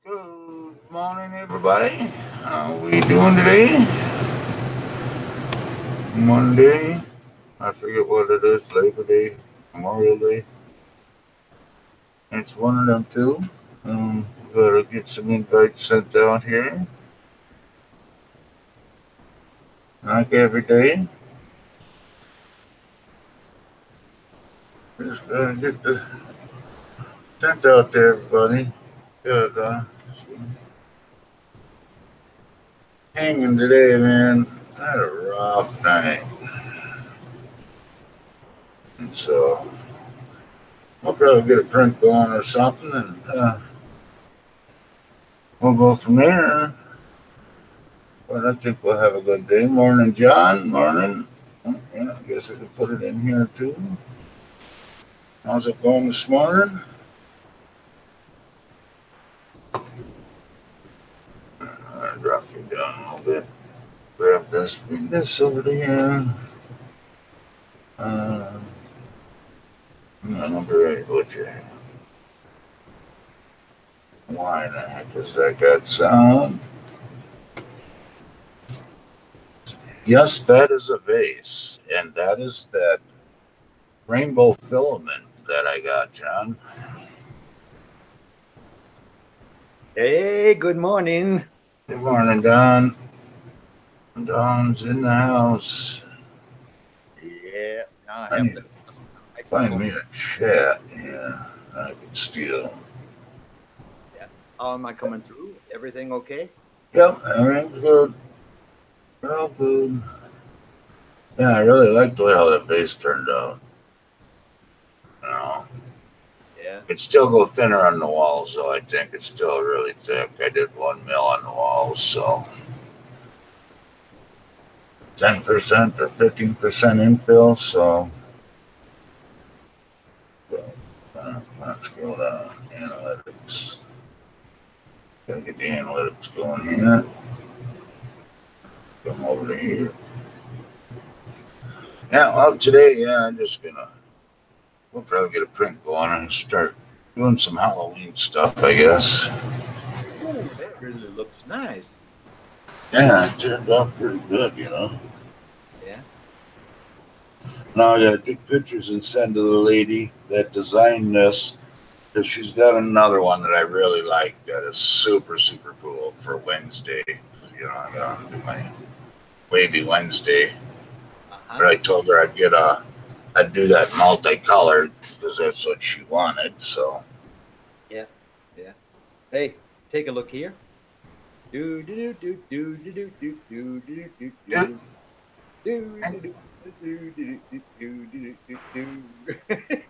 Good morning, everybody. How we doing today? Monday. I forget what it is. Labor Day, Memorial Day. It's one of them two. We gotta get some invites sent out here, like every day. Just gotta get the sent out to everybody. Good. Hanging today, man. I had a rough night, and so we'll probably get a drink going or something, and we'll go from there. But I think we'll have a good day. Morning, John. Morning. Oh, yeah, I guess I could put it in here too. How's it going this morning? I'll drop you down a little bit. Grab this, bring this over to here. Number 8, what you have? Why the heck is that got sound? Yes, that is a vase, and that is that rainbow filament that I got, John. Hey, good morning. Good morning, Don. Don's in the house. Yeah, now I I have need to to find me a chat. Yeah, I could steal. Yeah. How am I coming through? Everything okay? Yep, everything's good. Real good. Yeah, I really like the way how that base turned out. You know, Yeah. it still go thinner on the walls, so I think it's still really thick. I did 1 mil on the walls, so 10% or 15% infill. Let's go down analytics. Gotta get the analytics going here. Come over to here. Yeah, well, today, I'm just gonna. We'll probably get a print going and start doing some Halloween stuff, I guess. Oh, that really looks nice. Yeah, it turned out pretty good. Yeah. Now I gotta take pictures and send to the lady that designed this because she's got another one that I really like that is super, super cool for Wednesday. I gotta do my Wavy Wednesday. Uh-huh. But I told her I'd do that multicolored because that's what she wanted. So, Yeah. Yeah. Hey, take a look here. Do do do do do do do do do do yeah, do do do do do do do do do do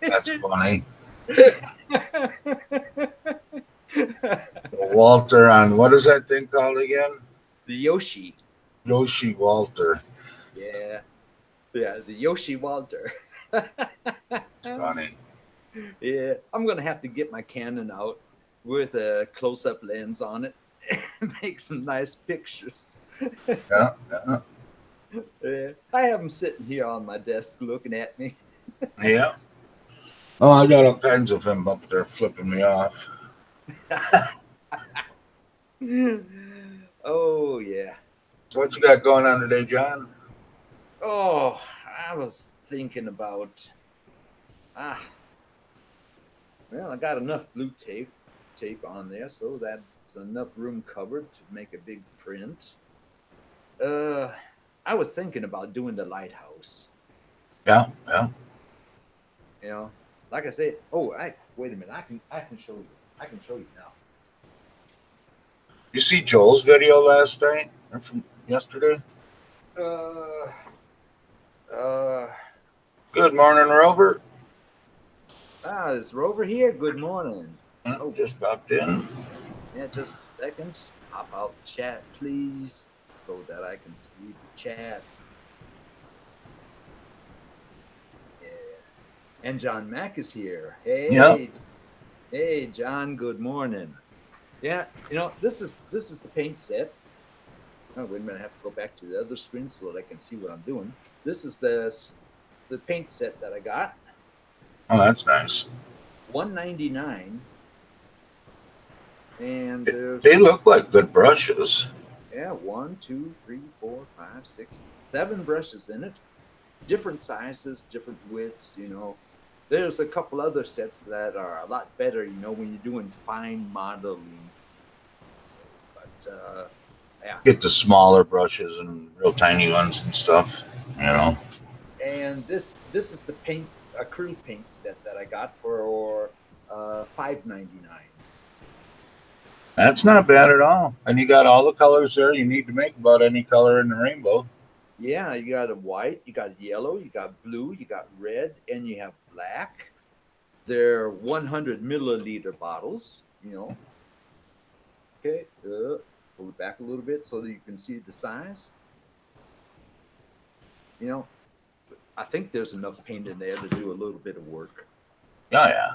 that's funny. do. Walter on what is that thing called again? The Yoshi. Yoshi Walter. Yeah. Yeah, the Yoshi Walter. It's funny. Yeah, I'm gonna have to get my Canon out with a close-up lens on it and make some nice pictures. Yeah, yeah, Yeah, I have them sitting here on my desk looking at me. yeah. Oh, I got all kinds of him up there flipping me off. Oh yeah. So what you got going on today, John? Oh, I was thinking about ah. Well, I got enough blue tape on there, so that's enough room covered to make a big print. Uh, I was thinking about doing the lighthouse. Yeah, yeah. You know, like I said. Oh, I wait a minute. I can show you. I can show you now. You see Joel's video last night or from yesterday? Uh, uh, Good morning, Rover. is Rover here? Good morning. Oh, Just popped in. yeah, just a second. Hop out the chat, please, so that I can see the chat. Yeah. And John Mack is here. Yeah. Hey, John. Good morning. Yeah, this is the paint set. Oh, wait a minute. I have to go back to the other screen so that I can see what I'm doing. This is the paint set that I got. Oh, that's nice. $199, And there's They look like good brushes. yeah, 7 brushes in it, different sizes, different widths. There's a couple other sets that are a lot better. When you're doing fine modeling. So, but yeah, Get the smaller brushes and real tiny ones and stuff. You know, and this is the paint acrylic paint set that I got for $5.99. that's not bad at all. And you got all the colors there you need to make about any color in the rainbow. Yeah, you got a white, you got yellow, you got blue, you got red, and you have black. They're 100 milliliter bottles. Okay, pull it back a little bit so that you can see the size. You know, I think there's enough paint in there to do a little bit of work. Oh yeah.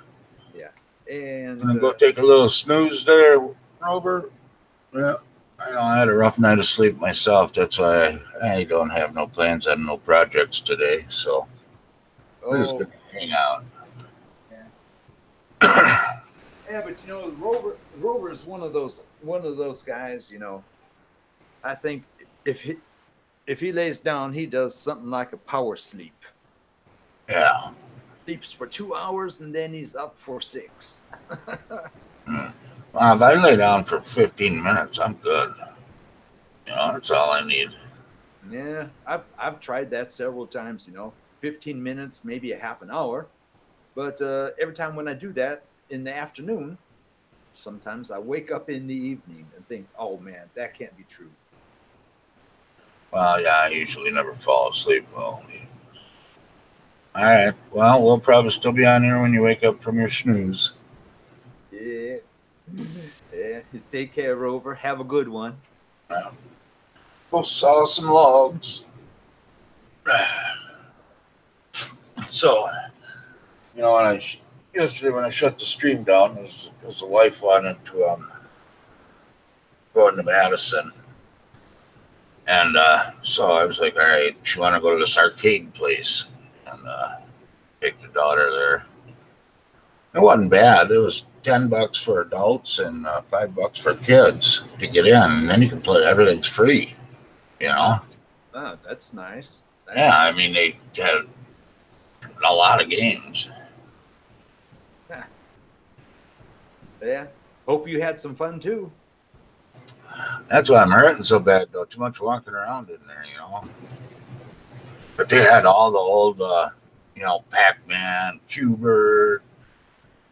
Yeah, and And go take a little snooze there, Rover. Yeah. I had a rough night of sleep myself. That's why I don't have no plans on no projects today. So we're just oh gonna hang out. yeah, yeah, but Rover is one of those guys. I think if he lays down, he does something like a power sleep. Yeah. Sleeps for 2 hours and then he's up for 6. Mm. Well, if I lay down for 15 minutes, I'm good. That's all I need. Yeah, I've tried that several times. 15 minutes, maybe a half an hour. But every time when I do that in the afternoon, sometimes I wake up in the evening and think, "Oh man, that can't be true." Well, yeah, I usually never fall asleep. Well, all right. Well, we'll probably still be on here when you wake up from your snooze. Yeah, yeah. Take care, Rover. Have a good one. Yeah. Go saw some logs. So, yesterday when I shut the stream down, it was because the wife wanted to go into Madison, and so I was like, all right, she want to go to this arcade place, and take the daughter there. It wasn't bad. It was $10 for adults and $5 for kids to get in, and then you can play. Everything's free. You know. That's nice. That's Yeah, nice. I mean they had a lot of games. Yeah. Hope you had some fun too. That's why I'm hurting so bad though. Too much walking around in there. But they had all the old, Pac-Man, Q*bert,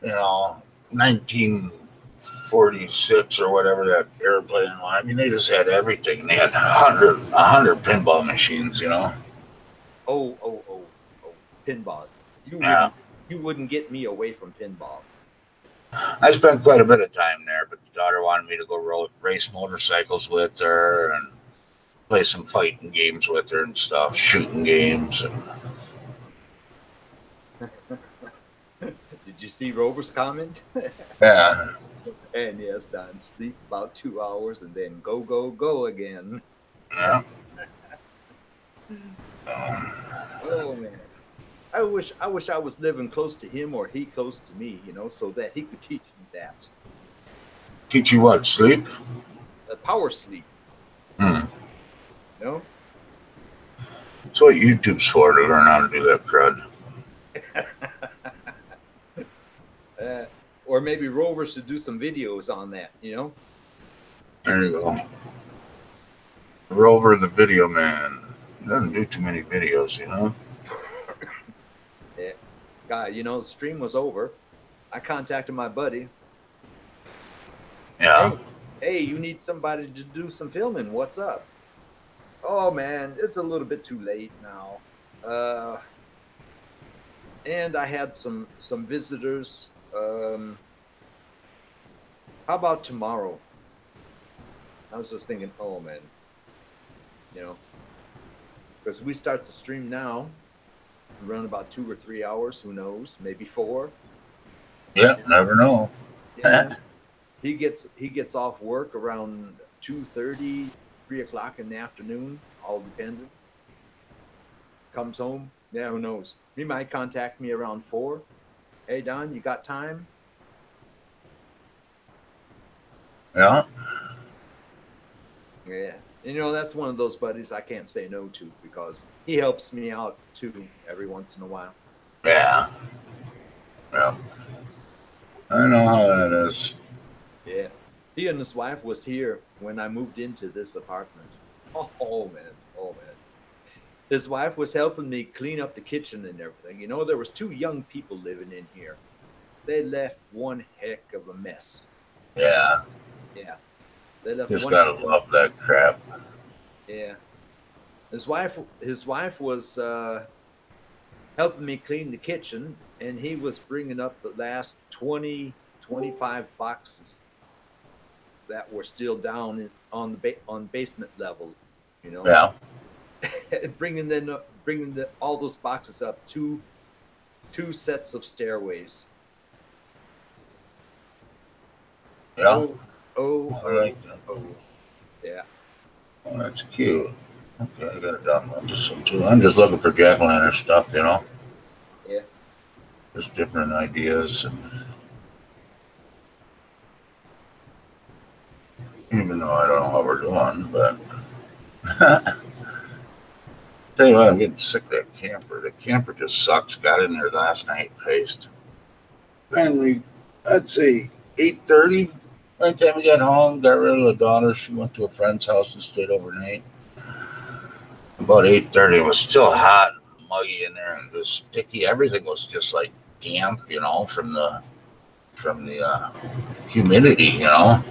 1946 or whatever that airplane was. I mean, they just had everything. They had a hundred pinball machines. Oh, pinball. You Yeah, wouldn't you wouldn't get me away from pinball. I spent quite a bit of time there, but the daughter wanted me to go race motorcycles with her and play some fighting games with her and stuff, shooting games. And Did you see Rover's comment? yeah, And yes, Don, sleep about 2 hours and then go, go, go again. yeah. Oh man. I wish I was living close to him or he close to me, so that he could teach me that. Teach you what? Sleep? Power sleep, Hmm. you know? That's what YouTube's for, to learn how to do that crud. uh, or maybe Rover should do some videos on that. There you go. Rover the Video Man. He doesn't do too many videos. Yeah. God, the stream was over. I contacted my buddy. Yeah. Hey, you need somebody to do some filming. What's up? Oh man, it's a little bit too late now. And I had some visitors. How about tomorrow? I was just thinking, oh man, because we start the stream now, run about 2 or 3 hours. Who knows? Maybe 4. Yeah, never know. Yeah. He gets off work around 2:30, 3 o'clock in the afternoon, all dependent. Comes home. Yeah, who knows? He might contact me around 4. Hey Don, you got time? Yeah. Yeah. And, you know, that's one of those buddies I can't say no to because he helps me out too every once in a while. Yeah. Yeah. I know how that is. Yeah. He and his wife was here when I moved into this apartment. Oh man. Oh man. His wife was helping me clean up the kitchen and everything. You know, there was two young people living in here. They left one heck of a mess. Yeah. Yeah. They left Just one heck gotta of a love that crap. yeah. His wife was helping me clean the kitchen, and he was bringing up the last 20, 25 boxes that were still down on on basement level, you know. Yeah. Bringing all those boxes up two sets of stairways. Yeah. Oh, oh, I oh, like that. oh. Yeah. Oh, that's cute. Okay, I got it down to some too. I'm just looking for jack-o'-lantern stuff, you know, Yeah. just different ideas. And even though I don't know what we're doing, but tell you what, I'm getting sick of that camper. The camper just sucks. Got in there last night, paced. Finally, I'd say 8:30. By the time we got home, got rid of the daughter. She went to a friend's house and stayed overnight. About 8:30, it was still hot and muggy in there and just sticky. Everything was just like damp, you know, from the humidity, you know.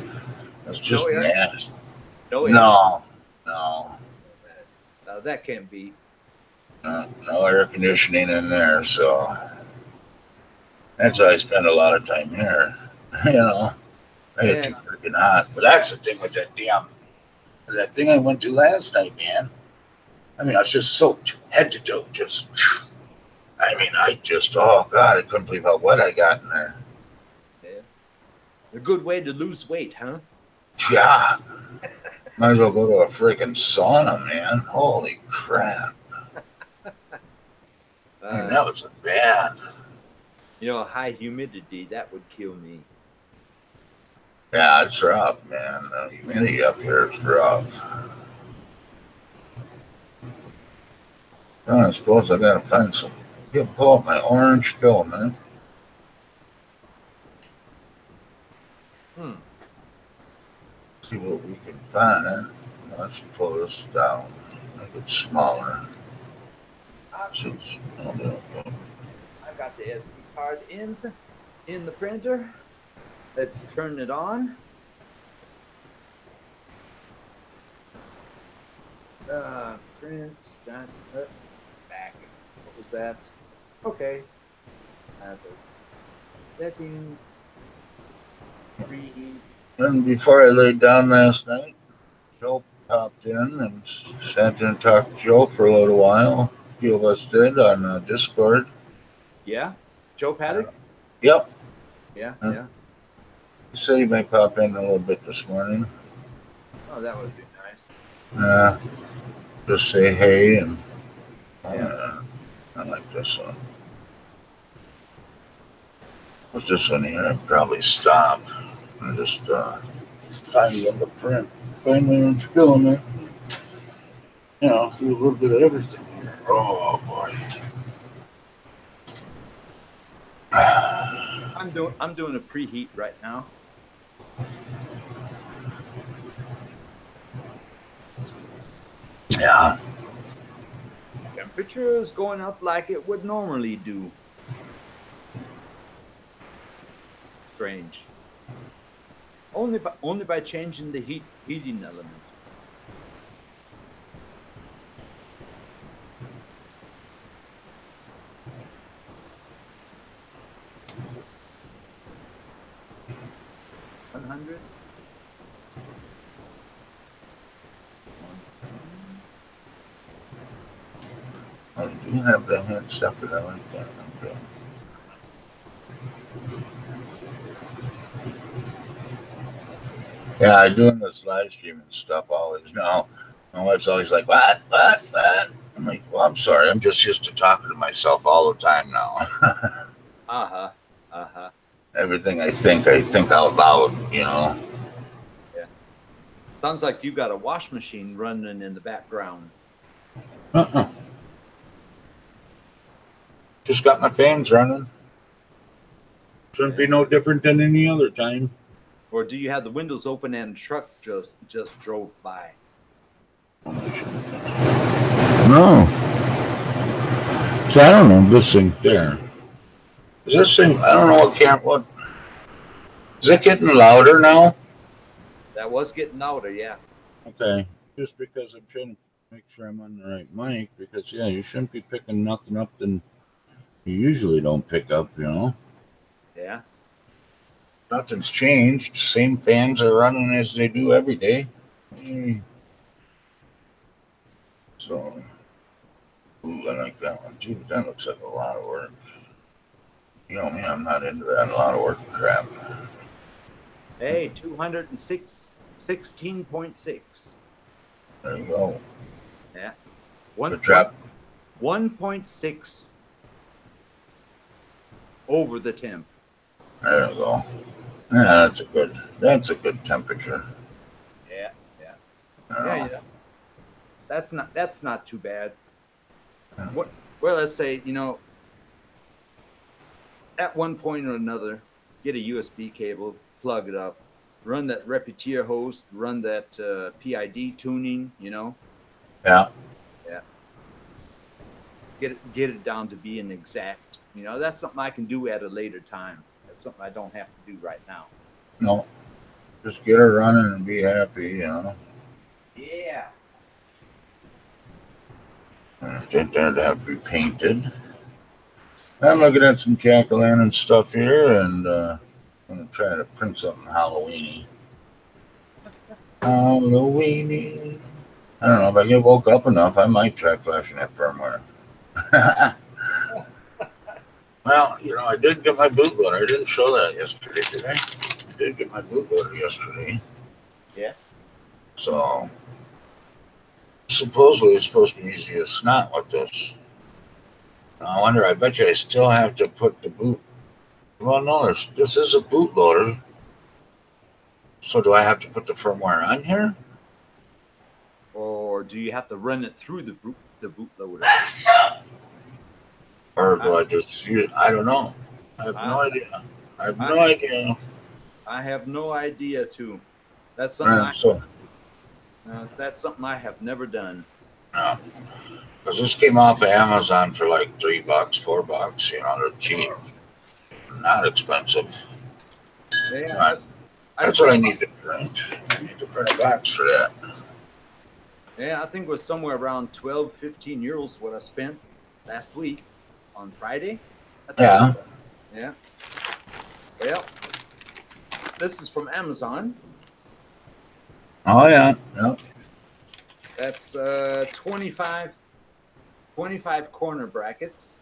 It was No just air. nasty. No air. No, no, Oh, man. Now that can't be. no air conditioning in there. So that's how I spend a lot of time here. You know, I get Yeah. too freaking hot. But that's the thing with that thing I went to last night, man. I mean, I was just soaked head to toe. Just, I mean, oh God, I couldn't believe how wet I got in there. Yeah. A good way to lose weight, huh? Yeah, might as well go to a freaking sauna, man. Holy crap. I mean, Uh, that was bad. you know, high humidity that would kill me. Yeah, it's rough, man. The humidity up here is rough. I suppose I gotta find some. Pull up my orange filament. Hmm. See what we can find. Let's pull this down, make it smaller. So I've got the SD card in the printer. Let's turn it on. Print that back. What was that? Okay. Those settings. Preheat. and before I laid down last night, Joe popped in and sat there and talked to Joe for a little while. A few of us did on Discord. Yeah. Joe Uh, Paddock. yep. Yeah. Uh, Yeah. he said he might pop in a little bit this morning. Oh, that would be nice. Uh, just say hey and Yeah. I like this one. Was this one here? I'd probably stop and just find one to print. Find my own filament. You know, do a little bit of everything here. Oh boy. I'm doing a preheat right now. Yeah. Temperature is going up like it would normally do. Strange. Only by changing the heating element. $100. I do have the head separate. I like that. Okay. Yeah, I'm doing this live streaming stuff always now. My wife's always like, what? I'm like, well, I'm sorry. I'm just used to talking to myself all the time now. Uh huh. Uh huh. Everything I think out loud, you know. Sounds like you got a wash machine running in the background. Just got my fans running. Shouldn't be no different than any other time. Or do you have the windows open and a truck just drove by? No. See, I don't know this thing there. Is this thing? I don't know what. Is it getting louder now? That was getting louder, yeah. Okay. Just because I'm trying to make sure I'm on the right mic, because yeah, you shouldn't be picking nothing up than you usually don't pick up, you know. Yeah. Nothing's changed. Same fans are running as they do every day. So, ooh, I like that one too. That looks like a lot of work. You know me, I'm not into that. A lot of work crap. Hey, 216.6. There you go. Yeah. Good job. 1.6 over the temp. There you go. Yeah, that's a good temperature. Yeah. Yeah. That's not too bad. Well, let's say, at one point or another, get a USB cable, plug it up, run that Repeater host, run that PID tuning, Yeah. Yeah. Get it down to being exact. That's something I can do at a later time. That's something I don't have to do right now. No. Just get her running and be happy, Yeah. Didn't to have to be painted. I'm looking at some jack-o'-lantern stuff here, and I'm going to try to print something Halloweeny. Halloweeny. I don't know, if I get woke up enough, I might try flashing that firmware. Well, I did get my bootloader. I didn't show that yesterday, did I? I did get my bootloader yesterday. Yeah. So, supposedly it's supposed to be easy as snot with this. I bet you I still have to put the boot. Well, no, this is a bootloader. So do I have to put the firmware on here? Or do you have to run it through the bootloader? Or do I just use it? I don't know. I have no idea. I have no idea, too. That's something that's something I have never done. No. Because this came off of Amazon for like $3, $4. They're cheap. Not expensive. Yeah, that's what I need to print. I need to print a box for that. Yeah, I think it was somewhere around 12, 15 euros what I spent last week on Friday. Yeah. Yeah. Well, this is from Amazon. Oh, yeah. Yep. That's 25 corner brackets.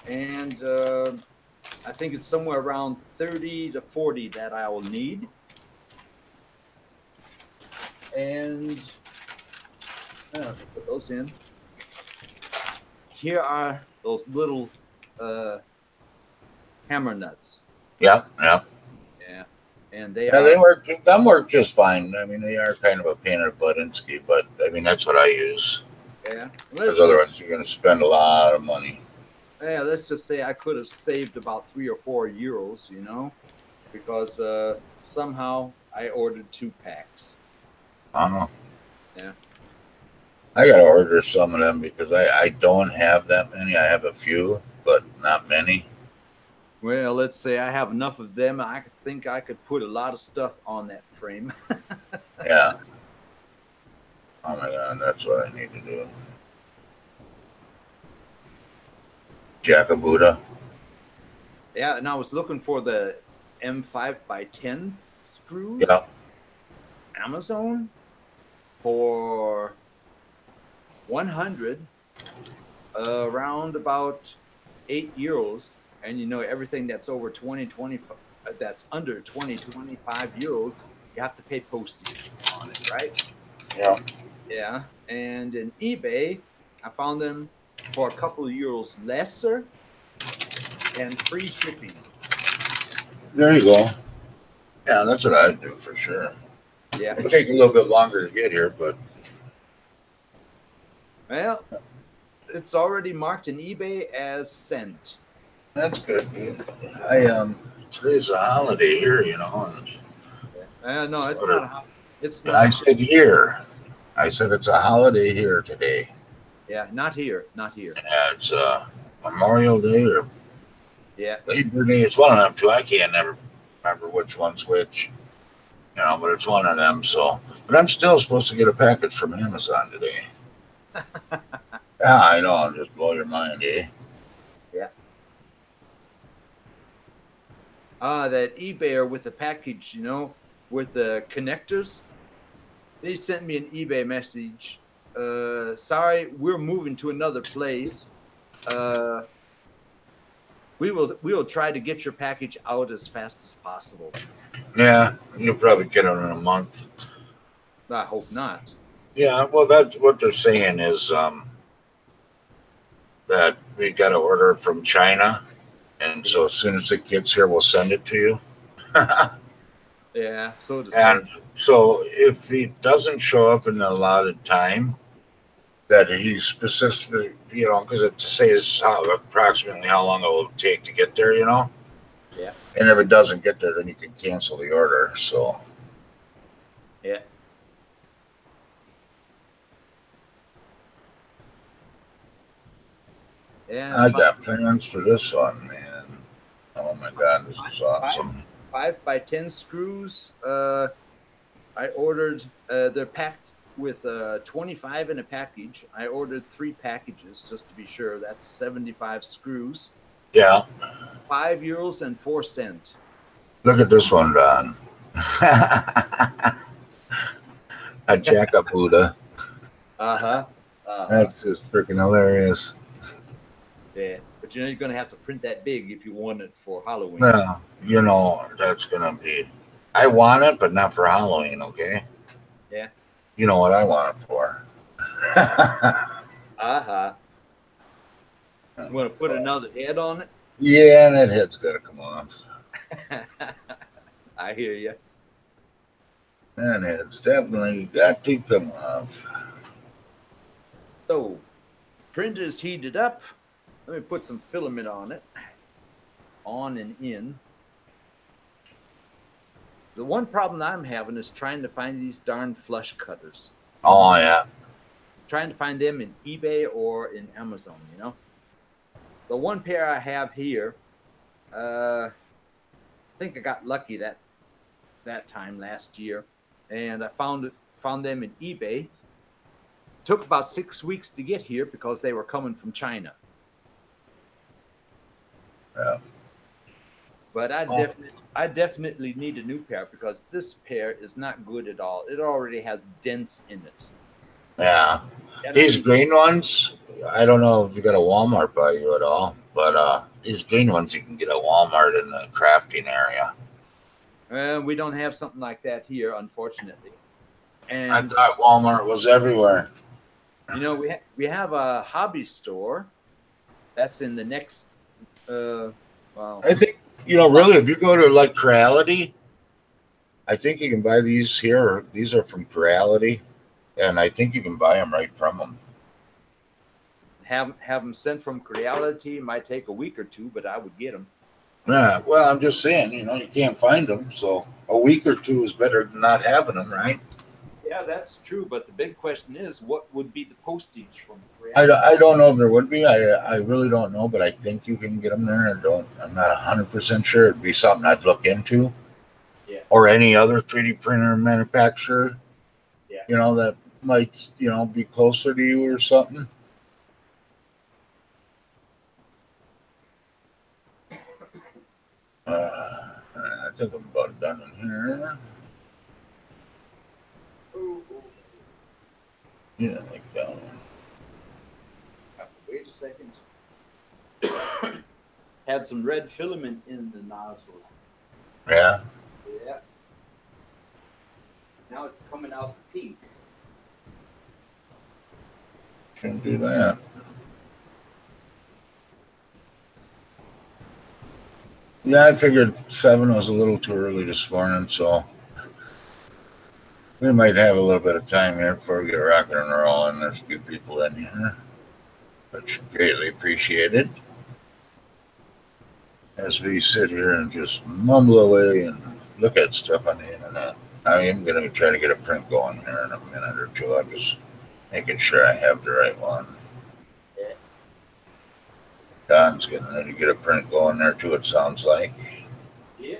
And I think it's somewhere around 30 to 40 that I will need. And I'll put those in. Here are those little hammer nuts. Yeah. And they work. Them work just fine. I mean, they are kind of a pain in the butt, but I mean that's what I use. Yeah. Because otherwise you're going to spend a lot of money. Yeah, let's just say I could have saved about 3 or 4 euros, because somehow I ordered 2 packs. Yeah. I got to order some of them because I don't have that many. I have a few, but not many. Well, let's say I have enough of them. I think I could put a lot of stuff on that frame. Yeah. Oh my God, that's what I need to do. Jackabuda. Yeah, and I was looking for the M5x10 screws. Yeah. Amazon for 100, around about 8 euros. And everything that's over 25, that's under 25 euros, you have to pay postage on it, right? Yeah. Yeah. And in eBay, I found them for a couple of euros lesser and free shipping. There you go. Yeah, that's what I'd do for sure. Yeah. It'll take a little bit longer to get here, but Well, it's already marked in eBay as sent. that's good. Today's a holiday here, and No, it's sort of- not. It's I not. said here. I said it's a holiday here today. Yeah, not here. Not here. Yeah, it's Memorial Day or Yeah. Labor Day. It's one of them two. I can't never remember which one's which. But it's one of them. So, but I'm still supposed to get a package from Amazon today. Yeah, I know. I'll just blow your mind, eh? Yeah. That eBayer with the package, with the connectors. They sent me an eBay message. Sorry, we're moving to another place. We will try to get your package out as fast as possible. Yeah, you'll probably get it in a month. I hope not. Yeah, well, that's what they're saying is that we got to order it from China, and so as soon as it gets here, we'll send it to you. Yeah, so to And say. so if he doesn't show up in the allotted time that he's specific, because it says approximately how long it will take to get there, Yeah. And if it doesn't get there, then you can cancel the order. So Yeah. Yeah. I got plans for this one, man. Oh my God, this is awesome. 5x10 screws. I ordered. They're packed with 25 in a package. I ordered 3 packages just to be sure. That's 75 screws. Yeah. €5 and 4 cents. Look at this one, Don. A jack-up Buddha. That's just freaking hilarious. Yeah, but you're going to have to print that big if you want it for Halloween. Well, that's going to be. I want it, but not for Halloween, okay? Yeah. You know what I want it for. You want to put another head on it? Yeah, that head's got to come off. I hear you. That head's definitely got to come off. So, printer's heated up. Let me put some filament on it. On and in. The one problem I'm having is trying to find these darn flush cutters. Oh, yeah. Trying to find them in eBay or in Amazon, The one pair I have here, I think I got lucky that time last year, and I found them in eBay. Took about 6 weeks to get here because they were coming from China. Yeah. But I definitely need a new pair because this pair is not good at all. It already has dents in it. Yeah. These green ones, I don't know if you got a Walmart by you at all, but these green ones you can get at Walmart in the crafting area. We don't have something like that here, unfortunately. And I thought Walmart was everywhere. We have a hobby store that's in the next. I think really, if you go to like Creality, I think you can buy these here. These are from Creality, and I think you can buy them right from them. Have them sent from Creality might take a week or two, but I would get them. Yeah, well, I'm just saying, you can't find them, so a week or two is better than not having them, right? Yeah, that's true, but the big question is, what would be the postage from Creality? I don't know if there would be. I really don't know, but I think you can get them there. I'm not 100% sure. It'd be something I'd look into. Yeah. Or any other 3D printer manufacturer. Yeah. That might, be closer to you or something. I think I'm about done in here. Yeah, like that one. Wait a second. Had some red filament in the nozzle. Yeah. Yeah. Now it's coming out pink. Shouldn't do that. Yeah, I figured 7 was a little too early this morning, so We might have a little bit of time here before we get rocking and rolling. There's a few people in here, which greatly appreciated. As we sit here and just mumble away and look at stuff on the internet. I am going to try to get a print going here in a minute or two. I'm just making sure I have the right one. Yeah. Don's getting ready to get a print going there too, it sounds like. Yeah.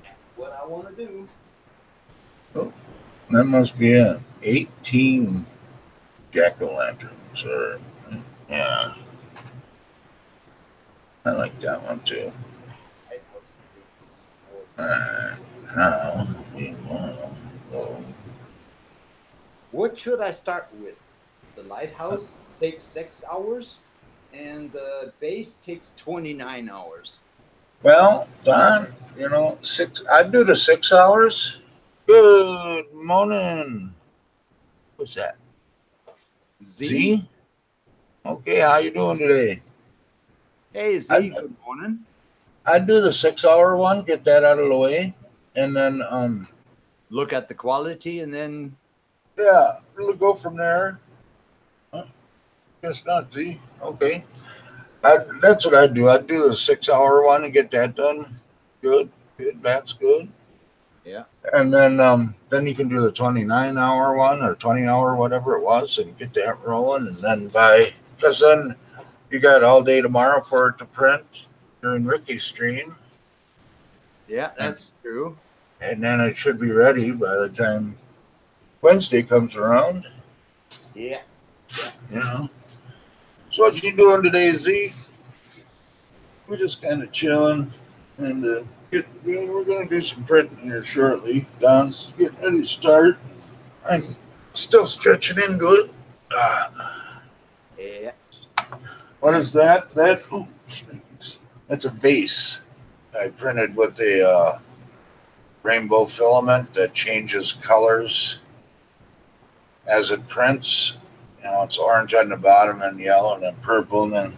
That's what I want to do. Oh, that must be it. 18 jack-o'-lanterns. Yeah. I like that one too. Lighthouse please. Alright. Now we will go. What should I start with? The lighthouse takes 6 hours, and the base takes 29 hours. Well, Don, I do the 6 hours. Good morning. What's that? Z? Okay, how you doing today? Hey, Z, good morning. I do the 6 hour one, get that out of the way, and then look at the quality, and then we'll go from there. Guess not, Z. Okay, that's what I do. I do the 6 hour one and get that done. Good, that's good. Yeah. And then you can do the 29 hour one or 20 hour, whatever it was, and get that rolling. And then because then you got all day tomorrow for it to print during Ricky's stream. Yeah, that's true. And then it should be ready by the time Wednesday comes around. Yeah. So what you doing today, Z? We're just kind of chilling, and we're going to do some printing here shortly. Don's getting ready to start. I'm still stretching into it. Yeah. What is that? That's a vase. I printed with a rainbow filament that changes colors as it prints. It's orange on the bottom and yellow and then purple, and then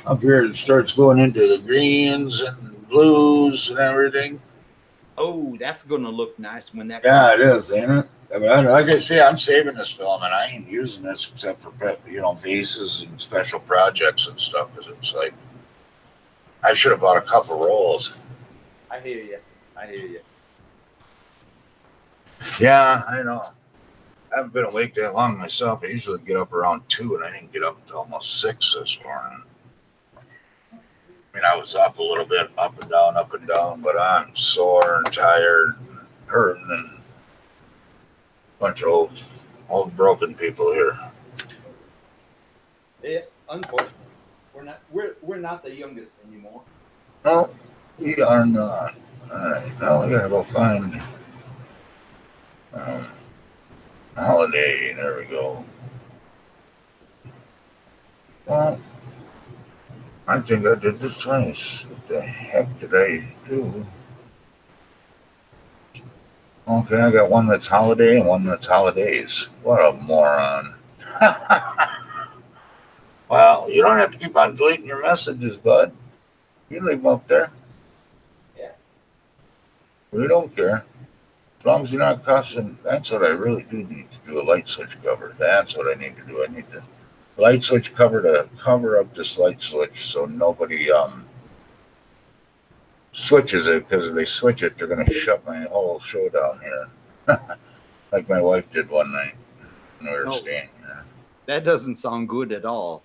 up here it starts going into the greens and blues and everything. Oh, that's gonna look nice when that. Yeah, it is, ain't it? I mean, like I say, I'm saving this filament. I ain't using this except for vases and special projects and stuff, because it's like I should have bought a couple rolls. I hear you. Yeah, I know. I haven't been awake that long myself. I usually get up around 2, and I didn't get up until almost 6 this morning. I mean, I was up a little bit, up and down, but I'm sore and tired and hurting, and a bunch of old broken people here. Yeah, unfortunately, we're not the youngest anymore. No, we are not. All right, now we gotta go find holiday. There we go. Well, I think I did this twice. What the heck did I do? Okay, I got one that's holiday and one that's holidays. What a moron. Well, you don't have to keep on deleting your messages, bud. You leave them up there. Yeah. We don't care. As long as you're not cussing, that's what I really do need to do, a light switch cover. That's what I need to do. I need the light switch cover to cover up this light switch so nobody switches it, because if they switch it, they're going to shut my whole show down here. Like my wife did one night when we were staying here. That doesn't sound good at all.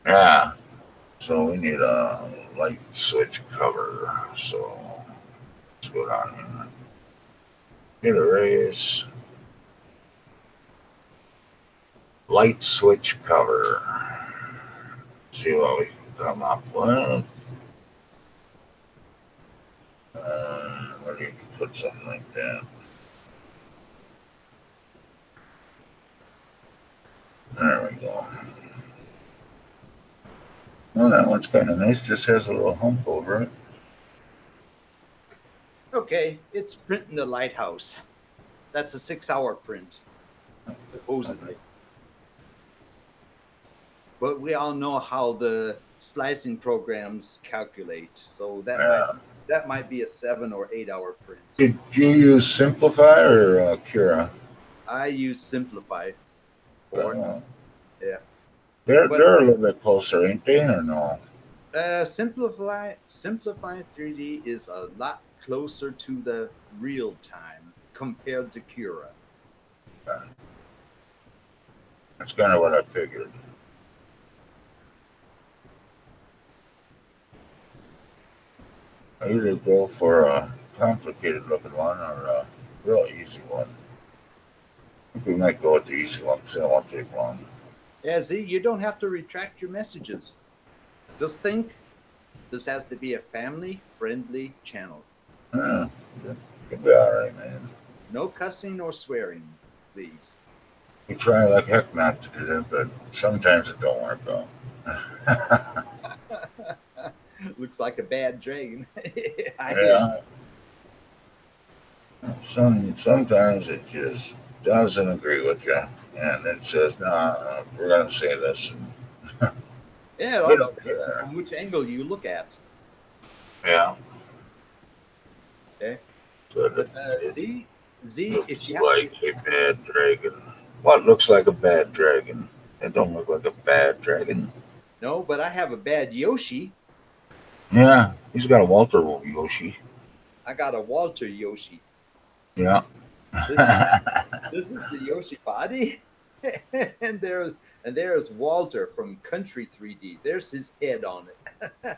Yeah. So we need a light switch cover. So let's go down here. Get erase. Light switch cover. See what we can come up with. Where do you put something like that? There we go. Well, that one's kind of nice. Just has a little hump over it. Okay, it's printing the lighthouse. That's a 6-hour print, supposedly. But we all know how the slicing programs calculate, so that might that might be a 7 or 8 hour print. Did you use Simplify or Cura? I use Simplify for it. Uh, Yeah, they're but they're a little bit closer, ain't they, or no? Simplify 3D is a lot closer to the real time compared to Cura. Uh, That's kind of what I figured. I either go for a complicated looking one or a real easy one. I think we might go with the easy one because it won't take long. Yeah, see, you don't have to retract your messages. Just think this has to be a family friendly channel. Yeah, it'll be all right, man. No cussing or swearing, please. We try like heck not to do that, but sometimes it don't work out. Looks like a bad drain. I hear you. Yeah, sometimes it just doesn't agree with you, and it says, "No, we're gonna say this," and Yeah, it we all don't depends care. on which angle you look at. Yeah, Okay. but But it Z, if looks you have to, like a bad dragon. What looks like a bad dragon? It don't look like a bad dragon. no, but I have a bad Yoshi. Yeah, he's got a Walter Yoshi. I got a Walter Yoshi. Yeah. This is this is the Yoshi body, and there's Walter from Country 3D. There's his head on it.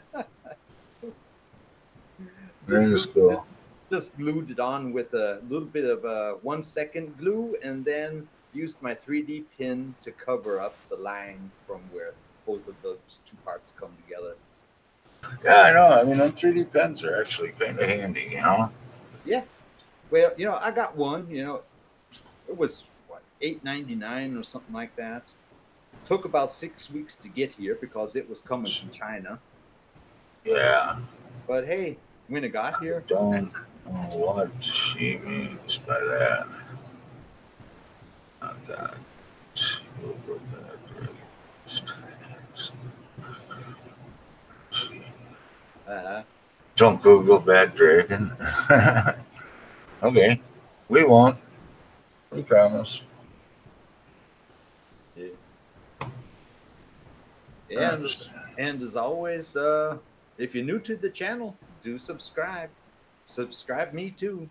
That just is glued, cool. just glued it on with a little bit of 1 second glue, and then used my 3D pin to cover up the line from where both of those two parts come together. Yeah, I know. I mean, them 3D pens are actually kind of handy, you know? Yeah. Well, I got one. It was what, 8.99 or something like that. Took about 6 weeks to get here because it was coming from China. Yeah. But hey, when it got I here, don't know what she means by that. I got Google that. uh, Don't Google Bad Dragon. Okay. We won't. We promise. yeah. I and understand. and as always, if you're new to the channel, do subscribe. Subscribe me too.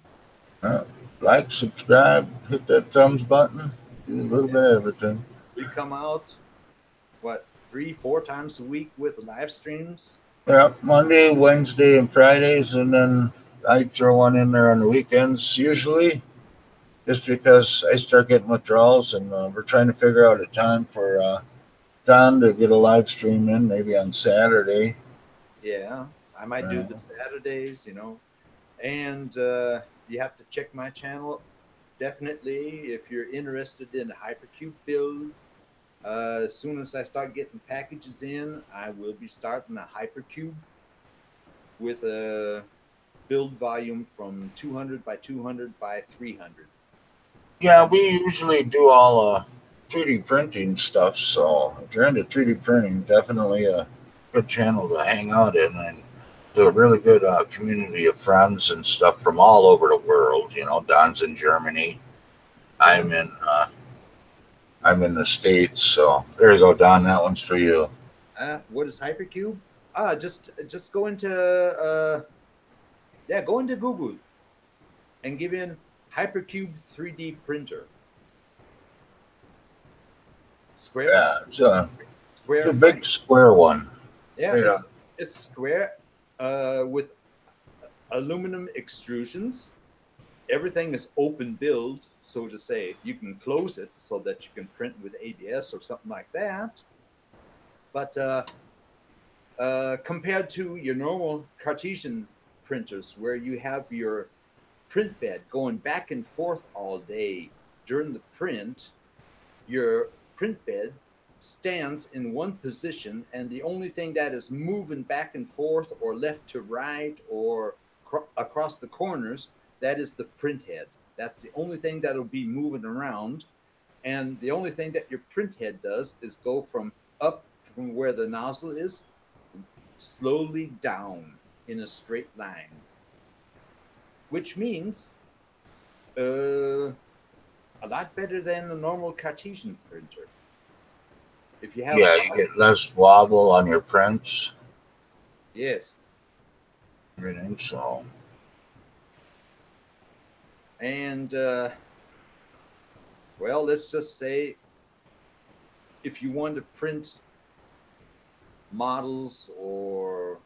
Uh, like, subscribe, hit that thumbs button, do a little Yeah. bit of everything. We come out what 3, 4 times a week with live streams. Yeah, Monday, Wednesday, and Fridays, and then I throw one in there on the weekends usually, just because I start getting withdrawals, and we're trying to figure out a time for Don to get a live stream in, maybe on Saturday. Yeah, I might do Uh, the Saturdays, and you have to check my channel definitely if you're interested in a hypercube build. As soon as I start getting packages in, I will be starting a hypercube with a build volume from 200 by 200 by 300. yeah, we usually do all 3D printing stuff, so if you're into 3D printing, definitely a good channel to hang out in, and a really good community of friends and stuff from all over the world. You know, Don's in Germany. Yeah. I'm in uh, I'm in the States, so there you go, Don. That one's for you. What is hypercube? Just go into yeah, go into Google and give in hypercube 3D printer. Square Yeah, it's square a frame. big square one. Yeah, Yeah, it's square with aluminum extrusions. Everything is open build, so to say. You can close it so that you can print with ABS or something like that. But compared to your normal Cartesian printers, where you have your print bed going back and forth all day during the print, your print bed stands in one position, and the only thing that is moving back and forth or left to right or across the corners, that is the print head. That's the only thing that'll be moving around. And the only thing that your print head does is go from up from where the nozzle is slowly down in a straight line. which means a lot better than a normal Cartesian printer. If you have, Yeah, you get less wobble on your prints. yes, Everything. So, and well, let's just say if you want to print models or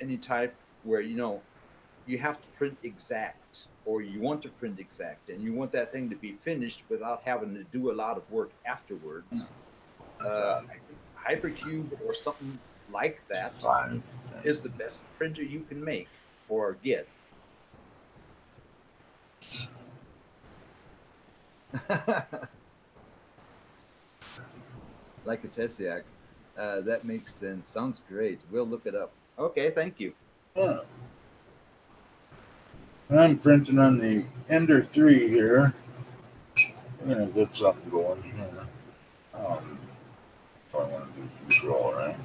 any type where you have to print exact, or you want to print exact, and you want that thing to be finished without having to do a lot of work afterwards, uh, Hypercube or something like that 5. is the best printer you can make or get. Like a Tessiac. That makes sense. Sounds great. We'll look it up. Okay, thank you. Yeah. I'm printing on the Ender 3 here. I'm gonna get something going here. I want to do control, right?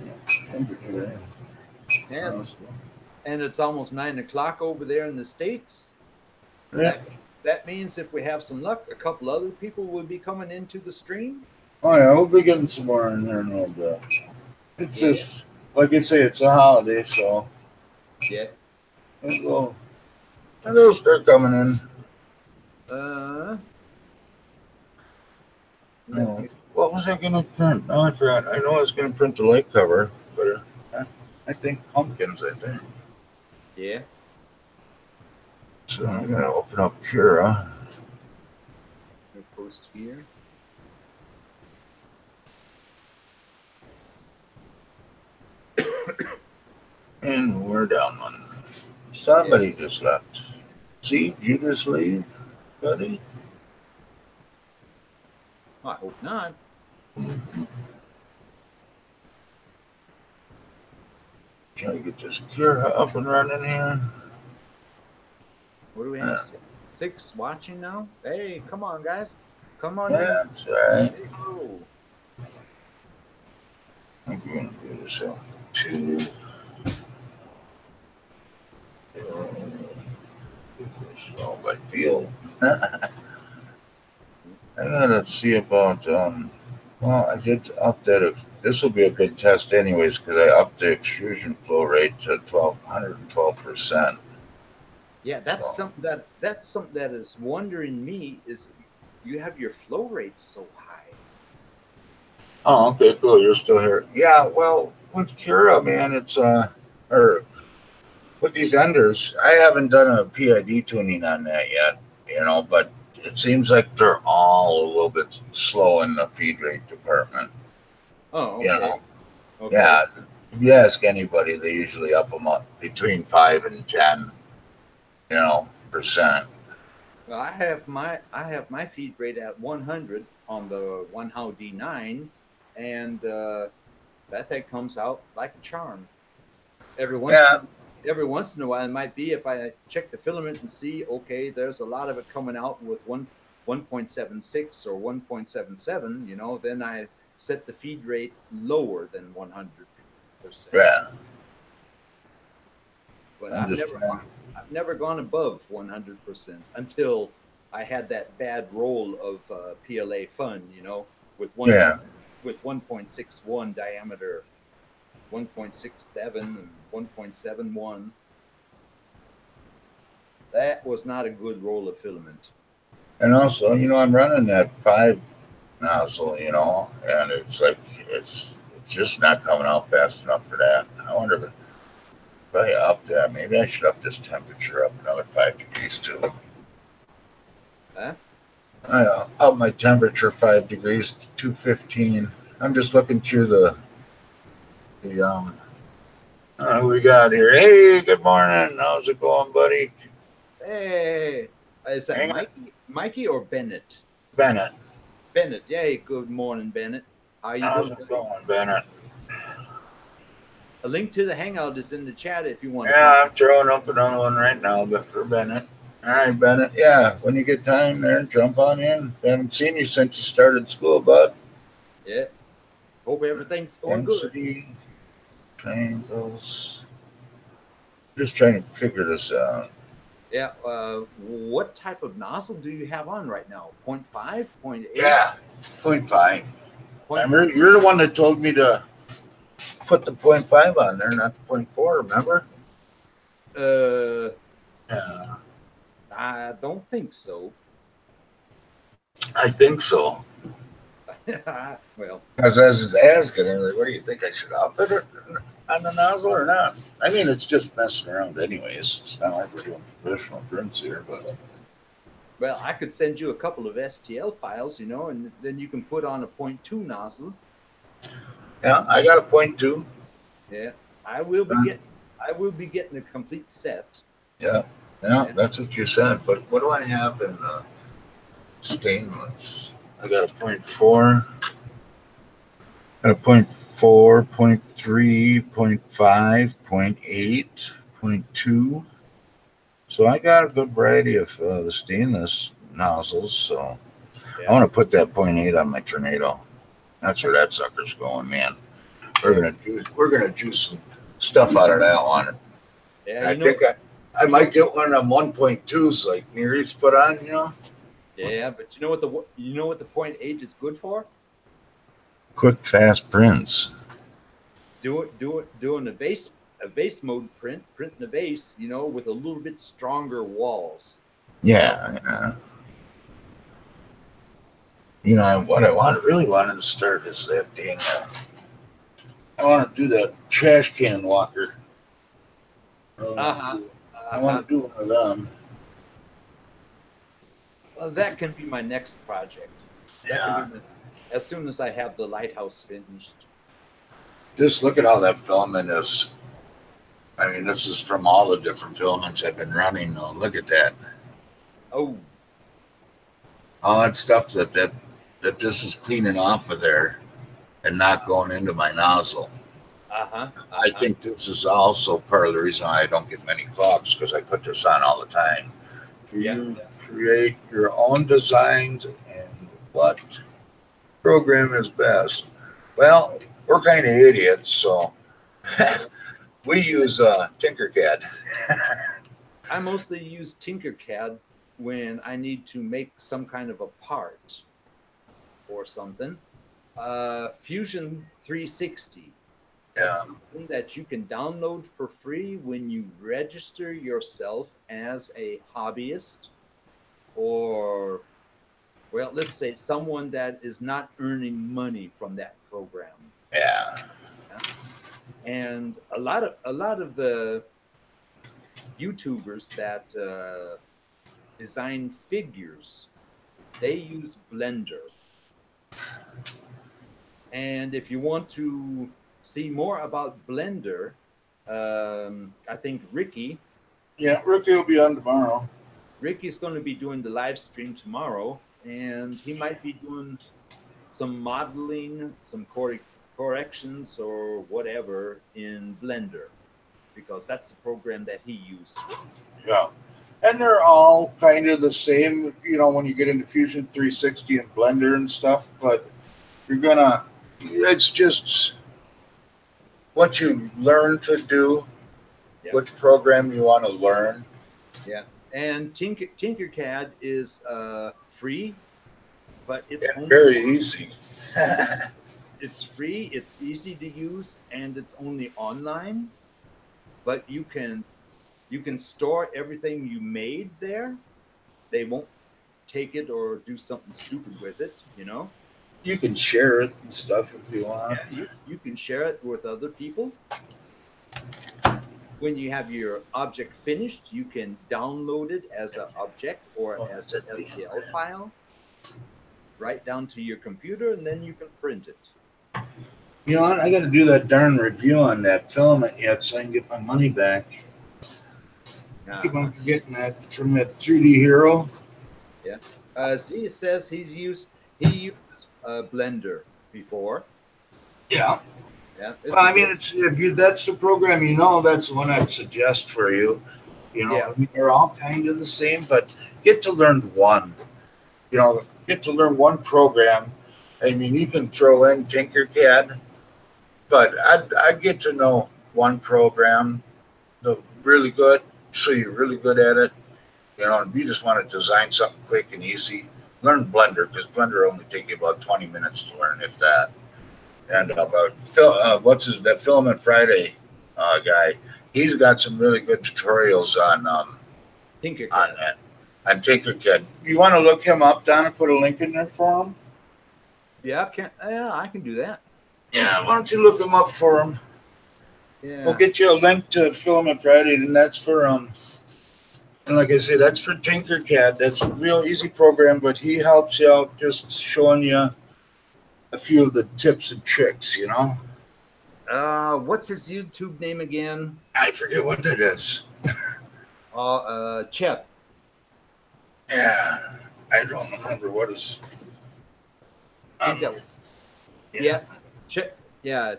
Yeah. Ender 3. Yeah, and it's almost 9 o'clock over there in the States. Yeah. That means if we have some luck, a couple other people will be coming into the stream. Oh yeah, we'll be getting some more in here in a little bit. It's just like I say, it's a holiday, so yeah, it'll start coming in. No. What was I gonna print? No, I forgot. I know I was gonna print the light cover, but I think pumpkins. I think. Yeah. So I'm gonna open up Cura. We'll post here. And we're down one. Somebody just left. See, did you just leave, buddy? I hope not. Trying to get this Cura up and running here. What do we have? Six watching now? Hey, come on, guys. Come on. Yeah, that's right. Say hello. I'm going to do this on 2. Oh, by feel. I gotta see about well, I did up that. This will be a good test anyways because I upped the extrusion flow rate to 112%. Yeah, that's something that is wondering me is you have your flow rate so high. Oh, okay, cool. You're still here. Yeah, well, with Cura, man, it's or with these enders, I haven't done a PID tuning on that yet, but it seems like they're all a little bit slow in the feed rate department. Oh, okay. Okay. Yeah, if you ask anybody, they usually up them up between 5 and 10, percent. Well, I have my feed rate at 100 on the One How D9, and that thing comes out like a charm. Every once in a while, it might be if I check the filament and see, okay, there's a lot of it coming out with 1.76 or 1.77. Then I set the feed rate lower than 100%. Yeah. But I've never gone above 100% until I had that bad roll of PLA fun, with 1.61 diameter, 1.67 and 1.71. That was not a good roll of filament. And also, I'm running that 5 nozzle, and it's like it's just not coming out fast enough for that. I wonder if I up that, maybe I should up this temperature up another 5 degrees too. Huh? I up my temperature 5 degrees to 215. I'm just looking through the who we got here. Hey, good morning. How's it going, buddy? Hey, is that Mikey or Bennett? Bennett. Bennett. Yay, good morning, Bennett. How you How's doing? it going, Bennett? A link to the Hangout is in the chat if you want Yeah, I'm throwing up another one right now, but for Bennett. All right, Bennett. Yeah, when you get time there, jump on in. Haven't seen you since you started school, bud. Yeah. Hope everything's going good. Triangles. Just trying to figure this out. Yeah. What type of nozzle do you have on right now? 0.5, 0.8, Yeah, point 0.5. I 0.5? remember you're the one that told me to put the point 0.5 on there, not the point 0.4. Remember? Uh, Yeah, I don't think so. I think so. Well, Because I was asking her, like, what do you think? I should outfit it on the nozzle or not? I mean, it's just messing around, anyways. It's not like we're doing professional prints here, but well, I could send you a couple of STL files, and then you can put on a point 0.2 nozzle. yeah, I got a point 0.2. Yeah, I will be getting. I will be getting a complete set. Yeah, yeah, Yeah. that's what you said. But what do I have in stainless? I got a point 0.4, got a point 0.4, point 0.3, point 0.5, point 0.8, point 0.2. So I got a good variety of the stainless nozzles. So I Yeah. want to put that point 0.8 on my tornado. That's where that sucker's going, man. We're gonna do some stuff out of that one. Yeah. And I think I might get one of them 1.2s like Neary's put on. Yeah, but you know what the 0.8 is good for? Quick, fast prints. Doing a vase mode print in a vase, with a little bit stronger walls. Yeah, yeah. What really wanted to start is that dang. I want to do that trash can walker. Uh huh. I Uh huh. want to do one of them. Well, that can be my next project. That can be Yeah. my, as soon as I have the lighthouse finished. Just look at all that filament is. I mean, this is from all the different filaments I've been running. Oh, look at that. Oh. All that stuff that this is cleaning off of there and not going into my nozzle. Uh huh. Uh I huh. think this is also part of the reason why I don't get many clogs because I put this on all the time. Yeah. You create your own designs and what program is best. Well, we're kind of idiots, so we use Tinkercad. I mostly use Tinkercad when I need to make some kind of a part or something. Fusion 360. That's Yeah, something that you can download for free when you register yourself as a hobbyist, or, well, let's say someone that is not earning money from that program. yeah, Yeah? And a lot of the YouTubers that design figures, they use Blender. And if you want to see more about Blender, I think yeah. Rookie will be on tomorrow. Ricky's going to be doing the live stream tomorrow, and he might be doing some modeling, some corrections or whatever in Blender, because that's the program that he uses. Yeah. And they're all kind of the same, when you get into Fusion 360 and Blender and stuff, but it's just what you learn to do, Yeah, which program you want to learn. yeah. And Tinkercad is free, but it's Yeah, only very easy. it's free, it's easy to use, and it's only online. But you can store everything you made there. They won't take it or do something stupid with it. You can share it and stuff if you want. Yeah, you can share it with other people. When you have your object finished, you can download it as an object or Oh, as that's an a damn STL man. file right down to your computer, and then you can print it. You know what? I got to do that darn review on that filament yet so I can get my money back. I keep Uh-huh. on forgetting that from that 3D Hero. Yeah. See, it says he uses Blender before. Yeah. Yeah, Well, it's a I mean, good. that's the program that's the one I'd suggest for you. Yeah, I mean, they're all kind of the same, but get to learn one. Get to learn one program. I mean, you can throw in Tinkercad, but I'd get to know one program, the really good, so you're really good at it. You know, if you just want to design something quick and easy, learn Blender because Blender only take you about 20 minutes to learn, if that. And about Phil, that Filament Friday guy? He's got some really good tutorials on Tinkercad. that on Tinkercad. You want to look him up, Don, and put a link in there for him? Yeah, I can do that. Yeah, why don't you look him up for him? Yeah. We'll get you a link to Filament Friday, and that's for and like I said, that's for Tinkercad. That's a real easy program, but he helps you out just showing you a few of the tips and tricks, you know? What's his YouTube name again? I forget what it is. Chip. Yeah, I don't remember what his. Yeah, Chip. Yeah,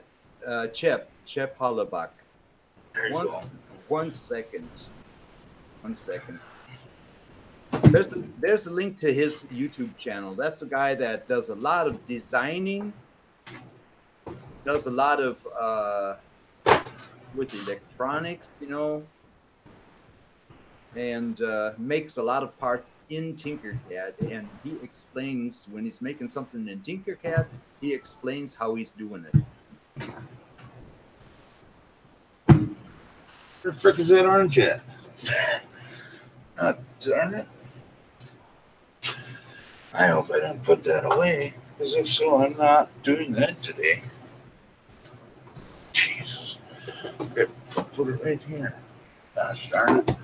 Chip Hollaback. There you go. One second. There's a link to his YouTube channel. That's a guy that does a lot of designing, does a lot of with electronics, you know, and makes a lot of parts in Tinkercad. And he explains when he's making something in Tinkercad, he explains how he's doing it. Where the frick is that orange at? Darn it. I hope I didn't put that away, because if so, I'm not doing that today. Jesus. Okay, put it right here. Gosh darn it.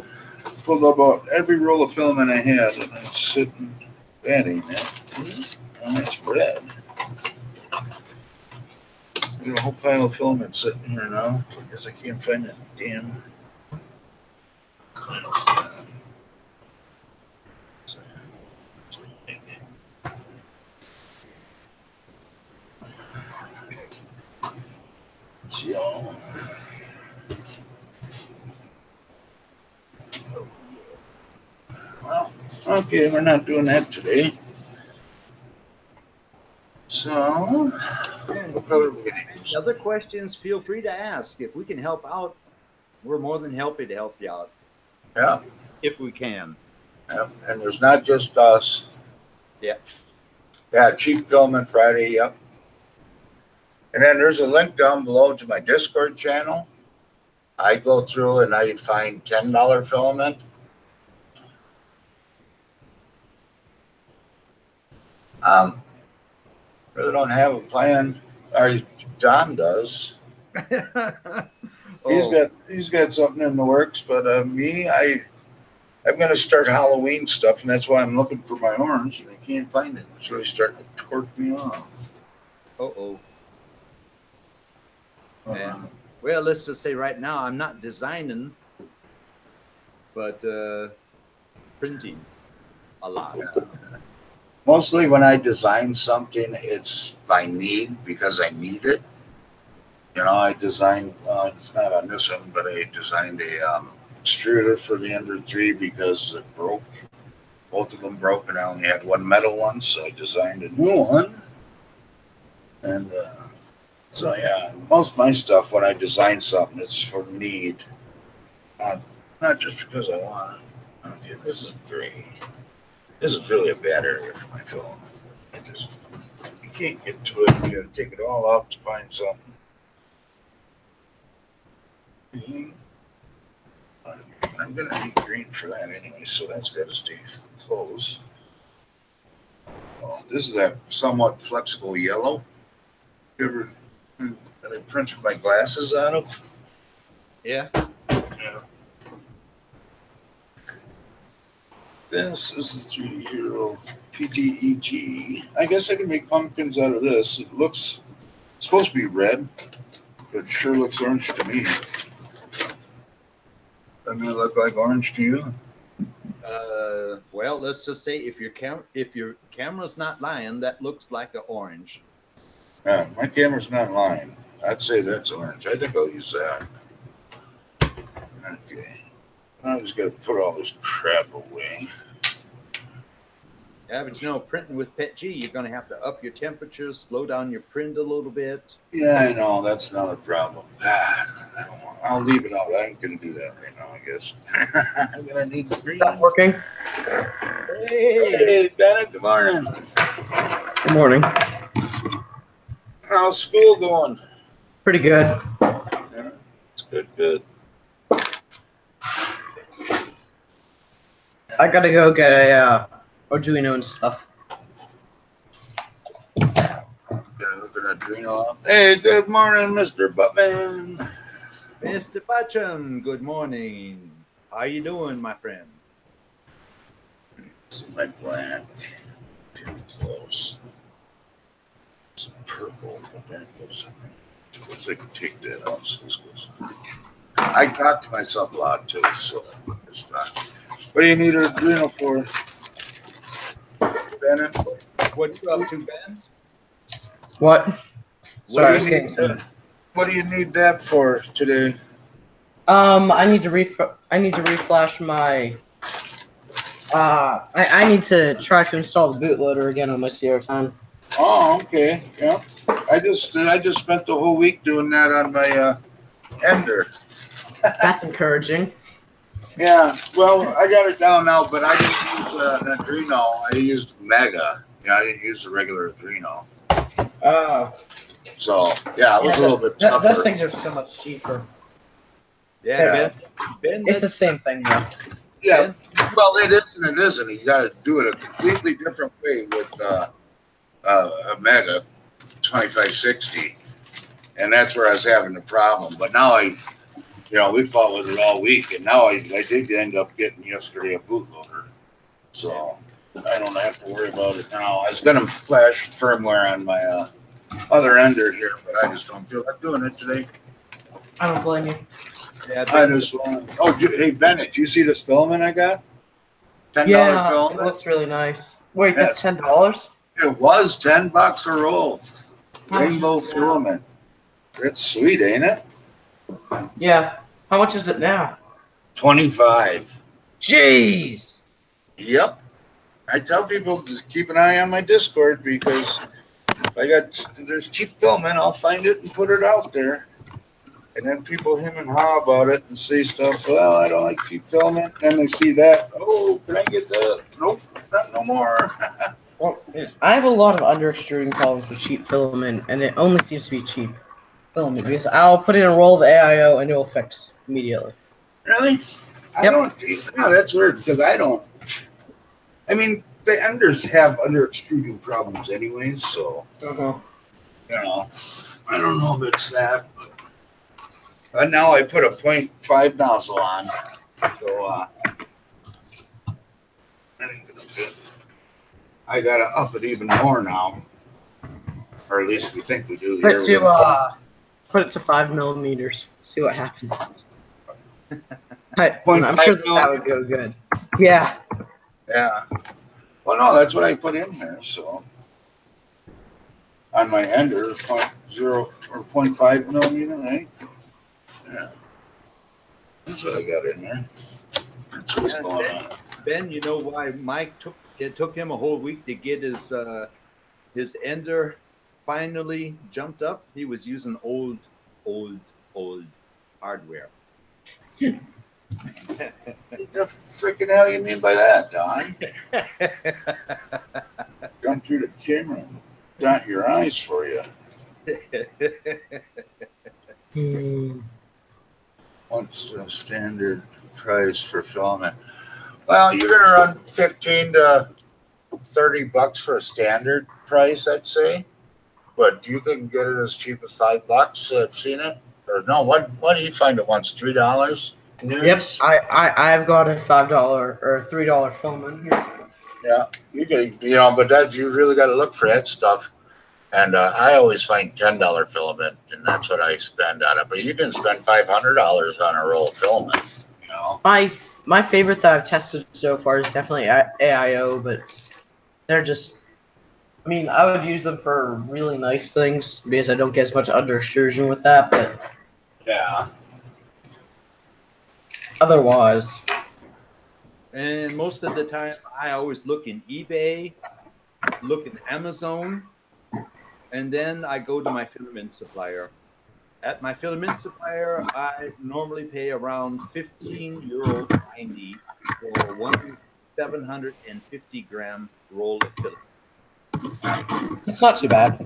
Pulled about every roll of filament I had, and it's sitting. That ain't it. Oh, it's red. There's a whole pile of filament sitting here now, because I can't find that damn. So, well, okay, we're not doing that today. So, what color are we going to use? Other questions, feel free to ask. If we can help out, we're more than happy to help you out. Yeah. If we can. Yep. And there's not just us. Yeah. Yeah, Cheap Filament Friday, yep. And then there's a link down below to my Discord channel. I go through and I find $10 filament. Really don't have a plan. Or John does. He's got something in the works, but I'm going to start Halloween stuff, and that's why I'm looking for my orange, and I can't find it. It's really starting to torque me off. Well, let's just say right now I'm not designing, but printing a lot. Yeah. Mostly when I design something, it's by need, because I need it. You know, I designed, it's not on this one, but I designed a extruder for the Ender 3 because it broke. Both of them broke, and I only had one metal one, so I designed a new one. And so, yeah, most of my stuff, when I design something, it's for need. Not just because I want it. Okay, this is great. This is really a bad area for my film. You can't get to it. You got to take it all out to find something. I'm going to need green for that anyway, so that's got to stay close. Oh, this is that somewhat flexible yellow. That I printed my glasses out of. Yeah. Yeah. This is the 3-year-old PTEG. I guess I can make pumpkins out of this. It's supposed to be red, but it sure looks orange to me. Doesn't it look like orange to you? Well, let's just say if your camera's not lying, that looks like an orange. Yeah, my camera's not lying. I'd say that's orange. I think I'll use that. Okay. I just got to put all this crap away. Yeah, but printing with PETG, you're going to have to up your temperatures, slow down your print a little bit. Yeah, I know. That's not a problem. God, I'll leave it out. I ain't gonna do that right now. I guess I'm gonna need the green. Is that working? Hey, Bennett. Good morning. Good morning. How's school going? Pretty good. Yeah, it's good. Good. I gotta go get a Arduino and stuff. Looking at Drino. Hey, good morning, Mr. Buttman. Mr. Butchum, good morning. How you doing, my friend? Some like black. Too close. Some purple. But that goes in there. Suppose I can take that out. So this goes in there. I talk to myself a lot too, so it's not. What do you need an Arduino for, Bennett? What you up to, Ben? What? Sorry, I was What do you getting need some. What do you need that for today? I need to reflash my. I need to try to install the bootloader again on my CR10. Oh, okay. Yeah. I just spent the whole week doing that on my Ender. That's encouraging. Yeah. Well, I got it down now, but I didn't use an Adreno. I used Mega. Yeah, I didn't use the regular Adreno. Oh. So yeah, it was a little bit tougher. Those things are so much cheaper. Yeah, Ben. It's the same thing though. Yeah. Well, it is and it isn't. You got to do it a completely different way with a Mega 2560, and that's where I was having the problem. But now we fought with it all week, and now I did end up getting yesterday a bootloader, so I don't have to worry about it now. I was gonna flash firmware on my other Ender here, but I just don't feel like doing it today. I don't blame you. Yeah, I just want. Oh, hey Bennett, you see this filament I got? $10 Yeah, filament. it looks really nice. Wait, that's $10? It was $10 a roll. Rainbow filament. It's sweet, ain't it? Yeah. How much is it now? 25. Jeez. Yep. I tell people to keep an eye on my Discord because if there's cheap filament, I'll find it and put it out there. And then people him and haw about it and say stuff. Well, I don't like cheap filament. Then they see that. Oh, can I get that? Nope, not no more. Well, I have a lot of under-extruding problems with cheap filament, and it only seems to be cheap filament because I'll put in a roll of AIO and it will fix immediately. Really? I don't. Yeah, that's weird because I don't. I mean, the Enders have under extruding problems anyways, so I don't know if it's that. But now I put a 0.5 nozzle on, so that ain't gonna fit. I gotta up it even more now, or at least we think we do here. Put it to 5 millimeters. See what happens. I'm 0.5 sure that would go good. Yeah. Yeah. Well, no, that's what I put in there. So on my Ender, 0.0 or 0.5 millimeter, right? Yeah. That's what I got in there. That's what's going on. Ben, you know why it took him a whole week to get his Ender finally jumped up? He was using old hardware. What the freaking hell you mean by that, Don? Jump through the camera and dot your eyes for you. What's the standard price for filament? Well, you're going to run $15 to $30 for a standard price, I'd say. But you can get it as cheap as $5. I've seen it. Or no, what do you find it once? $3? Yep, I've got a $5 or $3 filament here. Yeah, you get but that you really got to look for that stuff. And I always find $10 filament, and that's what I spend on it. But you can spend $500 on a roll of filament. My favorite that I've tested so far is definitely AIO, but they're just. I mean, I would use them for really nice things because I don't get as much under extrusion with that, but yeah. Otherwise. And most of the time, I always look in eBay, look in Amazon, and then I go to my filament supplier. At my filament supplier, I normally pay around €15.90 for one 750-gram roll of filament. It's not too bad.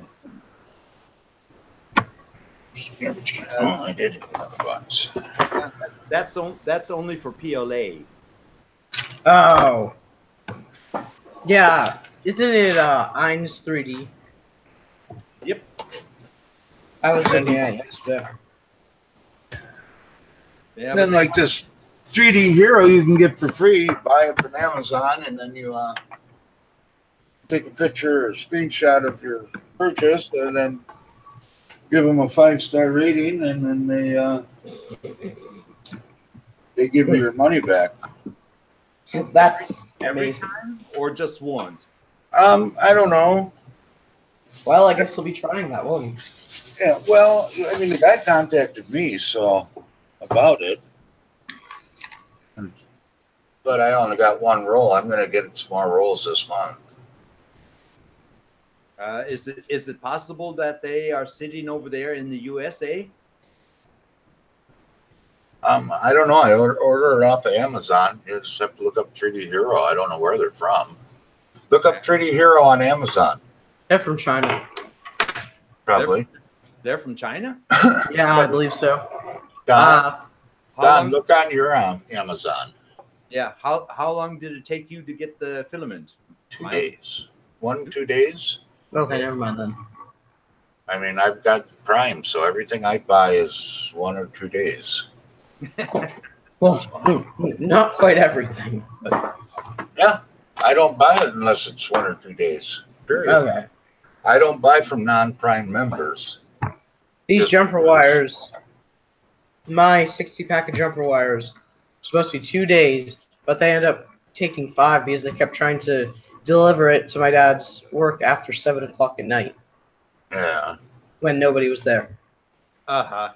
Yeah, but you can, I did $100. That's only for PLA. Oh. Yeah. Isn't it Eins 3D? Yep. I was looking at it yesterday. Yeah, Then but like this 3D Hero you can get for free. Buy it from Amazon, and then you take a picture or a screenshot of your purchase, and then give them a 5-star rating, and then they give you your money back. That's every amazing. time or just once? I don't know. Well, I guess we'll be trying that one. Yeah, well, I mean, the guy contacted me about it, but I only got one roll. I'm going to get some more rolls this month. Is it possible that they are sitting over there in the USA? I don't know. I order it off of Amazon. You just have to look up 3D Hero. I don't know where they're from. Look up 3D Hero on Amazon. They're from China. Probably. They're from China? Yeah, I believe so. Don, Long, look on your Amazon. yeah. How long did it take you to get the filament? 2 days. 2 days. Okay, never mind then. I mean, I've got Prime, so everything I buy is 1 or 2 days. Well, not quite everything. But... Yeah, I don't buy it unless it's 1 or 2 days. Period. Okay. I don't buy from non-Prime members. These jumper wires, my 60-pack of jumper wires, supposed to be 2 days, but they ended up taking 5 because they kept trying to deliver it to my dad's work after 7 o'clock at night. Yeah. When nobody was there. Uh-huh.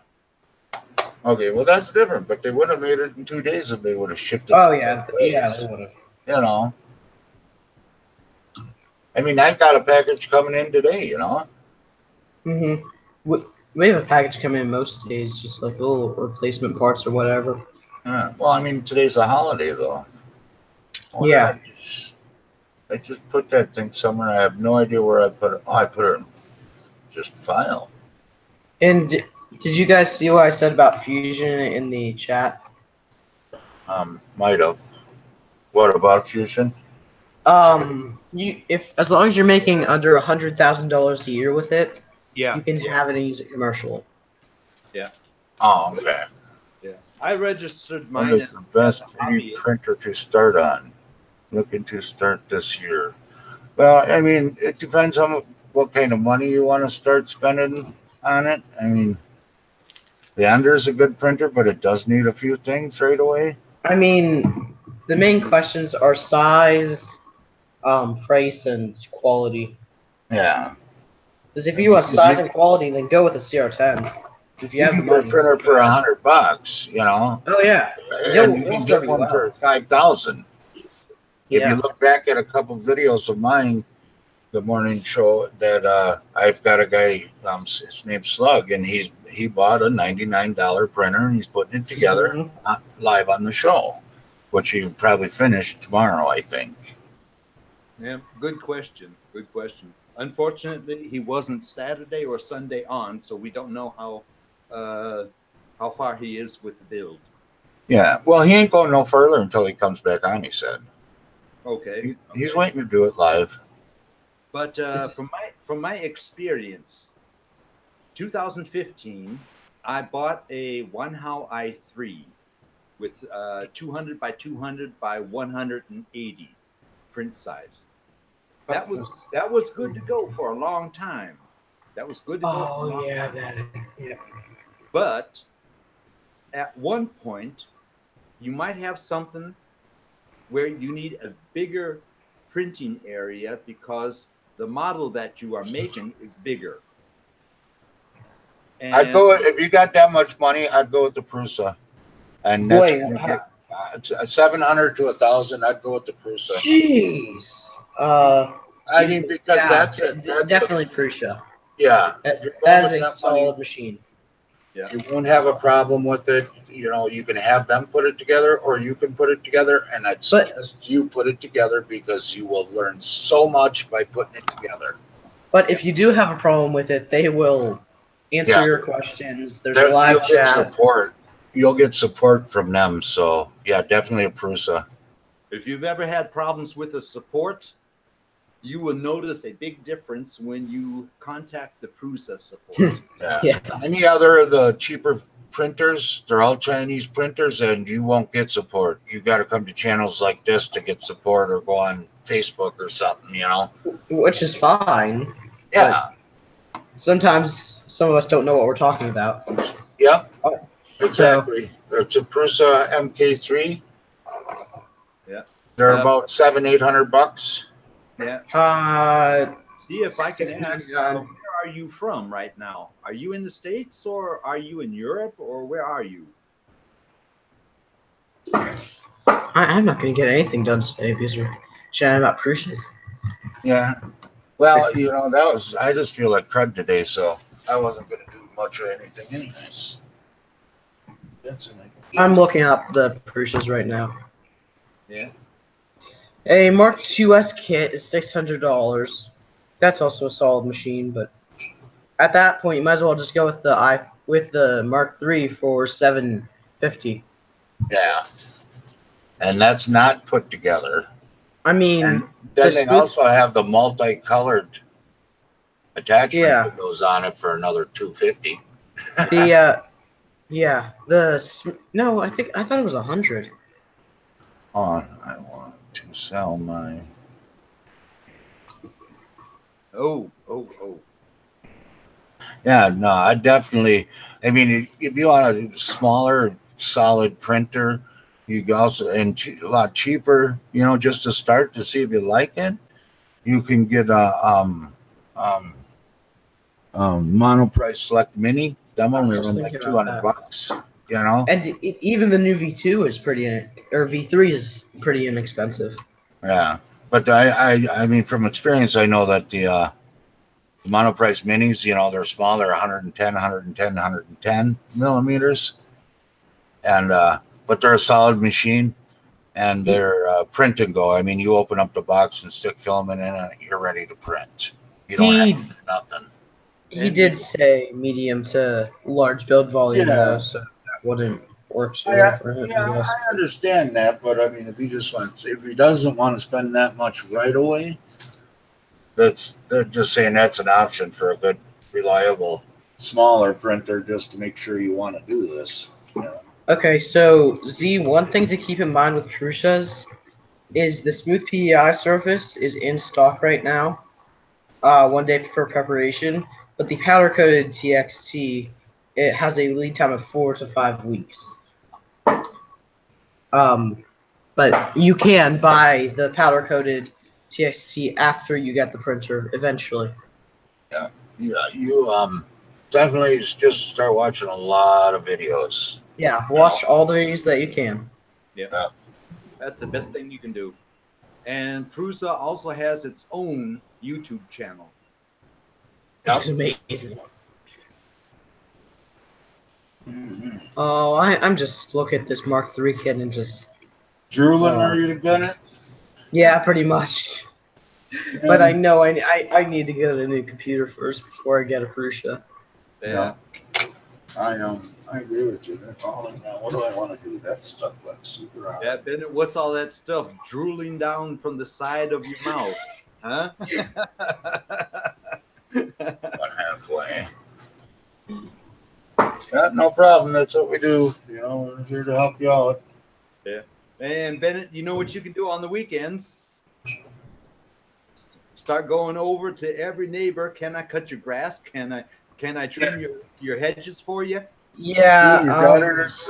Okay, well, that's different, but they would have made it in 2 days if they would have shipped it. Oh, yeah. Yeah, they would have. You know. I mean, I've got a package coming in today, you know. Mm-hmm. We have a package coming in most days, just like little replacement parts or whatever. Yeah. Well, I mean, today's a holiday, though. Yeah. I just put that thing somewhere. I have no idea where I put it. Oh, I put it in just file. And did you guys see what I said about Fusion in the chat? Might have. What about Fusion? As long as you're making under $100,000 a year with it, Yeah. you can have it and use it commercial. Yeah. Oh, okay. Yeah. I registered mine. What is the best 3D printer to start on? Looking to start this year. Well, I mean, it depends on what kind of money you want to start spending on it. I mean, the Ender is a good printer, but it does need a few things right away. I mean, the main questions are size, price, and quality. Yeah. Because if you want size and quality, then go with a CR10. If you have the money. Get a printer for $100, you know. Oh yeah. And you can get one for $5,000. If you look back at a couple videos of mine, the morning show, that I've got a guy, his name's Slug, and he bought a $99 printer and he's putting it together live on the show, which he probably finished tomorrow, I think. Yeah, good question. Good question. Unfortunately, he wasn't Saturday or Sunday on, so we don't know how far he is with the build. Yeah, well, he ain't going no further until he comes back on, he said. Okay. He's waiting to do it live. But from my experience, 2015, I bought a Wanhao i3 with 200 by 200 by 180 print size. That was good to go for a long time. That was good to go for a long time. Yeah. But at one point, you might have something where you need a bigger printing area because the model that you are making is bigger. And I'd go, if you got that much money, I'd go with the Prusa. And that's get 700 to 1,000. I'd go with the Prusa. Jeez. I mean, because that's it. That's definitely Prusa. Yeah. That is a solid machine. Yeah. You won't have a problem with it. You know, you can have them put it together, or you can put it together. And I'd suggest you put it together because you will learn so much by putting it together. But if you do have a problem with it, they will answer your questions. There's a live You'll get chat. support. You'll get support from them. So yeah, definitely a Prusa. If you've ever had problems with the support, you will notice a big difference when you contact the Prusa support. Yeah. Any other of the cheaper printers, they're all Chinese printers, and you won't get support. You got to come to channels like this to get support, or go on Facebook or something, you know. Which is fine. Yeah. But sometimes some of us don't know what we're talking about. Yep. Oh, Exactly. It's a Prusa MK3. Yeah. They're about $700-800. Yeah. See if I can ask, 699. where are you from right now? Are you in the States, or are you in Europe, or where are you? I'm not going to get anything done today because we're chatting about Prussians. Yeah. Well, you know, I just feel like crud today, so I wasn't going to do much or anything anyways. I'm looking up the Prussians right now. Yeah. A Mark IIs kit is $600. That's also a solid machine, but at that point, you might as well just go with the Mark III for $750. Yeah. And that's not put together. I mean, and then they also have the multicolored attachment that goes on it for another $250. No, I thought it was 100. I want to sell my. Oh. Yeah, no, I definitely. I mean, if you want a smaller, solid printer, you can also, and a lot cheaper, you know, just to start to see if you like it. You can get a Monoprice Select Mini. Them only run like $200, you know. And even the new V2 is V3 is pretty inexpensive. Yeah, but I mean, from experience, I know that the Monoprice Minis, you know, they're smaller, 110 millimeters, and but they're a solid machine, and they're print and go. I mean, you open up the box and stick filament in it, you're ready to print. You don't have to do nothing. He did say medium to large build volume, though, so that wouldn't work so well for him. Yeah, I understand that, but I mean, if he doesn't want to spend that much right away, they're just saying that's an option for a good, reliable, smaller printer, just to make sure you want to do this. You know? Okay, so Z, one thing to keep in mind with Prusas is the smooth PEI surface is in stock right now. 1 day for preparation, but the powder coated TXT, it has a lead time of 4 to 5 weeks. But you can buy the powder coated TXT after you get the printer eventually. Yeah, you definitely just start watching a lot of videos. Yeah, watch all the videos that you can. Yeah, that's the best thing you can do. And Prusa also has its own YouTube channel. It's amazing. Mm-hmm. Oh, I'm just looking at this Mark III kit and just drooling. Are you gonna? Yeah, pretty much. But I know I need to get a new computer first before I get a Prusa. Yeah. I agree with you. Oh, now what do I want to do? That stuff like super out. Yeah, Bennett, what's all that stuff drooling down from the side of your mouth? Huh? About halfway. Yeah, no problem. That's what we do. You know, we're here to help you out. Yeah. And Bennett, you know what you can do on the weekends? Start going over to every neighbor. Can I cut your grass? Can I trim your hedges for you? Yeah, your gutters.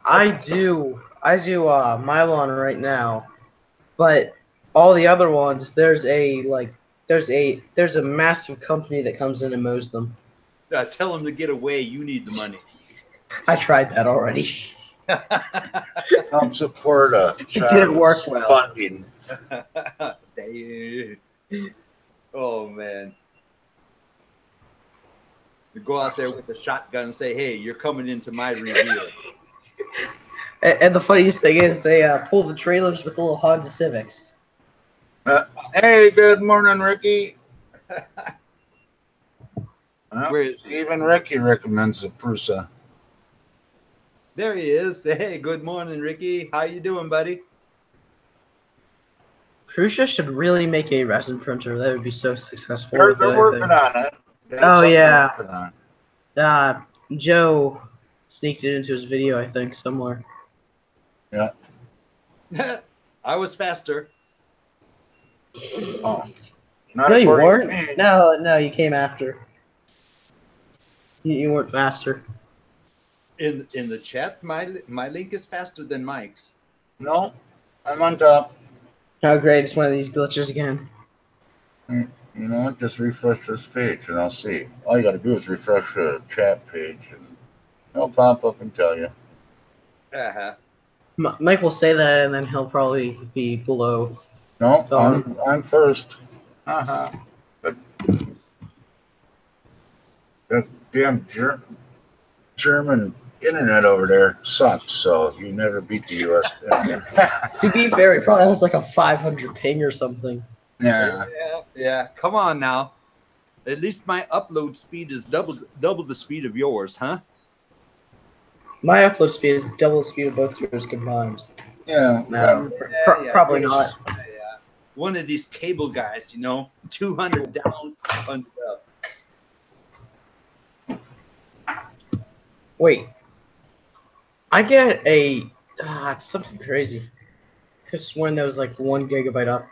I do my lawn right now, but all the other ones, there's a massive company that comes in and mows them. Tell them to get away. You need the money. I tried that already. Help support a it didn't work well. Funding. Oh man. You go out there with a shotgun and say, "Hey, you're coming into my reveal." And the funniest thing is they pull the trailers with little Honda Civics. Hey, good morning, Ricky. Where is he? Even Ricky recommends the Prusa. There he is. Hey, good morning, Ricky. How you doing, buddy? Prusa should really make a resin printer. That would be so successful. They're With it, I working think. on it. That's Oh, something they're yeah. working on. Joe sneaked it into his video, I think, somewhere. Yeah. I was faster. Oh. Not No, you according weren't. to me. No, you came after. You weren't faster. In the chat, my link is faster than Mike's. No, I'm on top. Oh, great! It's one of these glitches again. You know what? Just refresh this page and I'll see. All you got to do is refresh the chat page and it'll pop up and tell you. Uh-huh. Mike will say that, and then he'll probably be below. No, I'm first. Uh-huh. But that damn German internet over there sucks, so you never beat the U.S. internet. To be fair, he probably has like a 500 ping or something. Yeah. Come on now. At least my upload speed is double the speed of yours, huh? My upload speed is double the speed of both yours combined. Yeah. No, probably not. Yeah. One of these cable guys, 200 down, 500 up. Wait, I get it's something crazy. Because when there was like 1 gigabyte up.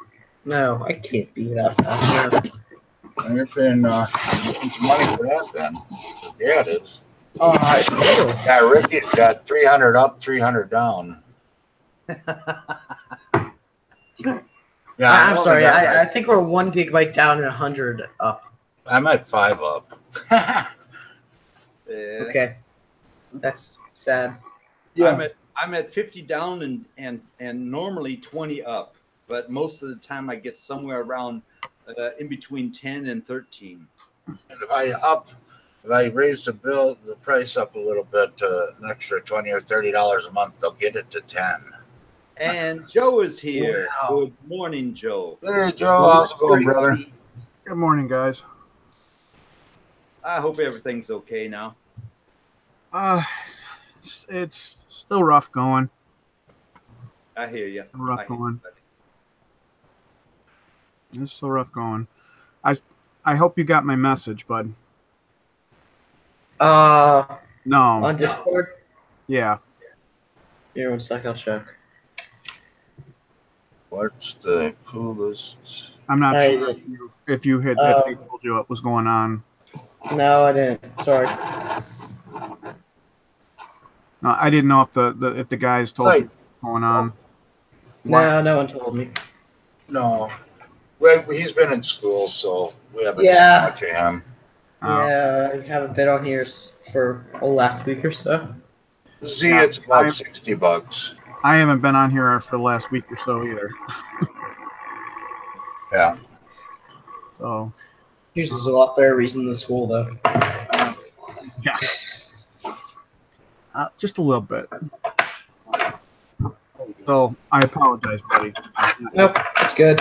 No, I can't be that fast. No. And you're paying some money for that then. Yeah, it is. Oh, I do. Yeah, Ricky's got 300 up, 300 down. Yeah, I'm sorry. I think we're 1 gigabyte down and 100 up. I'm at 5 up. Okay, that's sad. Yeah, I'm at 50 down and normally 20 up, but most of the time I get somewhere around in between 10 and 13. and if I raise the price up a little bit, an extra $20 or $30 a month, they'll get it to 10. And Joe is here. Wow. Good morning, Joe. Hey, Joe, how's it going, brother? Good morning, guys. I hope everything's okay now. It's still rough going. I hear you. It's still rough going. I hope you got my message, bud. No. On Discord? Yeah. Here, 1 sec, I'll check. What's the coolest? I'm not I sure didn't. if they told you what was going on. No, I didn't. Sorry. No, I didn't know if the guys told you what's going on. No, no one told me. No. Well, he's been in school, so we haven't seen much of him. Yeah, I haven't been on here for the last week or so. It's about $60. I haven't been on here for the last week or so either. Yeah. So. Yours is a lot better reason than school, though. Yeah. Just a little bit. So I apologize, buddy. Nope, it's good.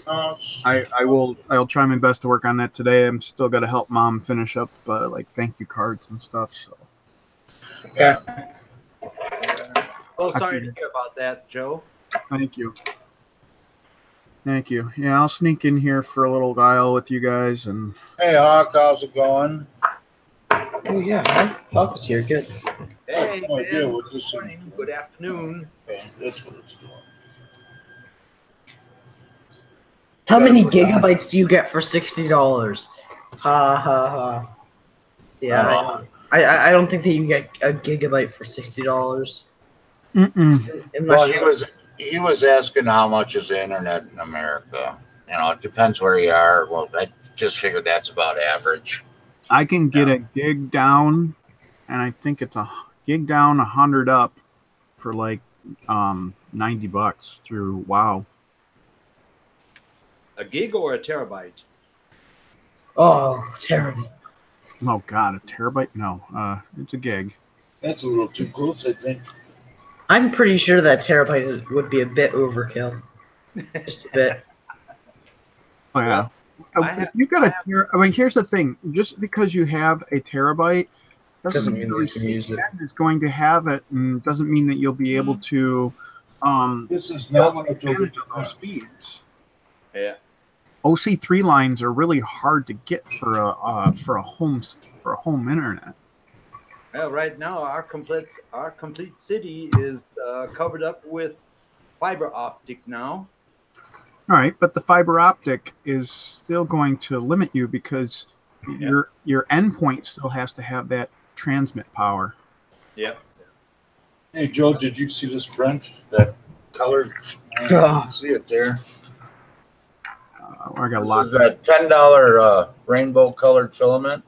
I'll try my best to work on that today. I'm still got to help Mom finish up like thank you cards and stuff. So. Yeah. Oh, sorry to hear about that, Joe. Thank you. Yeah, I'll sneak in here for a little while with you guys and. Hey, Hawk, how's it going? Oh yeah, Hawk is here. Good. Hey, Good good afternoon. That's what it's doing. How many gigabytes do you get for $60? Ha ha ha. Yeah, I don't think that you get a gigabyte for $60. Mm-mm. He was asking how much is the internet in America. It depends where you are. Well, I just figured that's about average. I can get a gig down, and I think it's a gig down, 100 up, for like $90 through WoW. A gig or a terabyte? Oh, terrible. Oh God, a terabyte? No, it's a gig. That's a little too close, I think. I'm pretty sure that terabyte would be a bit overkill. Just a bit. Oh yeah. Well, If you got I mean, here's the thing: just because you have a terabyte doesn't mean the you can use receiving it. end is going to have it, and doesn't mean that you'll be able to This is not what I told you. manage those speeds. Yeah. OC3 lines are really hard to get for a home internet. Well, right now our complete city is covered up with fiber optic now. All right, but the fiber optic is still going to limit you because your endpoint still has to have that transmit power. Yep. Hey, Joe, did you see this print? That colored? I didn't see it there. I got a This lot. is a $10 rainbow colored filament.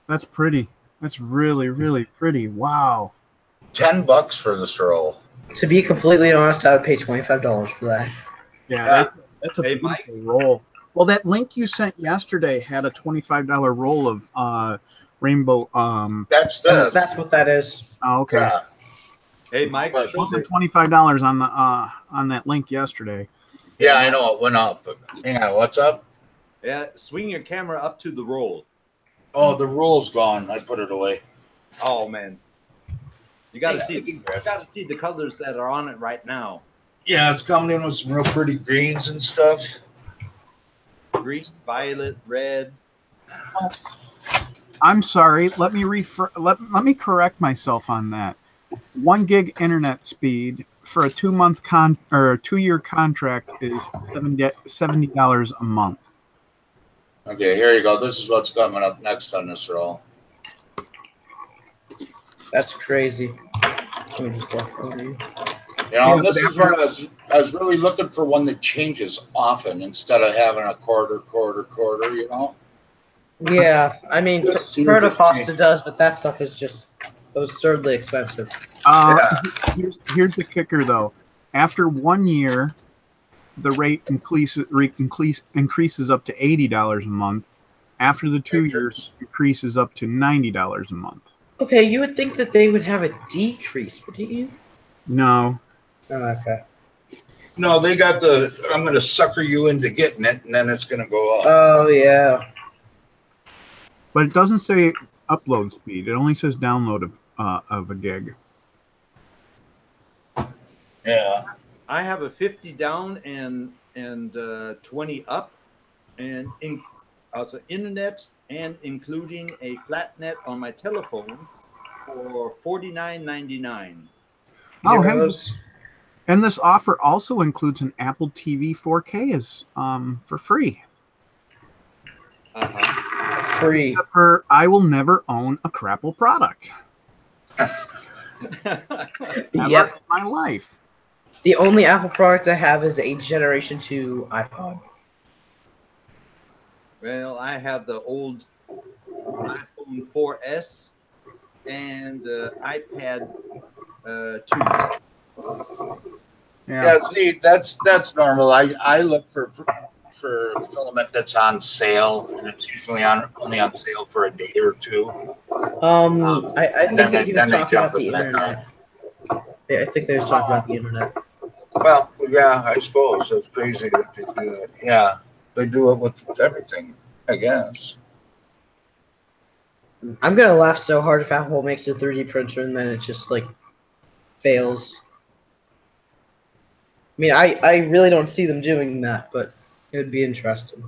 That's pretty. That's really, really pretty. Wow. $10 for this roll. To be completely honest, I would pay $25 for that. Yeah, that's a Hey, beautiful roll. Well, that link you sent yesterday had a $25 roll of rainbow. That's this. That's what that is. Oh, okay. Yeah. Hey, Mike. But- show the- $25 on that link yesterday. Yeah, I know it went up. Hang on, what's up? Yeah, swing your camera up to the roll. Oh, the roll's gone. I put it away. Oh man, you got to Yeah, see. I can You grab it. got to see the colors that are on it right now. Yeah, it's coming in with some real pretty greens and stuff. Green, violet, red. I'm sorry. Let me correct myself on that. 1 gig internet speed for a 2-year contract is $70 a month. Okay, here you go. This is what's coming up next on this roll. That's crazy. Let me just look over you. You know, Yeah, this but is what I was really looking for, one that changes often instead of having a quarter, you know? Yeah, I mean, Just see what this Protocosta change. does, but that stuff is just absurdly expensive. Here's the kicker, though. After 1 year, the rate increases up to $80 a month. After the 2 years, it increases up to $90 a month. Okay, you would think that they would have a decrease, wouldn't you? No. Oh, okay. No, they got I'm going to sucker you into getting it, and then it's going to go up. Oh, yeah. But it doesn't say upload speed. It only says download of a gig. Yeah. I have a 50 down and 20 up, and also internet and including a flat net on my telephone for $49.99. Oh, There hey, goes- and this offer also includes an Apple TV 4K for free. free. Except for I will never own a Crapple product ever Yep. in my life. The only Apple product I have is a Generation 2 iPod. Well, I have the old iPhone 4S and iPad 2. Yeah, see, that's normal. I look for filament that's on sale, and it's usually only on sale for a day or two. I think then that he they was talking jump about the it back internet. Yeah, I think they was talking about the internet. Well, yeah, I suppose it's crazy that they do it. Yeah, they do it with everything, I guess. I'm gonna laugh so hard if Apple makes a 3D printer and then it just like fails. I mean, I really don't see them doing that, but it would be interesting.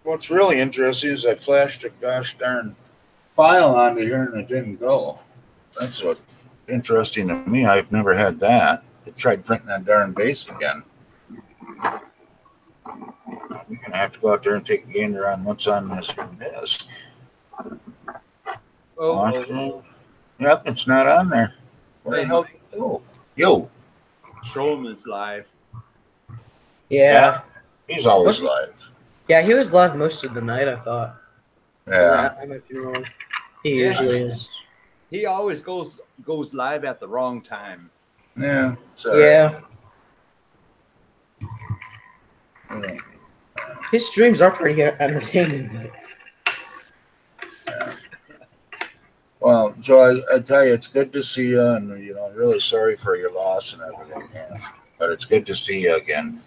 What's really interesting is I flashed a gosh darn file onto here and it didn't go. That's what's interesting to me. I've never had that. I tried printing that darn base again. We're gonna have to go out there and take a gander on what's on this disk. Oh. Yep, it's not on there. Where the hell did it go? Yo, Show him it's live. Yeah. he's always live. Yeah, he was live most of the night, I thought. Yeah. I might be wrong. He Yeah. usually is. He always goes live at the wrong time. Yeah. Yeah. His streams are pretty entertaining. Well, Joe, I tell you, it's good to see you, and I'm really sorry for your loss and everything. But it's good to see you again.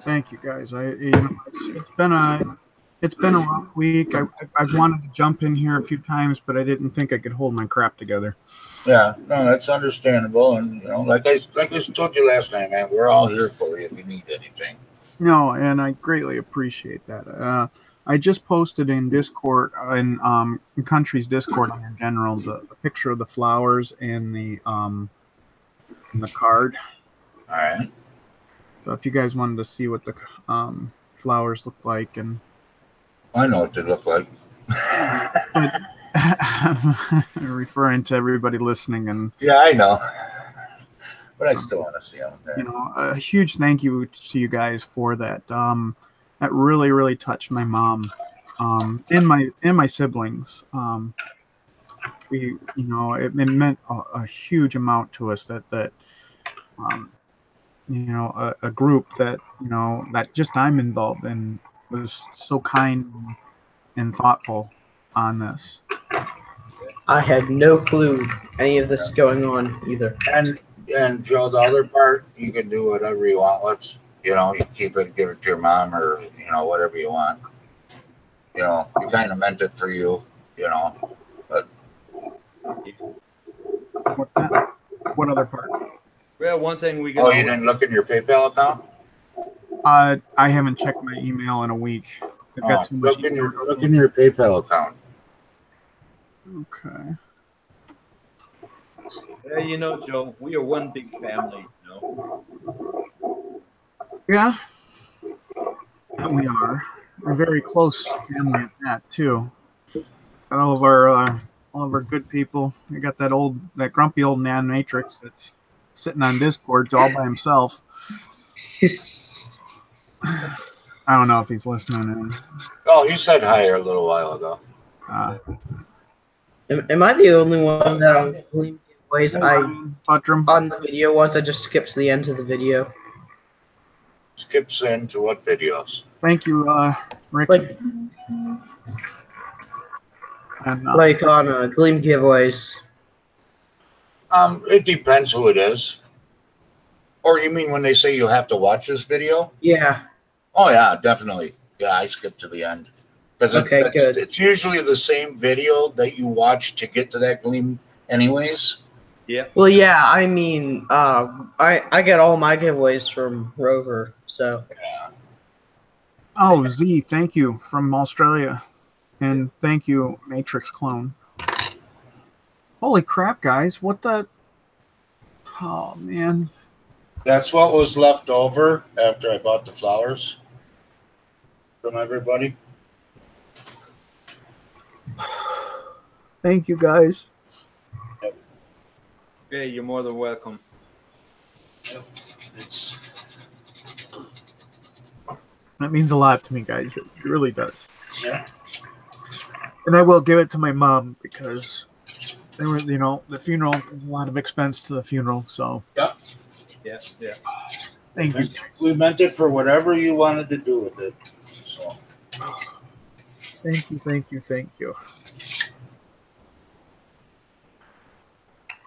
Thank you, guys. It's been a rough week. I've wanted to jump in here a few times, but I didn't think I could hold my crap together. Yeah, no, that's understandable, and like I told you last night, man, we're all here for you if you need anything. No, and I greatly appreciate that. I just posted in Discord, in Country's Discord in general, the picture of the flowers and the card. All right. So if you guys wanted to see what the flowers look like, and I know what they look like. but referring to everybody listening, and Yeah, I know. But I still want to see them there. a huge thank you to you guys for that. That really, really touched my mom, and my siblings. It meant a huge amount to us that a group that that just I'm involved in was so kind and thoughtful on this. I had no clue any of this going on either. And Joe, the other part, you can do whatever you want with. You keep it, give it to your mom, or whatever you want. You kind of meant it for you. But What other part? Well, one thing we can. you didn't look in your PayPal account? I haven't checked my email in a week. I've got too much. Look in your PayPal account. Okay. Yeah, Joe, we are one big family. Yeah. We are. We're very close family at that too. Got all of our good people. We got that grumpy old man Matrix that's sitting on Discord all by himself. I don't know if he's listening. Oh, he said hi a little while ago. Am I the only one that on Gleam giveaways on the video once I just skipped to the end of the video? Skips into what videos? Thank you, Rick. Like on Gleam giveaways. It depends who it is. Or you mean when they say you have to watch this video? Yeah. Oh yeah, definitely. Yeah, I skip to the end. Because good. It's usually the same video that you watch to get to that Gleam anyways. Yeah. Well, yeah, I mean, I get all my giveaways from Rover, so. Yeah. Oh, Z, thank you from Australia. And thank you, Matrix Clone. Holy crap, guys. What the... Oh, man. That's what was left over after I bought the flowers from everybody. Thank you, guys. Hey, you're more than welcome. Yep. That means a lot to me, guys. It really does. Yeah. And I will give it to my mom because there were, the funeral, a lot of expense to the funeral. So. Yeah. Yes. Yeah. Thank you. We meant it for whatever you wanted to do with it. So. Thank you. Thank you. Thank you.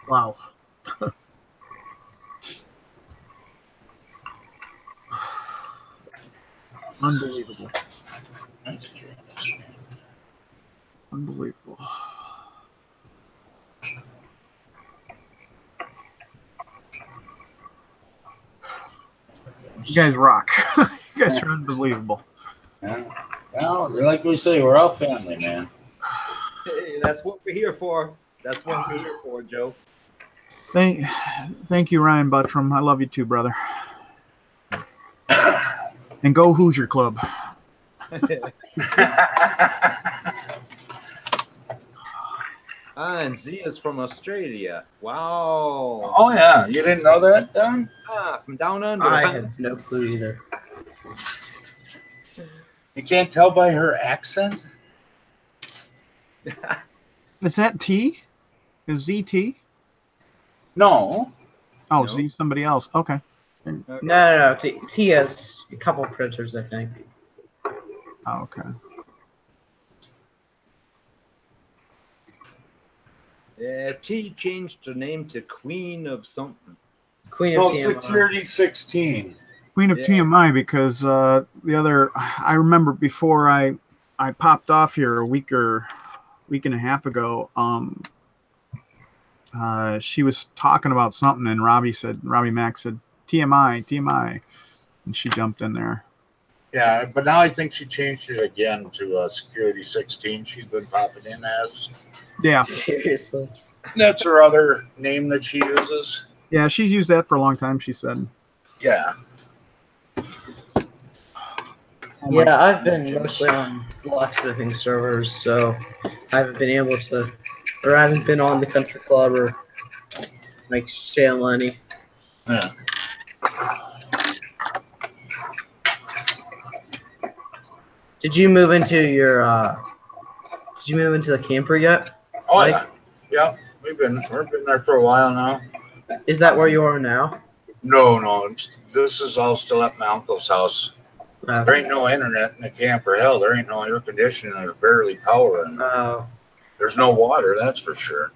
Wow. Unbelievable. Unbelievable. You guys rock. You guys are unbelievable. Yeah. Well, like we say, we're all family, man. Hey, that's what we're here for. That's what we're here for, Joe. Thank you, Ryan Buttram. I love you too, brother. And go Hoosier Club. And Z is from Australia. Wow. Oh yeah, you didn't know that, Don? From down under. I had no clue either. You can't tell by her accent? Is that T? Is Z T? No. Oh, No. Z somebody else. Okay. No. T has a couple printers, I think. Oh, okay. Yeah, T changed her name to Queen of something. Queen of No, TMI. Security 16. Queen of Yeah. TMI, because I remember before I popped off here a week and a half ago. She was talking about something, and Robbie Mack said TMI, and she jumped in there. Yeah, but now I think she changed it again to Security 16. She's been popping in as. Yeah, Seriously. That's her other name that she uses. yeah, she's used that for a long time. She said. Yeah. Oh my Yeah, I've been Jim's- mostly on blacksmithing servers, so I haven't been able to, or I haven't been on the country club or like Shale any. Yeah. Did you move into your? Did you move into the camper yet? Oh, Mike? yeah. Yeah. We've been there for a while now. Is that where you are now? No. This is all still at my uncle's house. There ain't no internet in the camper. Hell, there ain't no air conditioning. There's barely power. And there's no water, that's for sure.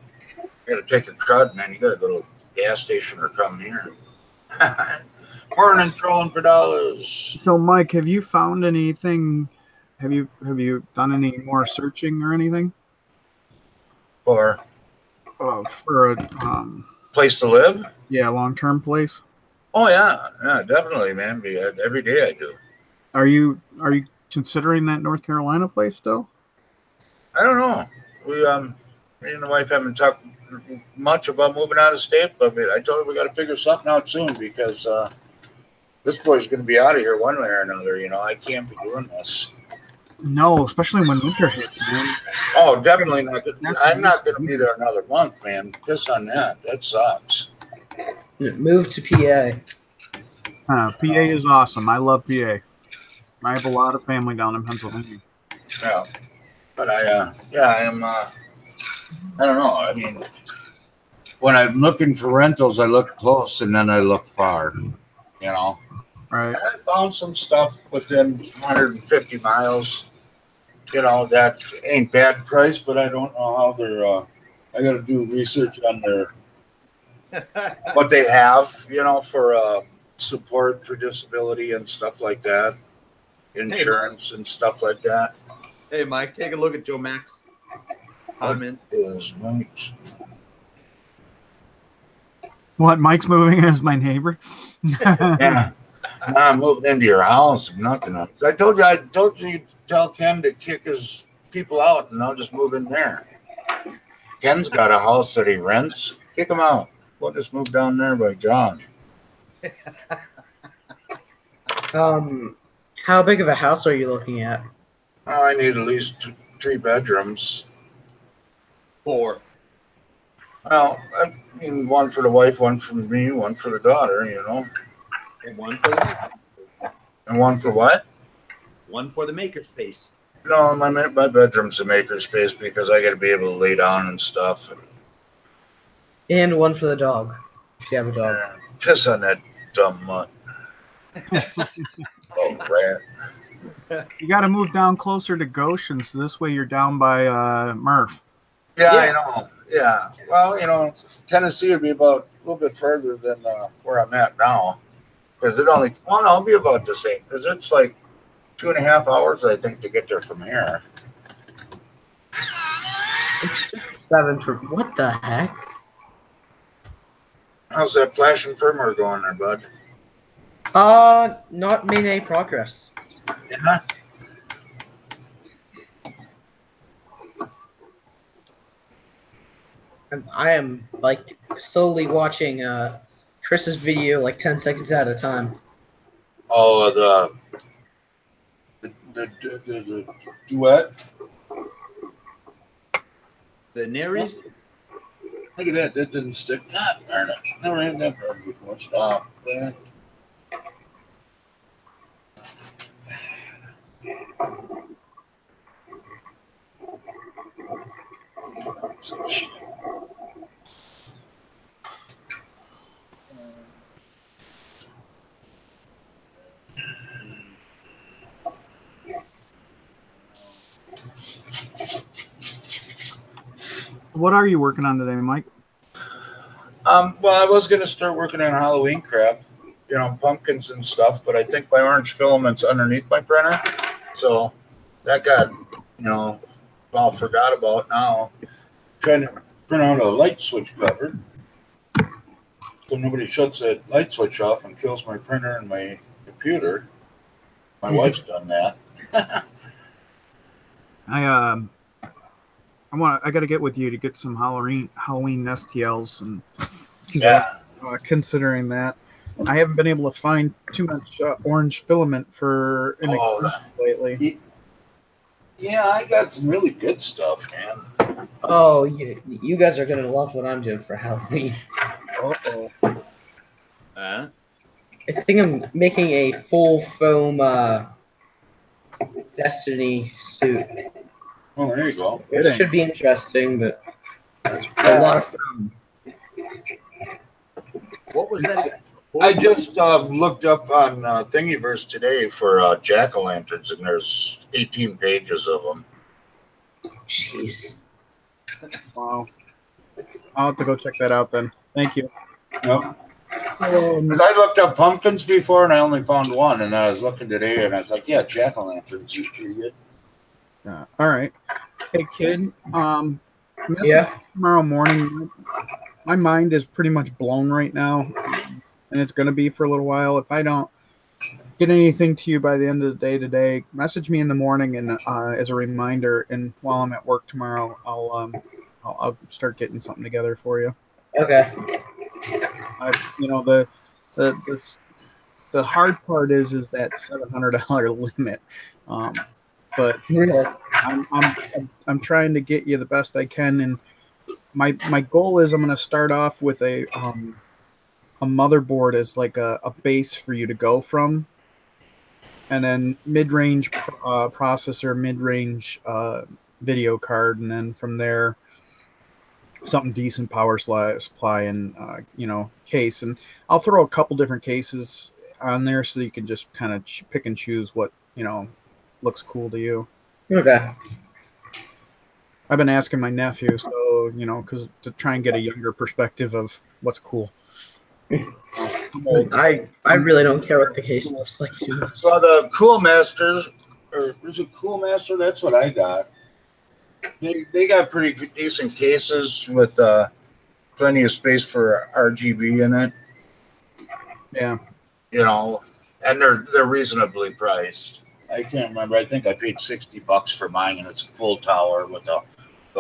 You got to take a crud, man. You got to go to a gas station or come here. Morning, trolling for dollars. So, Mike, have you found anything? Have you done any more searching or anything For for a place to live? long-term place? Oh yeah, definitely, man. Every day I do. Are you considering that North Carolina place still? I don't know. Me and the wife haven't talked much about moving out of state, but I told her we got to figure something out soon because this boy's going to be out of here one way or another. You know, I can't be doing this. No, especially when winter hits, man. Oh, definitely not. I'm not going to be there another month, man. Piss on that. That sucks. Move to PA. PA is awesome. I love PA. I have a lot of family down in Pennsylvania. Yeah, but I am. I don't know. I mean, when I'm looking for rentals, I look close and then I look far. You know. Right. I found some stuff within 150 miles. You know, that ain't bad price, but I don't know how they're. I got to do research on what they have. You know, for support for disability and stuff like that, insurance and stuff like that. Hey, Mike, take a look at Joe Mack's comment. Is right. What? Mike's moving as my neighbor? Yeah. Now I'm moving into your house. Nothing else. I told you to tell Ken to kick his people out, and I'll just move in there. Ken's got a house that he rents. Kick him out. We'll just move down there by John. How big of a house are you looking at? Oh, I need at least 3 bedrooms. 4. Well, I mean, one for the wife, one for me, one for the daughter, you know. And 1 for the makerspace. And one for what? 1 for the makerspace. No, my bedroom's a makerspace because I got to be able to lay down and stuff. And 1 for the dog. If you have a dog. Piss on that dumb mutt. Oh, rat. You got to move down closer to Goshen, so this way you're down by Murph. Yeah, I know. Yeah. Well, you know, Tennessee would be about a little bit further than where I'm at now. Because I'll be about the same. Because it's like 2.5 hours, I think, to get there from here. 7 for what the heck? How's that flashing firmware going there, bud? Not made any progress. Yeah. And I am like slowly watching Chris's video like 10 seconds at a time. Oh, the duet. The Naries? Look at that. That didn't stick. God darn it. Never had that problem before. Stop. Man. What are you working on today, Mike? Well, I was gonna start working on Halloween crap, pumpkins and stuff, but I think my orange filament's underneath my printer, so that got, all forgot about now. Trying to print out a light switch cover, so nobody shuts that light switch off and kills my printer and my computer. My wife's done that. I got to get with you to get some Halloween STLs, and Yeah. considering that I haven't been able to find too much orange filament for lately. Yeah, I got some really good stuff, man. Oh, you guys are gonna love what I'm doing for Halloween. Uh-oh. I think I'm making a full foam Destiny suit. Oh, there you go. It should be interesting, but That's a lot of fun. What was that? I just looked up on Thingiverse today for jack-o'-lanterns, and there's 18 pages of them. Jeez. Wow. I'll have to go check that out then. Thank you. Yep. Because I looked up pumpkins before, and I only found one, and I was looking today, and I was like, yeah, jack-o'-lanterns, you idiot. Yeah. All right. Hey, kid. Yeah. Tomorrow morning, my mind is pretty much blown right now, and it's going to be for a little while. If I don't get anything to you by the end of the day today, message me in the morning and as a reminder. And while I'm at work tomorrow, I'll start getting something together for you. Okay. The hard part is that $700 limit. But Really? I'm trying to get you the best I can, and my goal is I'm going to start off with a motherboard as like a base for you to go from, and then mid-range processor, mid-range video card, and then from there something decent power supply and case. And I'll throw a couple different cases on there so you can just kind of pick and choose what looks cool to you. Okay. I've been asking my nephew, so because to try and get a younger perspective of what's cool. I really don't care what the case looks like too much. Well, the Cool Masters, or is it Cool Master? That's what I got. They got pretty decent cases with plenty of space for RGB in it. Yeah. And they're reasonably priced. I can't remember. I think I paid $60 for mine, and it's a full tower with the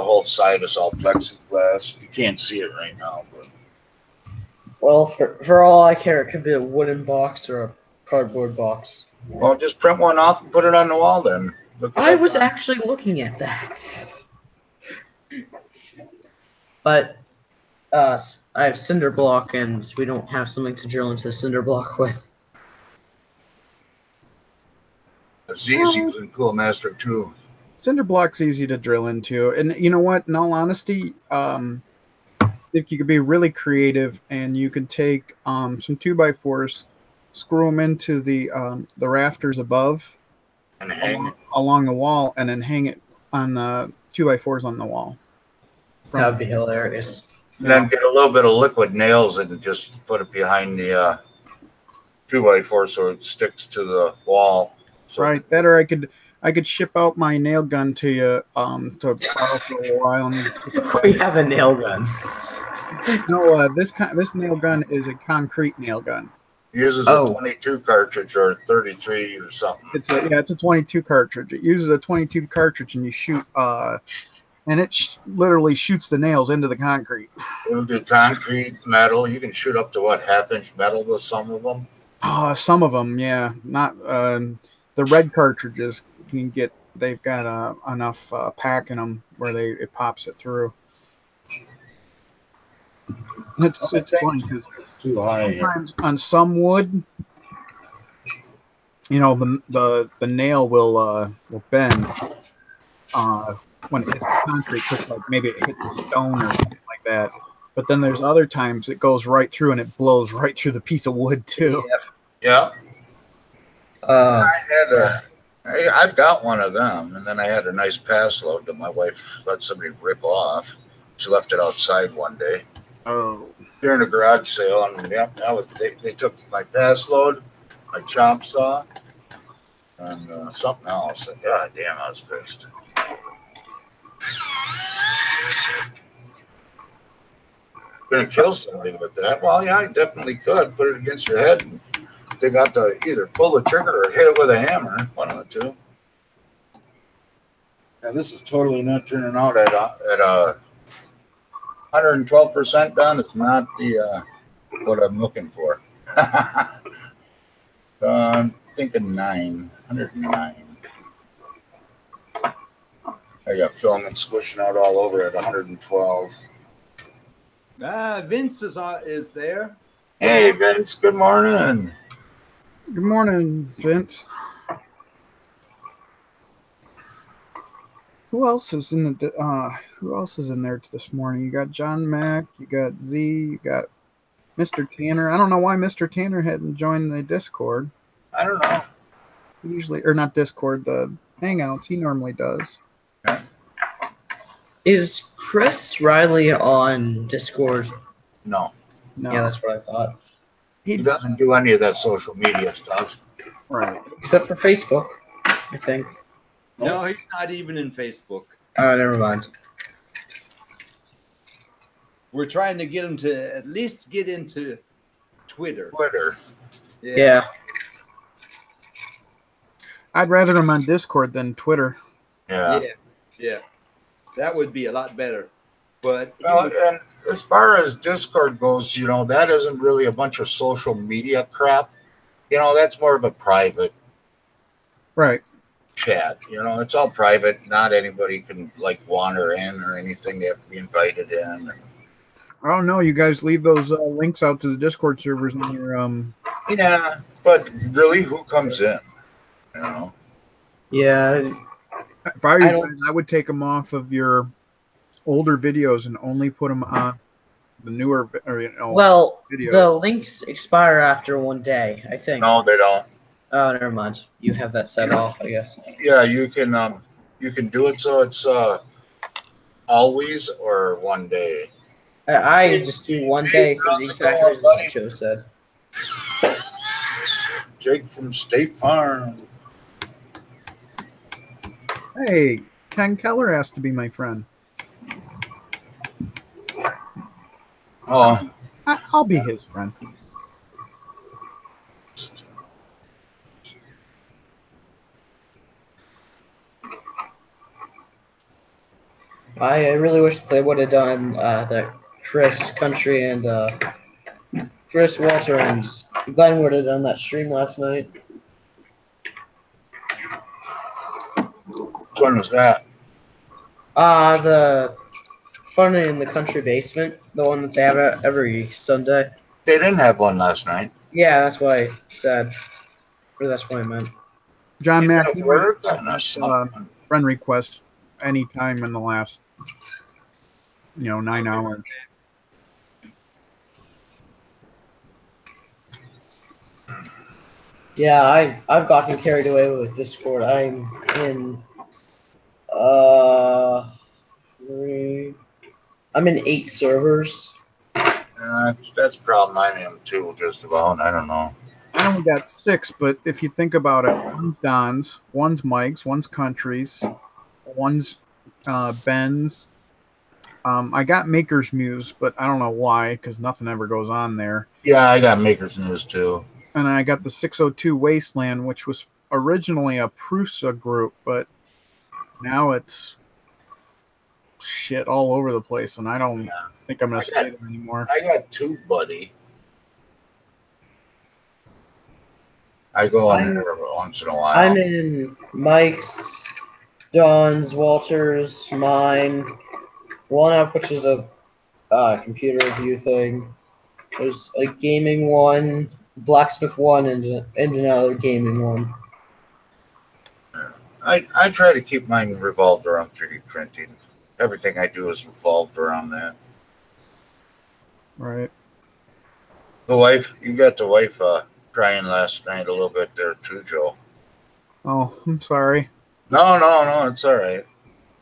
whole side is all plexiglass. You can't see it right now, but well, for all I care, it could be a wooden box or a cardboard box. Well, just print one off and put it on the wall then. I was actually looking at that. But I have cinder block, and we don't have something to drill into the cinder block with. Z's using Cool Master too. Cinder block's easy to drill into, and you know what? In all honesty, if you could be really creative and you could take some 2x4s, screw them into the rafters above, and hang along the wall, and then hang it on the 2x4s on the wall. That would be hilarious. And then get a little bit of liquid nails and just put it behind the 2x4 so it sticks to the wall. So, right, that or I could ship out my nail gun to you to borrow for a while. We have a nail gun. No, this nail gun is a concrete nail gun. Uses a 22 cartridge or 33 or something. It's a 22 cartridge. It uses a 22 cartridge, and you shoot and it literally shoots the nails into the concrete. It'll do concrete, metal. You can shoot up to what, 1/2-inch metal with some of them. Some of them, yeah. Not the red cartridges can get. They've got enough pack in them where it pops it through. It's funny because sometimes on some wood, the nail will bend when it hits the concrete, just like maybe it hits a stone or something like that. But then there's other times it goes right through and it blows right through the piece of wood too. Yeah. I've got one of them, and then I had a nice pass load that my wife let somebody rip off. She left it outside one day Oh, during a garage sale, and they took my pass load, my chop saw, and something else. And God damn, I was pissed. Gonna kill somebody with that? Well, yeah, I definitely could. Put it against your head, and they got to either pull the trigger or hit it with a hammer. One of the two. And this is totally not turning out at 112% done. It's not the what I'm looking for. I'm thinking 109. I got filament squishing out all over at 112. Vince is there. Hey, Vince. Good morning. good morning, Vince. Who else is in the? Who else is in there this morning? You got John Mack. You got Z. You got Mr. Tanner. I don't know why Mr. Tanner hadn't joined the Discord. I don't know. Usually, or not Discord, the Hangouts. He normally does. Is Chris Riley on Discord? No. No, Yeah, that's what I thought. He doesn't do any of that social media stuff. Right. Except for Facebook, I think. No, he's not even in Facebook. Oh, never mind. We're trying to get him to at least get into Twitter. Yeah. I'd rather him on Discord than Twitter. Yeah. Yeah. That would be a lot better. But Well, and as far as Discord goes, that isn't really a bunch of social media crap. That's more of a private Right. chat. It's all private. Not anybody can wander in or anything. They have to be invited in. I don't know. You guys leave those links out to the Discord servers on your Yeah, but really, who comes in? Yeah. If I were you guys, I would take them off of your older videos and only put them on the newer. Well, video. the links expire after 1 day, I think. No, they don't. Oh, never mind. You have that set off, I guess. Yeah, you can do it so it's always or 1 day. I just do 1 day for the exact reasons that Joe said. Jake from State Farm. Hey, Ken Keller asked to be my friend. Oh, I'll be his friend. I really wish they would have done that Chris Country and Chris Walter and Glenn would have done that stream last night. which one was that? The Fun in the Country Basement, the one that they have every Sunday. They didn't have one last night. Yeah, that's why I said. Or that's what I meant. John Mack, Did he that work? friend request anytime in the last 9 hours. Yeah, I've gotten carried away with Discord. I'm in I'm in 8 servers. That's the problem I am too, just about. I don't know. I only got 6, but if you think about it, one's Don's, one's Mike's, one's Country's, one's Ben's. I got Maker's Muse, but I don't know why, because nothing ever goes on there. Yeah, I got Maker's News too. And I got the 602 Wasteland, which was originally a Prusa group, but now it's shit all over the place, and I don't think I'm going to stay there anymore. I got 2, buddy. I go on there once in a while. I'm in Mike's, Don's, Walter's, mine, one up, which is a computer review thing. There's a gaming one, blacksmith one, and another gaming one. I try to keep mine revolved around 3D printing. Everything I do is revolved around that. Right. You got the wife crying last night a little bit there too, Joe. Oh, I'm sorry. No, it's all right.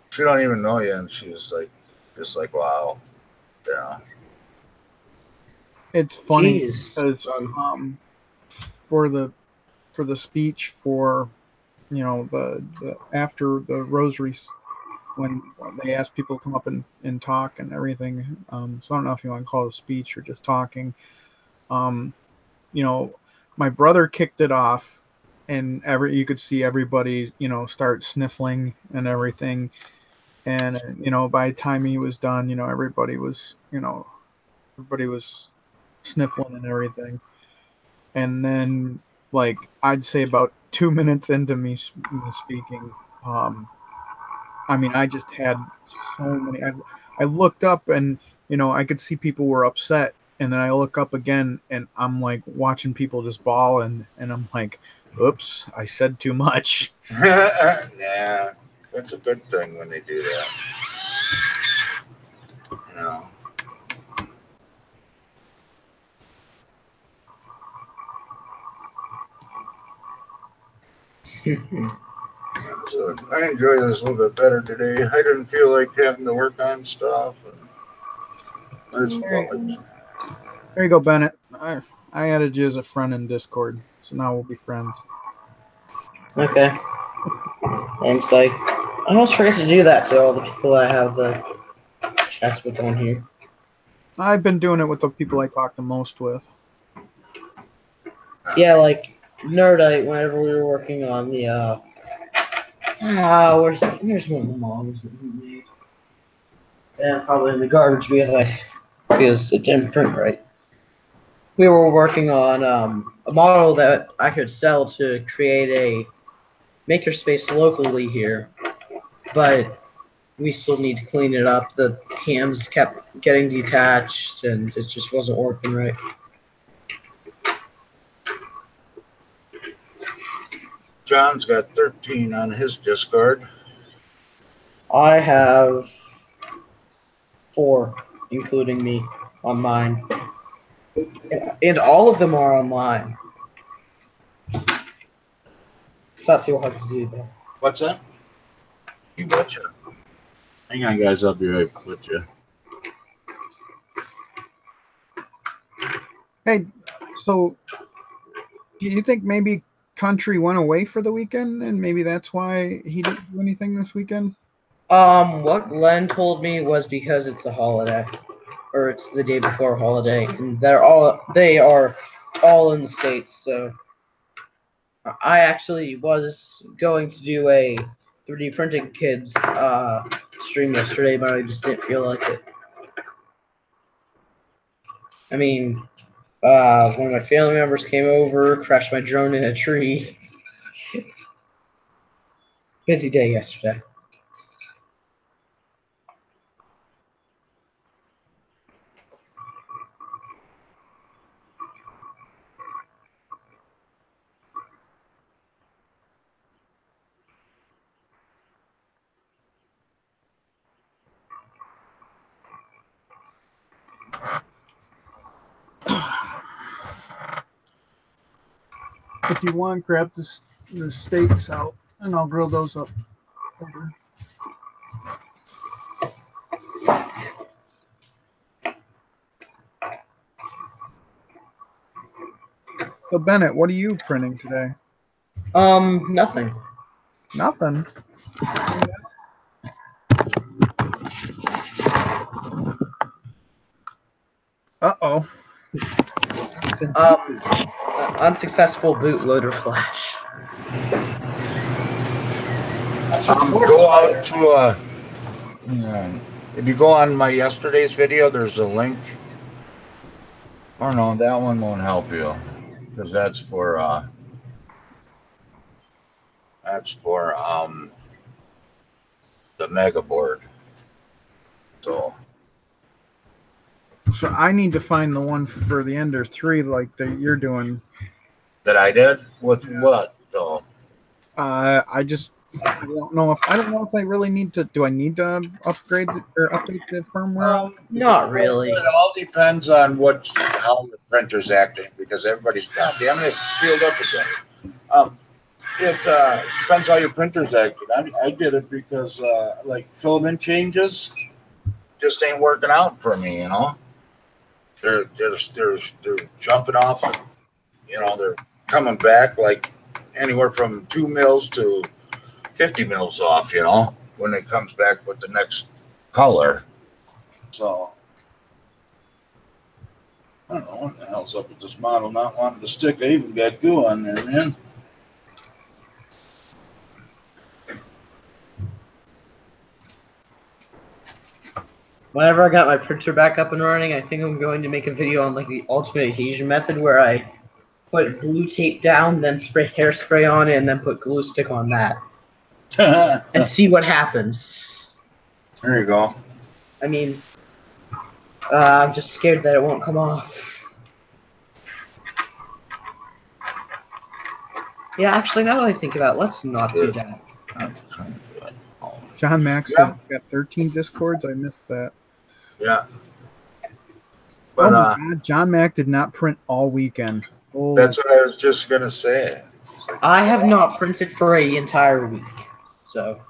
She don't even know you, and she's like, Just like, wow. Yeah. It's funny Jeez. because for the speech for the after the rosaries when they ask people to come up and talk and everything. So I don't know if you want to call it a speech or just talking. Um, my brother kicked it off, and you could see everybody start sniffling and everything. And by the time he was done, everybody was sniffling and everything. And then, like, I'd say about 2 minutes into me speaking, I mean, I just had so many. I looked up and I could see people were upset, and then I look up again and I'm like watching people just bawl, and I'm like, "Oops, I said too much." Yeah, that's a good thing when they do that. You know. So I enjoy this a little bit better today. I didn't feel like having to work on stuff. And it's fun. There you go, Bennett. I added you as a friend in Discord, so now we'll be friends. Okay. Thanks. I almost forget to do that to all the people I have the chats with on here. I've been doing it with the people I talk the most with. Yeah, like Nerdite. Whenever we were working on the where's one of the models that we made? And probably in the garbage because it didn't print right. We were working on a model that I could sell to create a makerspace locally here, but we still need to clean it up. The hands kept getting detached, and it just wasn't working right. John's got 13 on his Discord. I have 4, including me, on mine. And all of them are online. It's not too hard to do, though. What's that? You betcha. Hang on, guys. I'll be right with you. Hey, so do you think maybe Country went away for the weekend, and maybe that's why he didn't do anything this weekend? What Len told me was because it's a holiday, or it's the day before a holiday, and they are all in the States, so I actually was going to do a 3D printing kids stream yesterday, but I just didn't feel like it. I mean, one of my family members came over, crashed my drone in a tree. Busy day yesterday. If you want, grab the steaks out, and I'll grill those up later. So Bennett, what are you printing today? Nothing. Nothing. Uh-oh. Unsuccessful bootloader flash. Go out to if you go on my yesterday's video, there's a link. Or no, that one won't help you because that's for the mega board. So I need to find the one for the Ender 3 like that you're doing. that I did with what though? I don't know if I really need to. Do I need to upgrade or update the firmware? Not really. It all depends on how the printer's acting because everybody's damn it peeled up again. It depends how your printer's acting. I did it because like filament changes just ain't working out for me. They're jumping off. They're coming back like anywhere from 2 mils to 50 mils off. When it comes back with the next color. So I don't know what the hell's up with this model not wanting to stick. I even got goo on there, man. Whenever I got my printer back up and running, I think I'm going to make a video on like the ultimate adhesion method where I put glue tape down, then spray hairspray on it, and then put glue stick on that. And see what happens. There you go. I mean, I'm just scared that it won't come off. Yeah, actually, now that I think about it, let's not do that. John Max said we got 13 discords. I missed that. Yeah. But, oh my God, John Mac did not print all weekend. Oh. That's what I was just going to say. I have not printed for an entire week. So,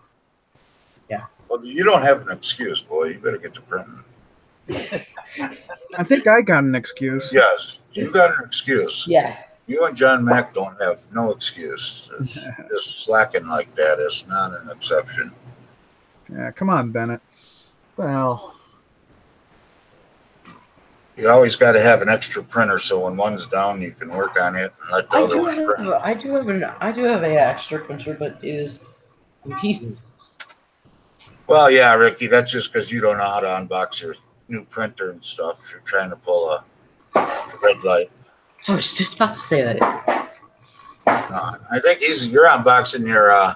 yeah. Well, you don't have an excuse, boy. You better get to printing. I think I got an excuse. Yes, you got an excuse. Yeah. You and John Mac don't have no excuse. Just slacking like that is not an exception. Yeah, come on, Bennett. Well, you always got to have an extra printer so when one's down, you can work on it and let the other one print. I do have an extra printer, but it is in pieces. Well, yeah, Ricky, that's just because you don't know how to unbox your new printer and stuff. You're trying to pull a red light. I was just about to say that. I think you're unboxing your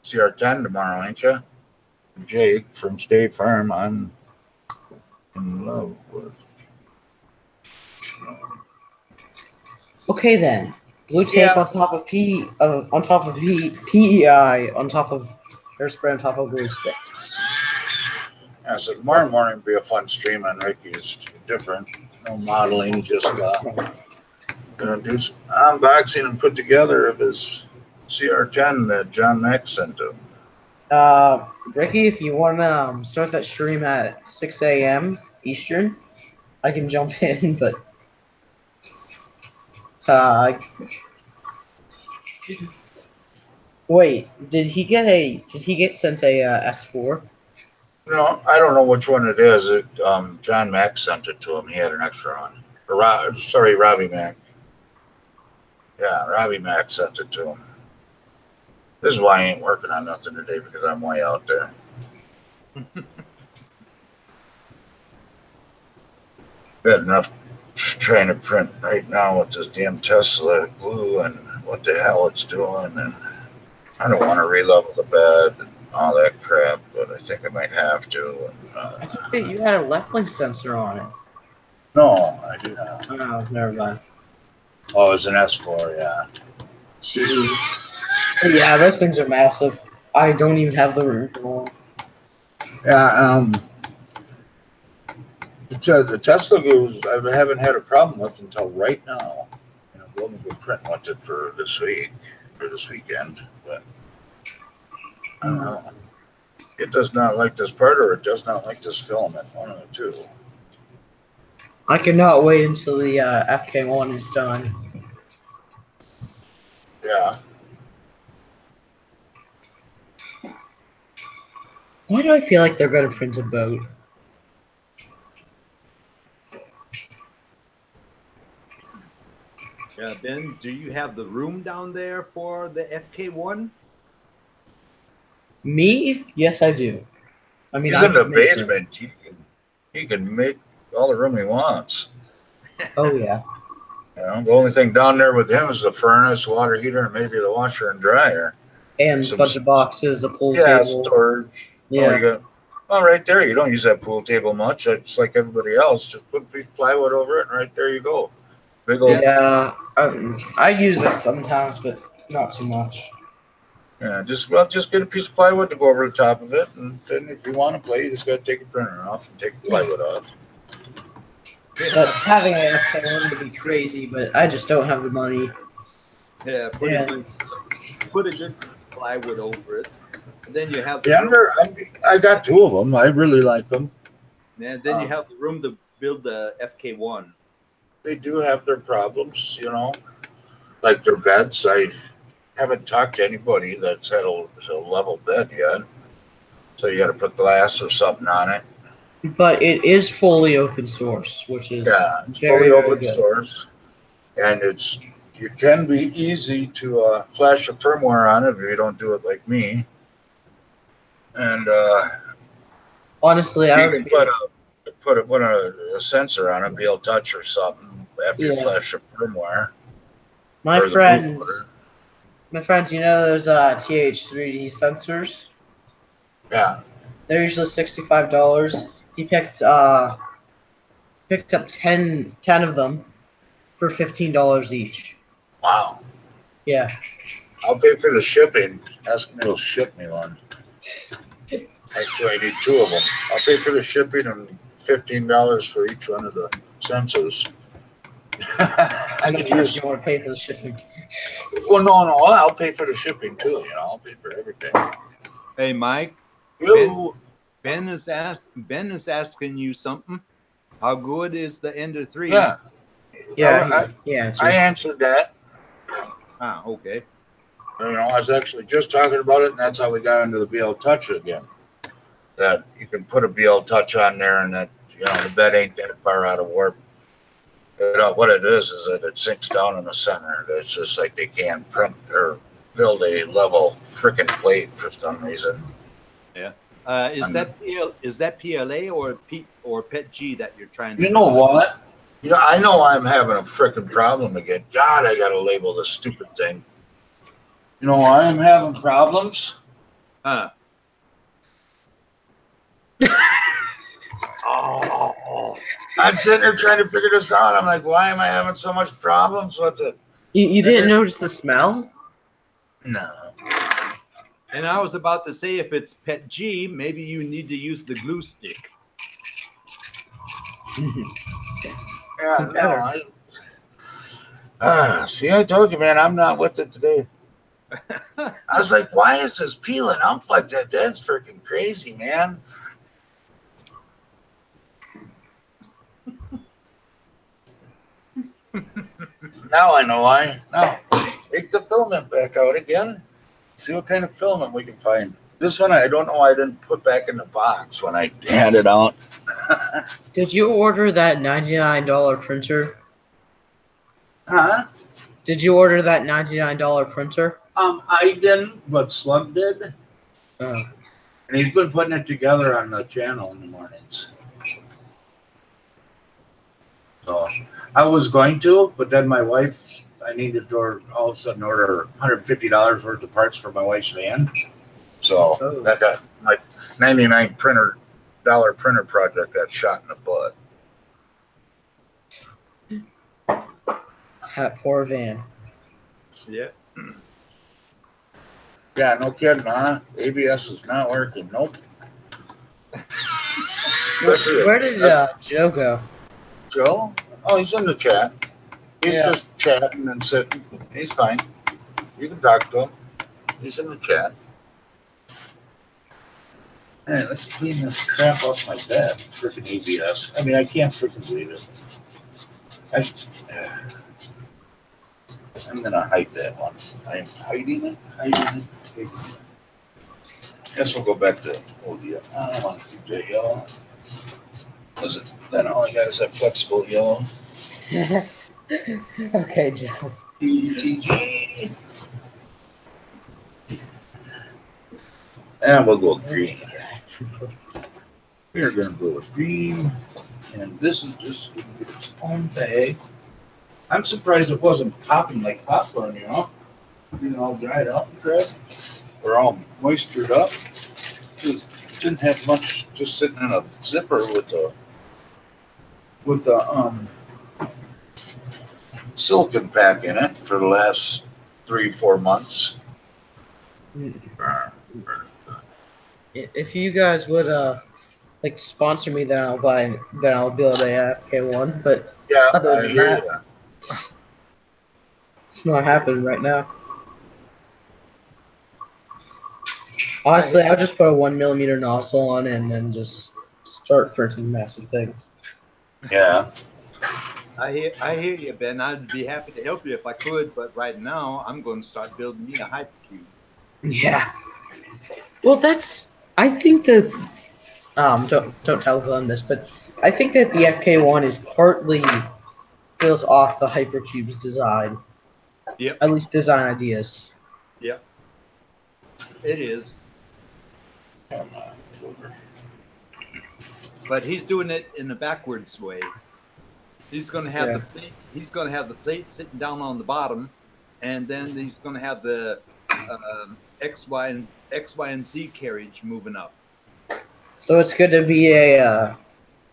CR10 tomorrow, ain't you? Jake from State Farm. I'm in love with. Okay then, blue tape on top of PEI, on top of hairspray, on top of glue stick. Yeah, so tomorrow morning will be a fun stream on Ricky's. Different, no modeling, just gonna do some unboxing and put together of his CR10 that John Mack sent him. Ricky, if you want to start that stream at 6 a.m. Eastern, I can jump in, but wait, did he get sent a S4? No, I don't know which one it is. John Mack sent it to him. He had an extra on. Robbie Mack. Yeah, Robbie Mack sent it to him. This is why I ain't working on nothing today, because I'm way out there. Got enough trying to print right now with this damn Tesla glue and what the hell it's doing, and I don't want to relevel the bed and all that crap, but I think I might have to. I think that you had a leveling sensor on it. No, I do not. Oh, never mind. Oh, it's an S4, yeah. Jeez. Yeah, those things are massive. I don't even have the room for them. Yeah, the Tesla glues I haven't had a problem with until right now. We'll be printing with it for this week or this weekend, but I don't know. It does not like this part, or it does not like this filament. One of the two. I cannot wait until the FK1 is done. Yeah. Why do I feel like they're going to print a boat? Ben, do you have the room down there for the FK1? Me? Yes, I do. I mean, he's in the basement. He can make all the room he wants. Oh yeah. The only thing down there with him is the furnace, water heater, and maybe the washer and dryer. And a bunch of boxes, a pool table. Yeah, storage. Yeah. Right there. You don't use that pool table much. It's like everybody else. Just put a piece of plywood over it, and right there you go. Big old. Yeah, I use it sometimes, but not too much. Yeah, just get a piece of plywood to go over the top of it, and then if you want to play, you just got to take the printer off and take the plywood off. But having an FK1 would be crazy, but I just don't have the money. Yeah, put a good piece of plywood over it. And then you have the Yeah, I got 2 of them. I really like them. and then you have the room to build the FK1. They do have their problems, you know, like their beds. I haven't talked to anybody that's had a level bed yet. So you got to put glass or something on it. But it is fully open source, which is It's very, fully very open good. source, and it can be easy to flash a firmware on it if you don't do it like me. And Honestly, I you would can put a sensor on it, BL Touch or something after you Yeah. flash the firmware. My or the friends, bootloader. you know those TH3D sensors? Yeah. They're usually $65. He picked up 10 of them for $15 each. Wow. Yeah. I'll pay for the shipping. Ask me, he'll ship me one. Actually, I need 2 of them. I'll pay for the shipping and $15 for each one of the sensors. I How could much use. do you want to pay for the shipping? Well, no, I'll pay for the shipping too. You know, I'll pay for everything. Hey, Mike. You, Ben is asking you something. How good is the Ender 3? yeah, Yeah, I answered that. Ah, okay. You know, I was actually just talking about it, and that's how we got into the BL Touch again. That you can put a BL Touch on there, and that the bed ain't that far out of warp. You know, what it is that it sinks down in the center. It's just like they can't print or build a level freaking plate for some reason. Yeah. Is that PLA or PET-G that you're trying to? You know what? I know I'm having a freaking problem again. God, I got to label this stupid thing. You know why I'm having problems? Huh. Oh. I'm sitting there trying to figure this out. I'm like, why am I having so much problems with it? You didn't notice the smell? No. And I was about to say, if it's PET-G, maybe you need to use the glue stick. Yeah, no. See, I told you, man, I'm not with it today. I was like, why is this peeling up like that? That's freaking crazy, man. Now I know why. Now, let's take the filament back out again. See what kind of filament we can find. This one, I don't know why I didn't put back in the box when I had it out. Did you order that $99 printer? Huh? Did you order that $99 printer? I didn't, but Slug did. Oh. And he's been putting it together on the channel in the mornings. So I was going to, but then my wife, I needed to all of a sudden order $150 worth of parts for my wife's van. So that got my $99 printer project got shot in the butt. That poor van. Yeah. Yeah, no kidding, huh? ABS is not working. Nope. Where did Joe go? Joe? Oh, he's in the chat. He's Yeah. just chatting and sitting. He's fine. You can talk to him. He's in the chat. All right, let's clean this crap off my bed. Freaking ABS. I mean, I can't freaking believe it. I'm going to hide that one. I'm hiding it. Guess we'll go back to old yellow. I don't want to keep that yellow. Then all I got is that flexible yellow. Okay, Joe. PTG. And we'll go green. We're going to go with green. And this is just going to get its own bag. I'm surprised it wasn't popping like popcorn, Being all dried up and crap. Or all moistured up. It didn't have much, just sitting in a zipper with the silicon pack in it for the last 3-4 months. If you guys would like sponsor me, then I'll build a FK1. But Yeah, other I than hear that, you. it's not happening right now. Honestly, I would just put a 1mm nozzle on it and then just start printing massive things. Yeah. I hear you, Ben. I'd be happy to help you if I could, but right now I'm going to start building me a hypercube. Yeah. Well, that's. I think that. Don't tell them this, but I think that the FK1 is partly built off the Hypercube's design. Yep. At least design ideas. Yep. It is. Come on, Booger. But he's doing it in a backwards way. He's going to have the plate. He's going to have the plate sitting down on the bottom, and then he's going to have the X, Y, and Z carriage moving up. So it's going to be a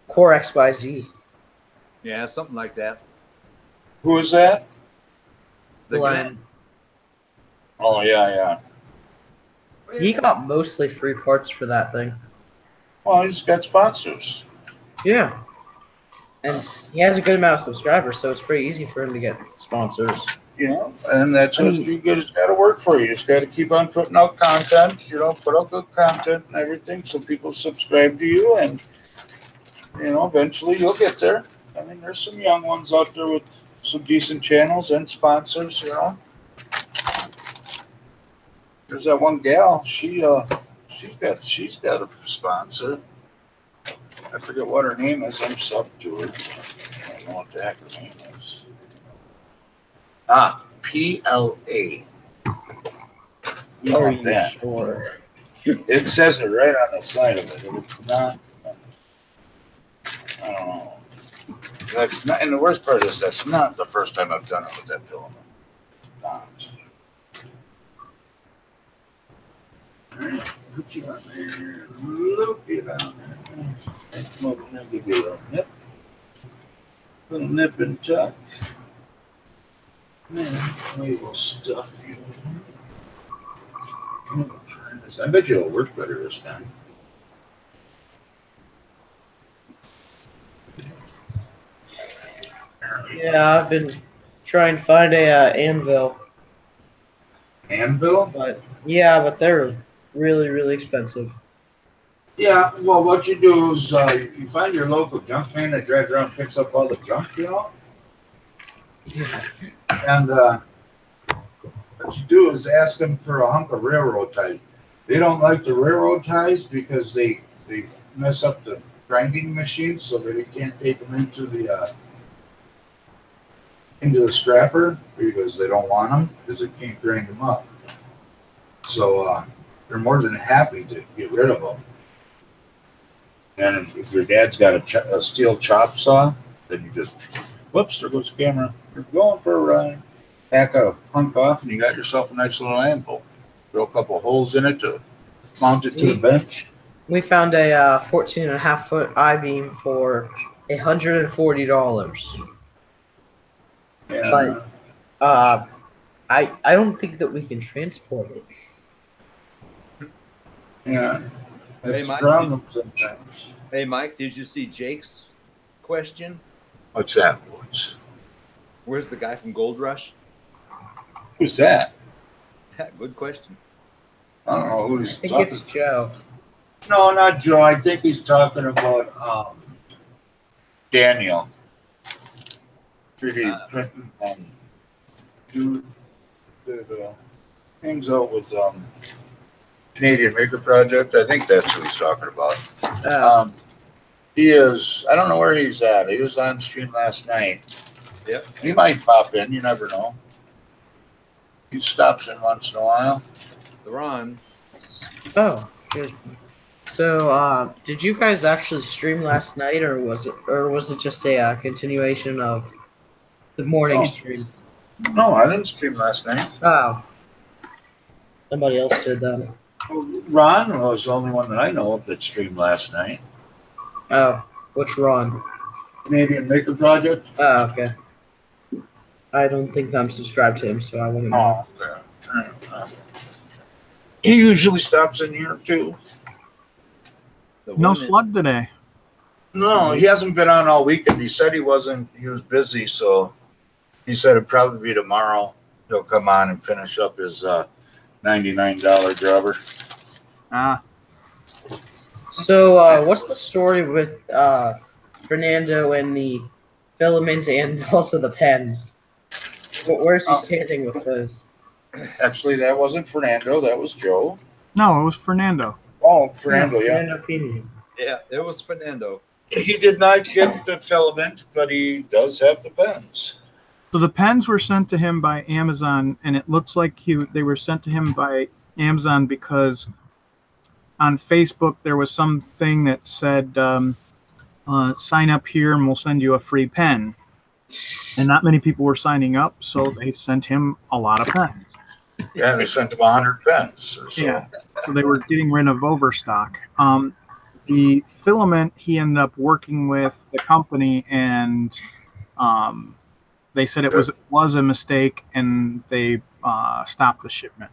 Core XYZ. Yeah, something like that. Who is that? The Glenn. Glenn. Oh, yeah. He got mostly free parts for that thing. Well, he's got sponsors. Yeah. And he has a good amount of subscribers, so it's pretty easy for him to get sponsors. You know, and that's what you just got to work for. You just got to keep on putting out content, put out good content and everything so people subscribe to you, and, eventually you'll get there. I mean, there's some young ones out there with some decent channels and sponsors, There's that one gal, she's got a sponsor. I forget what her name is. I'm sub to her. I don't know what the heck her name is. PLA. You Are know you that. sure? It says it right on the side of it. It's not. I don't know. That's not. And the worst part is that's not the first time I've done it with that filament. Not. Put you on there. Look it on there. Come over and I'll give you a little nip. Little nip and tuck. Man, we will stuff you. I bet you it'll work better this time. Yeah, I've been trying to find a anvil. Anvil? But they're really, really expensive. Yeah, well, what you do is you find your local junk man that drives around and picks up all the junk, Yeah. And what you do is ask them for a hunk of railroad ties. They don't like the railroad ties because they mess up the grinding machine, so that they can't take them into the scrapper because they don't want them because they can't grind them up. So they're more than happy to get rid of them. And if your dad's got a steel chop saw, then you just, whoops, there goes the camera. You're going for a ride. Hack a hunk off, and you got yourself a nice little anvil. Drill a couple of holes in it to mount it to the bench. We found a 14.5-foot I-beam for $140. Yeah. But I don't think that we can transport it. Yeah. That's Hey, the Mike, problem sometimes. Hey, Mike, did you see Jake's question? What's that? Where's the guy from Gold Rush? Who's that? Good question. I don't know who he's I think talking it's Joe. No, not Joe. I think he's talking about Daniel. 3D printing dude that hangs out with Canadian Maker Project. I think that's who he's talking about. He is. I don't know where he's at. He was on stream last night. Yep. He might pop in. You never know. He stops in once in a while. They're on. Oh, good. So, did you guys actually stream last night, or was it just a continuation of the morning stream? No, I didn't stream last night. Oh, somebody else did then. Ron was the only one that I know of that streamed last night. Oh, which Ron? Canadian Maker Project. Oh, okay. I don't think I'm subscribed to him, so I wouldn't know. Oh, okay. He usually stops in here too. No slug today. No, he hasn't been on all weekend. He said he wasn't. He was busy, so he said it'd probably be tomorrow. He'll come on and finish up his $99 jobber. Ah, So, what's the story with Fernando and the filament and also the pens? Where's he standing with those? Actually, that wasn't Fernando. That was Joe. no, it was Fernando. Oh, Fernando, yeah. Fernando Pena. Yeah, it was Fernando. He did not get the filament, but he does have the pens. So the pens were sent to him by Amazon, and it looks like they were sent to him by Amazon because on Facebook there was something that said, "Sign up here, and we'll send you a free pen." And not many people were signing up, so they sent him a lot of pens. Yeah, they sent him 100 pens or so. Yeah, so they were getting rid of overstock. The filament, he ended up working with the company, and they said it was a mistake, and they stopped the shipment.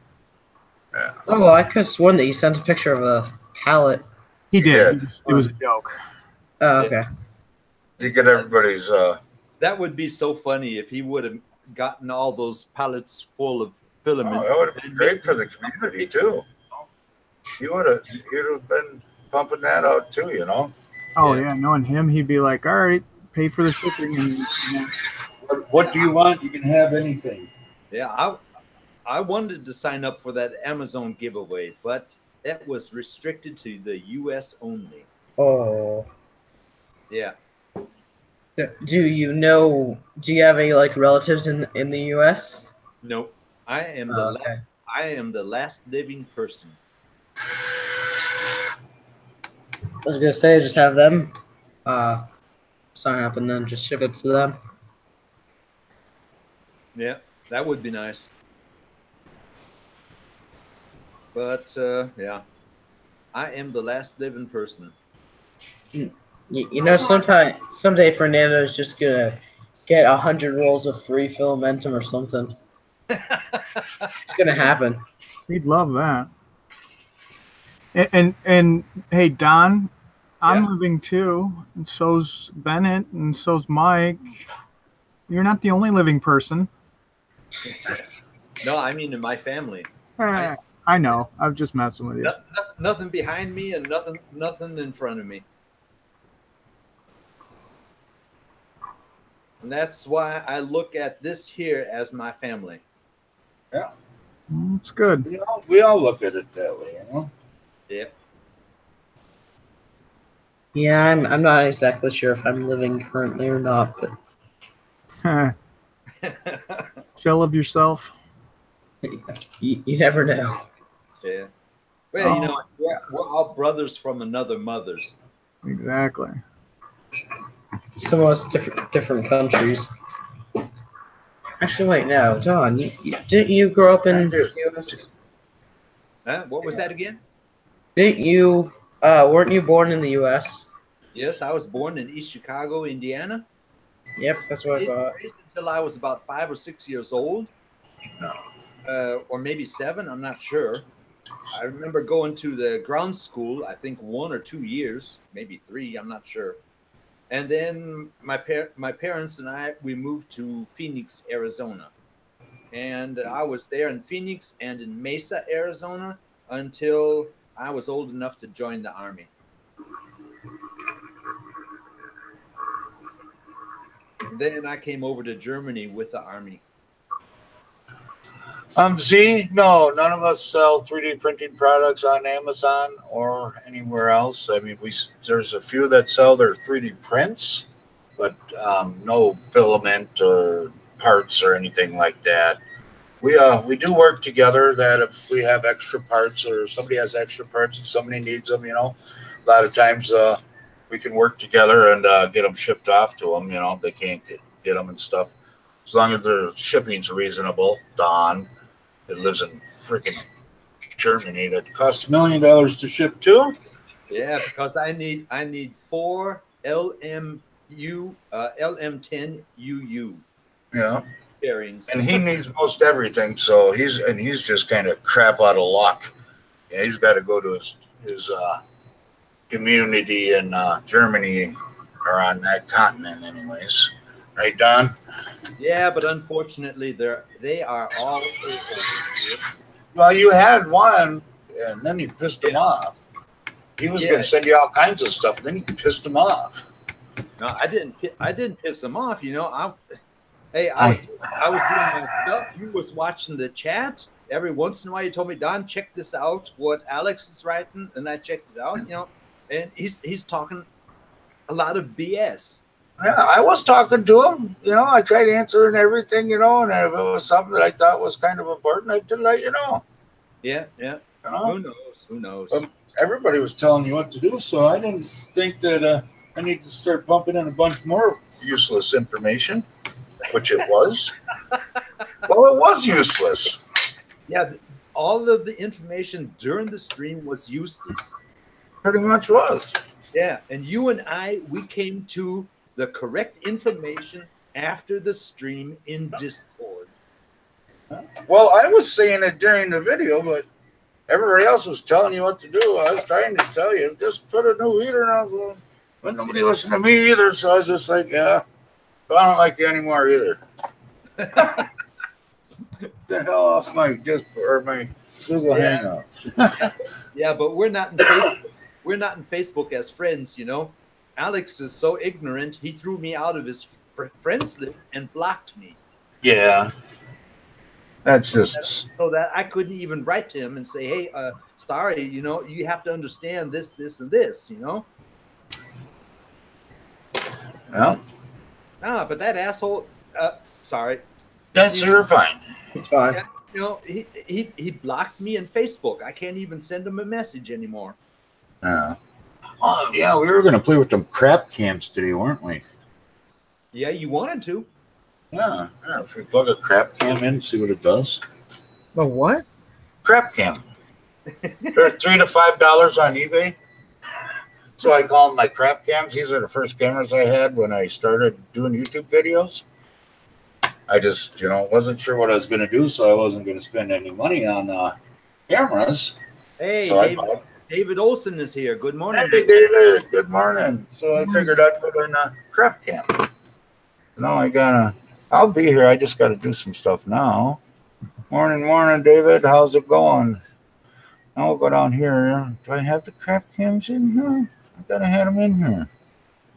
Yeah. Oh, well, I could have sworn that he sent a picture of a pallet. He did. did. It was a joke. Oh, okay. You get everybody's. That would be so funny if he would have gotten all those pallets full of filament. That would have been great for the community too. You'd have been pumping that out too, you know. Oh Yeah. yeah, knowing him, he'd be like, "All right, pay for the shipping." And What do you want? You can have anything. Yeah, I wanted to sign up for that Amazon giveaway, but that was restricted to the U.S. only. Oh. Yeah. Do you know? Do you have any like relatives in the U.S.? Nope. I am the Okay. last. I am the last living person. I was gonna say just have them sign up and then just ship it to them. Yeah, that would be nice. But yeah, I am the last living person. You know, someday Fernando's just gonna get 100 rolls of free filamentum or something. It's gonna happen. he'd love that. And hey, Don, I'm Yeah. living too, and so's Bennett, and so's Mike. You're not the only living person. No, I mean in my family. I know. I'm just messing with you. Nothing behind me and nothing in front of me. And that's why I look at this here as my family. Yeah, It's good. we all look at it that way, you know. Yeah. Yeah, I'm not exactly sure if I'm living currently or not, but Shell of yourself. you never know. Yeah. Well, you know, we're all brothers from another mother's. Exactly. Some of us different countries. Actually, wait, no, John, didn't you grow up in the US? Huh? What was that again? Didn't you? Weren't you born in the U.S.? Yes, I was born in East Chicago, Indiana. Yep, that's what I thought. Raised until I was about 5 or 6 years old. Or maybe 7, I'm not sure. I remember going to the ground school, I think 1 or 2 years, maybe 3, I'm not sure. And then my parents and I, we moved to Phoenix, Arizona. And I was there in Phoenix and in Mesa, Arizona until I was old enough to join the Army. Then I came over to Germany with the Army. Z, no, none of us sell 3D printing products on Amazon or anywhere else. I mean, there's a few that sell their 3D prints, but no filament or parts or anything like that. We do work together. That if we have extra parts or somebody has extra parts and somebody needs them, you know, a lot of times we can work together and get them shipped off to them. You know, they can't get them and stuff. As long as the shipping's reasonable. Don, that lives in freaking Germany, that costs $1 million to ship to. Yeah, because I need 4 LM10 UU Yeah. bearings. And he needs most everything, so he's just kind of crap out of luck. Yeah, he's got to go to his community in Germany or on that continent, anyways. Right, Don? Yeah, but unfortunately, they are all over here. Well, you had one and then he pissed him off. He was Yeah. going to send you all kinds of stuff, and then he pissed him off. No, I didn't piss him off. You know, I was doing my stuff. You was watching the chat. Every once in a while, you told me, Don, check this out. What Alex is writing, and I checked it out. You know, and he's talking a lot of BS. Yeah, I was talking to him. You know, I tried answering everything. You know, and if it was something that I thought was kind of important, I did let you know. Yeah. You know? Who knows? Everybody was telling you what to do, so I didn't think that I need to start bumping in a bunch more useless information, which it was. Well, it was useless. Yeah, all of the information during the stream was useless. Pretty much was. Yeah, and you and we came to the correct information after the stream in Discord. Well, I was saying it during the video, but everybody else was telling you what to do. I was trying to tell you, just put a new heater on. But nobody listened to me either, so I was just like, yeah, I don't like you anymore either. The hell off my Discord or my Google Hangout. Yeah, but we're not in Facebook. We're not in Facebook as friends, you know. Alex is so ignorant, he threw me out of his friends list and blocked me. Yeah. That's just so that I couldn't even write to him and say, hey, sorry, you know, you have to understand this, this, and this, you know. well. But that asshole, sorry. That's you're fine. It's fine. Yeah, you know, he blocked me in Facebook. I can't even send him a message anymore. Oh yeah, we were gonna play with them crap cams today, weren't we? Yeah, you wanted to. Yeah. If we plug a crap cam in, see what it does. The what? Crap cam. They're $3 to $5 on eBay. So I call them my crap cams. These are the first cameras I had when I started doing YouTube videos. I just, wasn't sure what I was going to do, so I wasn't going to spend any money on cameras. Hey, So David Olson is here. Good morning. Hey, David. Good morning. So I figured I'd put in a crap cam. No, I'll be here. I just got to do some stuff now. Morning, David. How's it going? I'll go down here. Do I have the crap cams in here? I got to have them in here.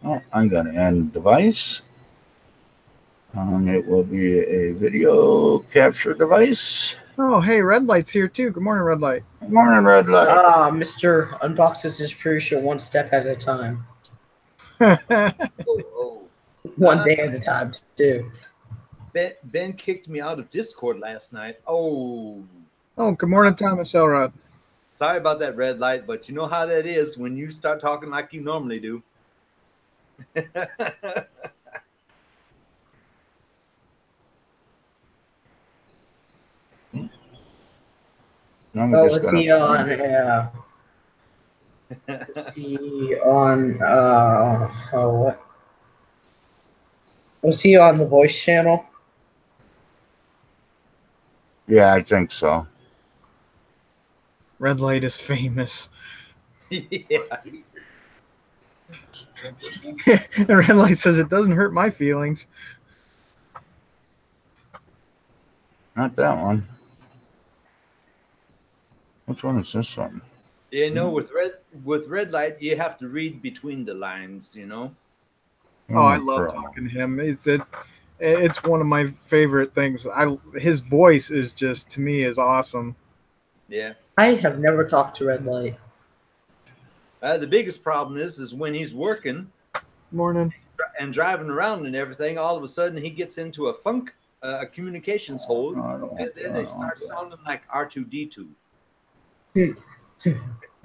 Oh, I got to add device. It will be a video capture device. Oh, hey, Red Light's here too. Good morning, Red Light. Good morning, Red Light. Mr. Unboxes his Purusha one step at a time. One day at a time, too. Ben kicked me out of Discord last night. Oh, good morning, Thomas Elrod. Sorry about that, Red Light, but you know how that is when you start talking like you normally do. Was he on? Yeah. Was he on? What? Was he on the voice channel? Yeah, I think so. Red Light is famous. Yeah. And Red Light says it doesn't hurt my feelings. Not that one. Which one is this one? You know, with Red Light, you have to read between the lines, you know. Oh, I love talking to him. It's one of my favorite things. His voice is just, to me, is awesome. Yeah. I have never talked to Red Light. The biggest problem is when he's working, Morning, and driving around and everything. All of a sudden, he gets into a communications hole, and then they start sounding like R2D2.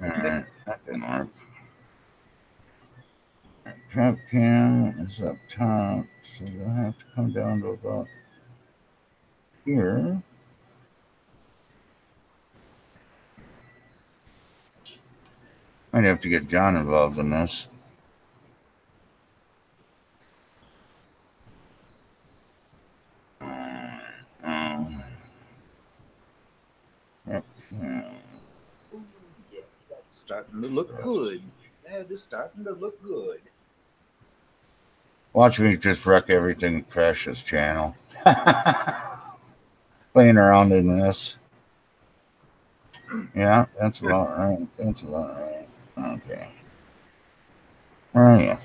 Alright, that didn't work. Trap cam is up top, so you'll have to come down to about here. Might have to get John involved in this. Yes, that's starting to look good. That is starting to look good. Watch me just wreck everything and crash this channel. Playing around in this. Yeah, that's about right. That's about right. Okay. Oh yeah.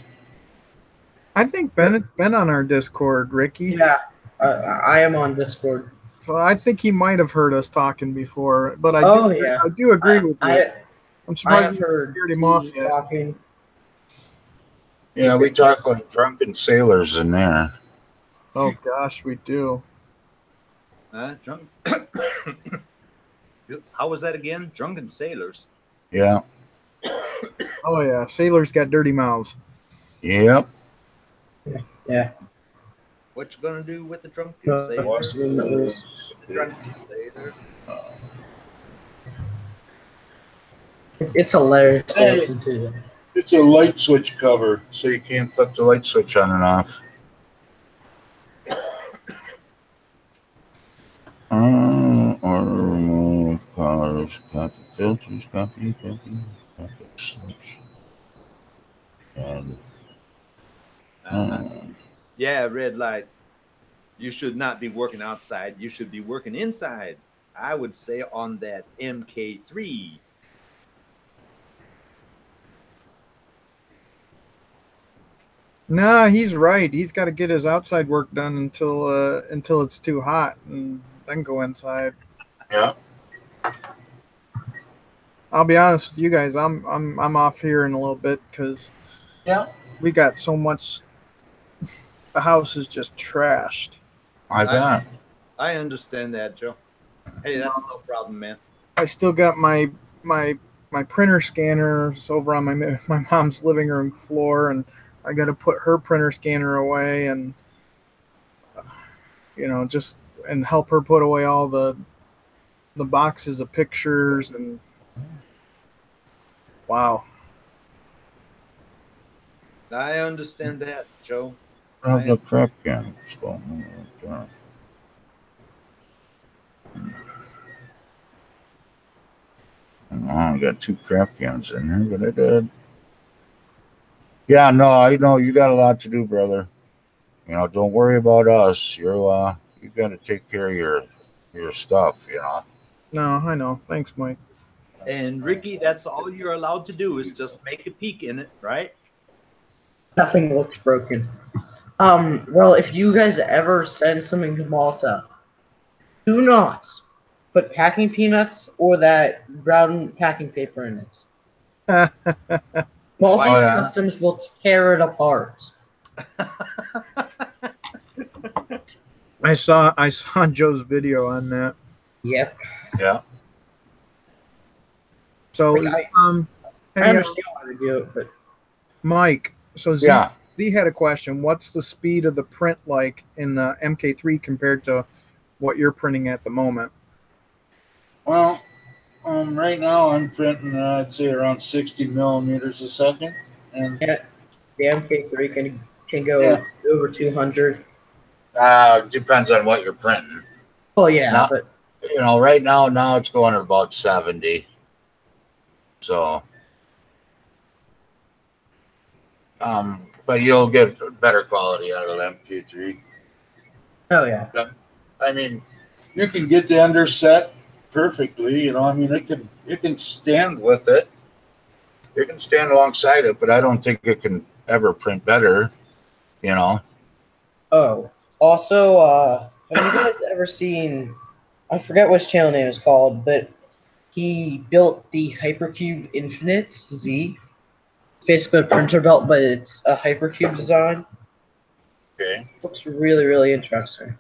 I think Bennett's been on our Discord, Ricky. Yeah, I am on Discord. So I think he might have heard us talking before. But Oh yeah, I do agree with you. I I'm I surprised have you haven't heard scared him off T yet. talking. Yeah, we talk like drunken sailors in there. Oh gosh, we do. Drunk. How was that again? Drunken sailors. Yeah. Oh yeah, sailors got dirty mouths. Yep. Yeah. What you gonna do with the drunken No, sailor? it's Drunken sailor. hilarious to Hey. listen to. It's a light switch cover, so you can't flip the light switch on and off. Or remove cars, copy filters, copy, switch. And Yeah, red light. You should not be working outside. You should be working inside. I would say on that MK3. Nah, he's right. He's got to get his outside work done until it's too hot, and then go inside. yeah. I'll be honest with you guys. I'm off here in a little bit because Yeah. we got so much. The house is just trashed. I bet. I understand that, Joe. Hey, that's no problem, man. I still got my printer scanners over on my mom's living room floor, and I got to put her printer scanner away, and just and help her put away all the boxes of pictures and wow. I understand that, Joe. How's the crack can? I got 2 craft cans in there, but I did. Yeah, no, I know you got a lot to do, brother. Don't worry about us. You got to take care of your stuff. No, I know. Thanks, Mike. And Ricky, that's all you're allowed to do is just make a peek in it, right? Nothing looks broken. Well, if you guys ever send something to Malta, do not put packing peanuts or that brown packing paper in it. Maltese customs will tear it apart. I saw Joe's video on that. Yep. Yeah. So I understand why they do it, but Mike, so Z had a question. What's the speed of the print like in the MK3 compared to what you're printing at the moment? Well, right now I'm printing, I'd say around 60 millimeters a second, and the MK3 can go over 200. Depends on what you're printing. Oh yeah, but right now it's going at about 70. So, but you'll get better quality out of MK3. Oh yeah. I mean, you can get the underset perfectly. I mean, you can stand with it. You can stand alongside it, but I don't think it can ever print better. Oh, also, have you guys ever seen? I forget which channel name it's called, but he built the Hypercube Infinite Z. It's basically a printer belt, but it's a Hypercube design. Okay. Looks really, really interesting.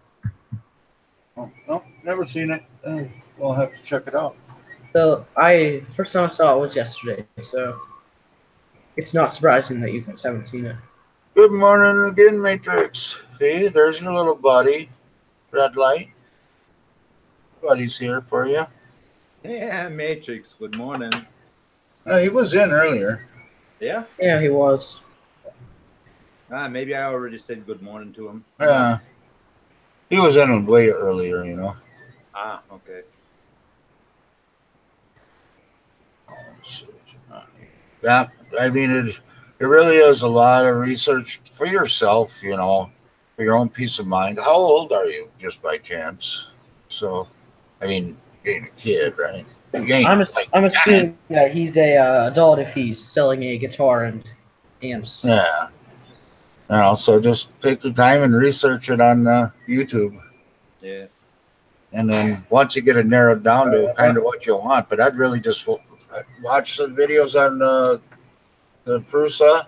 Oh, no, never seen it. We'll have to check it out. So first time I saw it was yesterday, so it's not surprising that you guys haven't seen it. Good morning again, Matrix. See, there's your little buddy, Red Light. Buddy's here for you. Yeah, Matrix. Good morning. He was in earlier. Yeah? Yeah, he was. Maybe I already said good morning to him. Yeah. He was in way earlier, Okay. Yeah, I mean, it really is a lot of research for yourself, for your own peace of mind. How old are you, just by chance? So, I mean, being a kid, right? You ain't, I'm assuming that he's a adult if he's selling a guitar and amps. yeah. So just take the time and research it on YouTube. Yeah. And then once you get it narrowed down to kind of what you want, but I'd really just watch the videos on the Prusa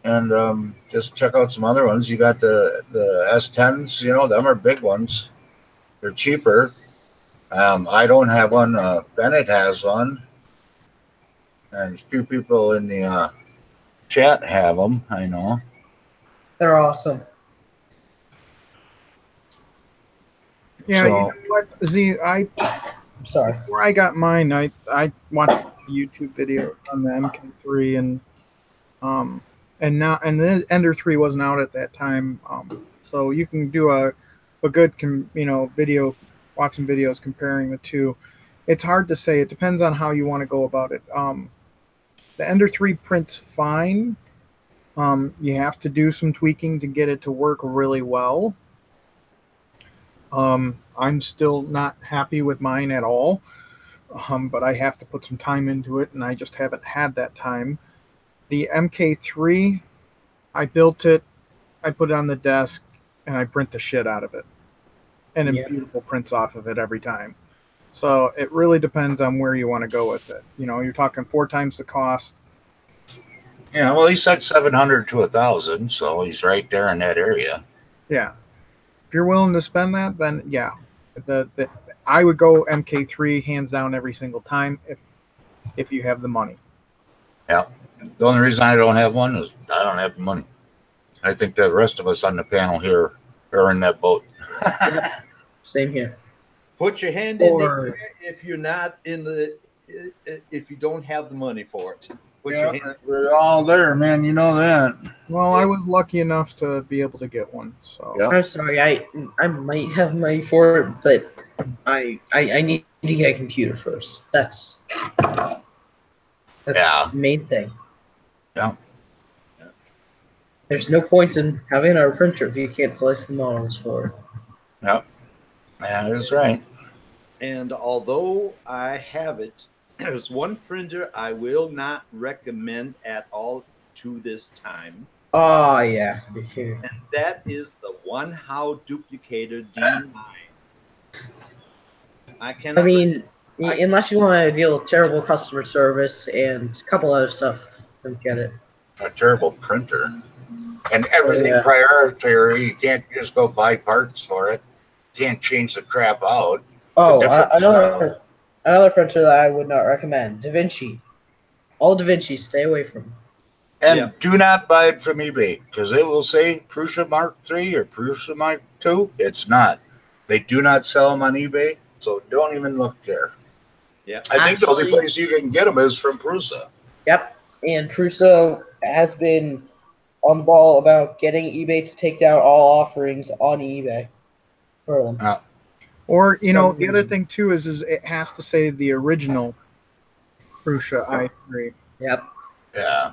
and just check out some other ones. You got the S10s, them are big ones. They're cheaper. I don't have one. Bennett has one, and a few people in the chat have them. I know. They're awesome. Yeah, So, you know what? Z, I'm sorry. before I got mine, I watched a YouTube video on the MK3 and the Ender 3 wasn't out at that time. So you can do a good video, watching videos comparing the two. It's hard to say. It depends on how you want to go about it. The Ender 3 prints fine. You have to do some tweaking to get it to work really well. I'm still not happy with mine at all, but I have to put some time into it, and I just haven't had that time. The MK3, I built it, I put it on the desk, and I print the shit out of it. And it beautiful prints off of it every time. So it really depends on where you want to go with it. You're talking 4 times the cost. yeah, well, he said 700 to 1,000, so he's right there in that area. Yeah. If you're willing to spend that, then yeah. I would go MK3 hands down every single time if you have the money. Yeah. The only reason I don't have one is I don't have the money. I think the rest of us on the panel here are in that boat. Same here. Put your hand in there if you're not if you don't have the money for it. We're all there, man. You know that. Well, I was lucky enough to be able to get one. So I'm sorry, I might have money for it, but I need to get a computer first. That's the main thing. Yeah. There's no point in having our printer if you can't slice the models for it. Yep. That is right. And although I have it, there's one printer I will not recommend at all to this time. Oh, yeah. And that is the One How Duplicator D9. I mean, unless you want to deal with terrible customer service and a couple other stuff, don't get it. A terrible printer. And everything proprietary. You can't just go buy parts for it. You can't change the crap out. Oh, another printer that I would not recommend. DaVinci. All DaVinci, stay away from. And do not buy it from eBay because it will say Prusa Mark III or Prusa Mark II. It's not. They do not sell them on eBay, so don't even look there. Yeah, I think the only place you can get them is from Prusa. Yep, and Prusa has been on the ball about getting eBay to take down all offerings on eBay for them. Or, the other thing, too, is it has to say the original Prusa i3. Yep. Yeah.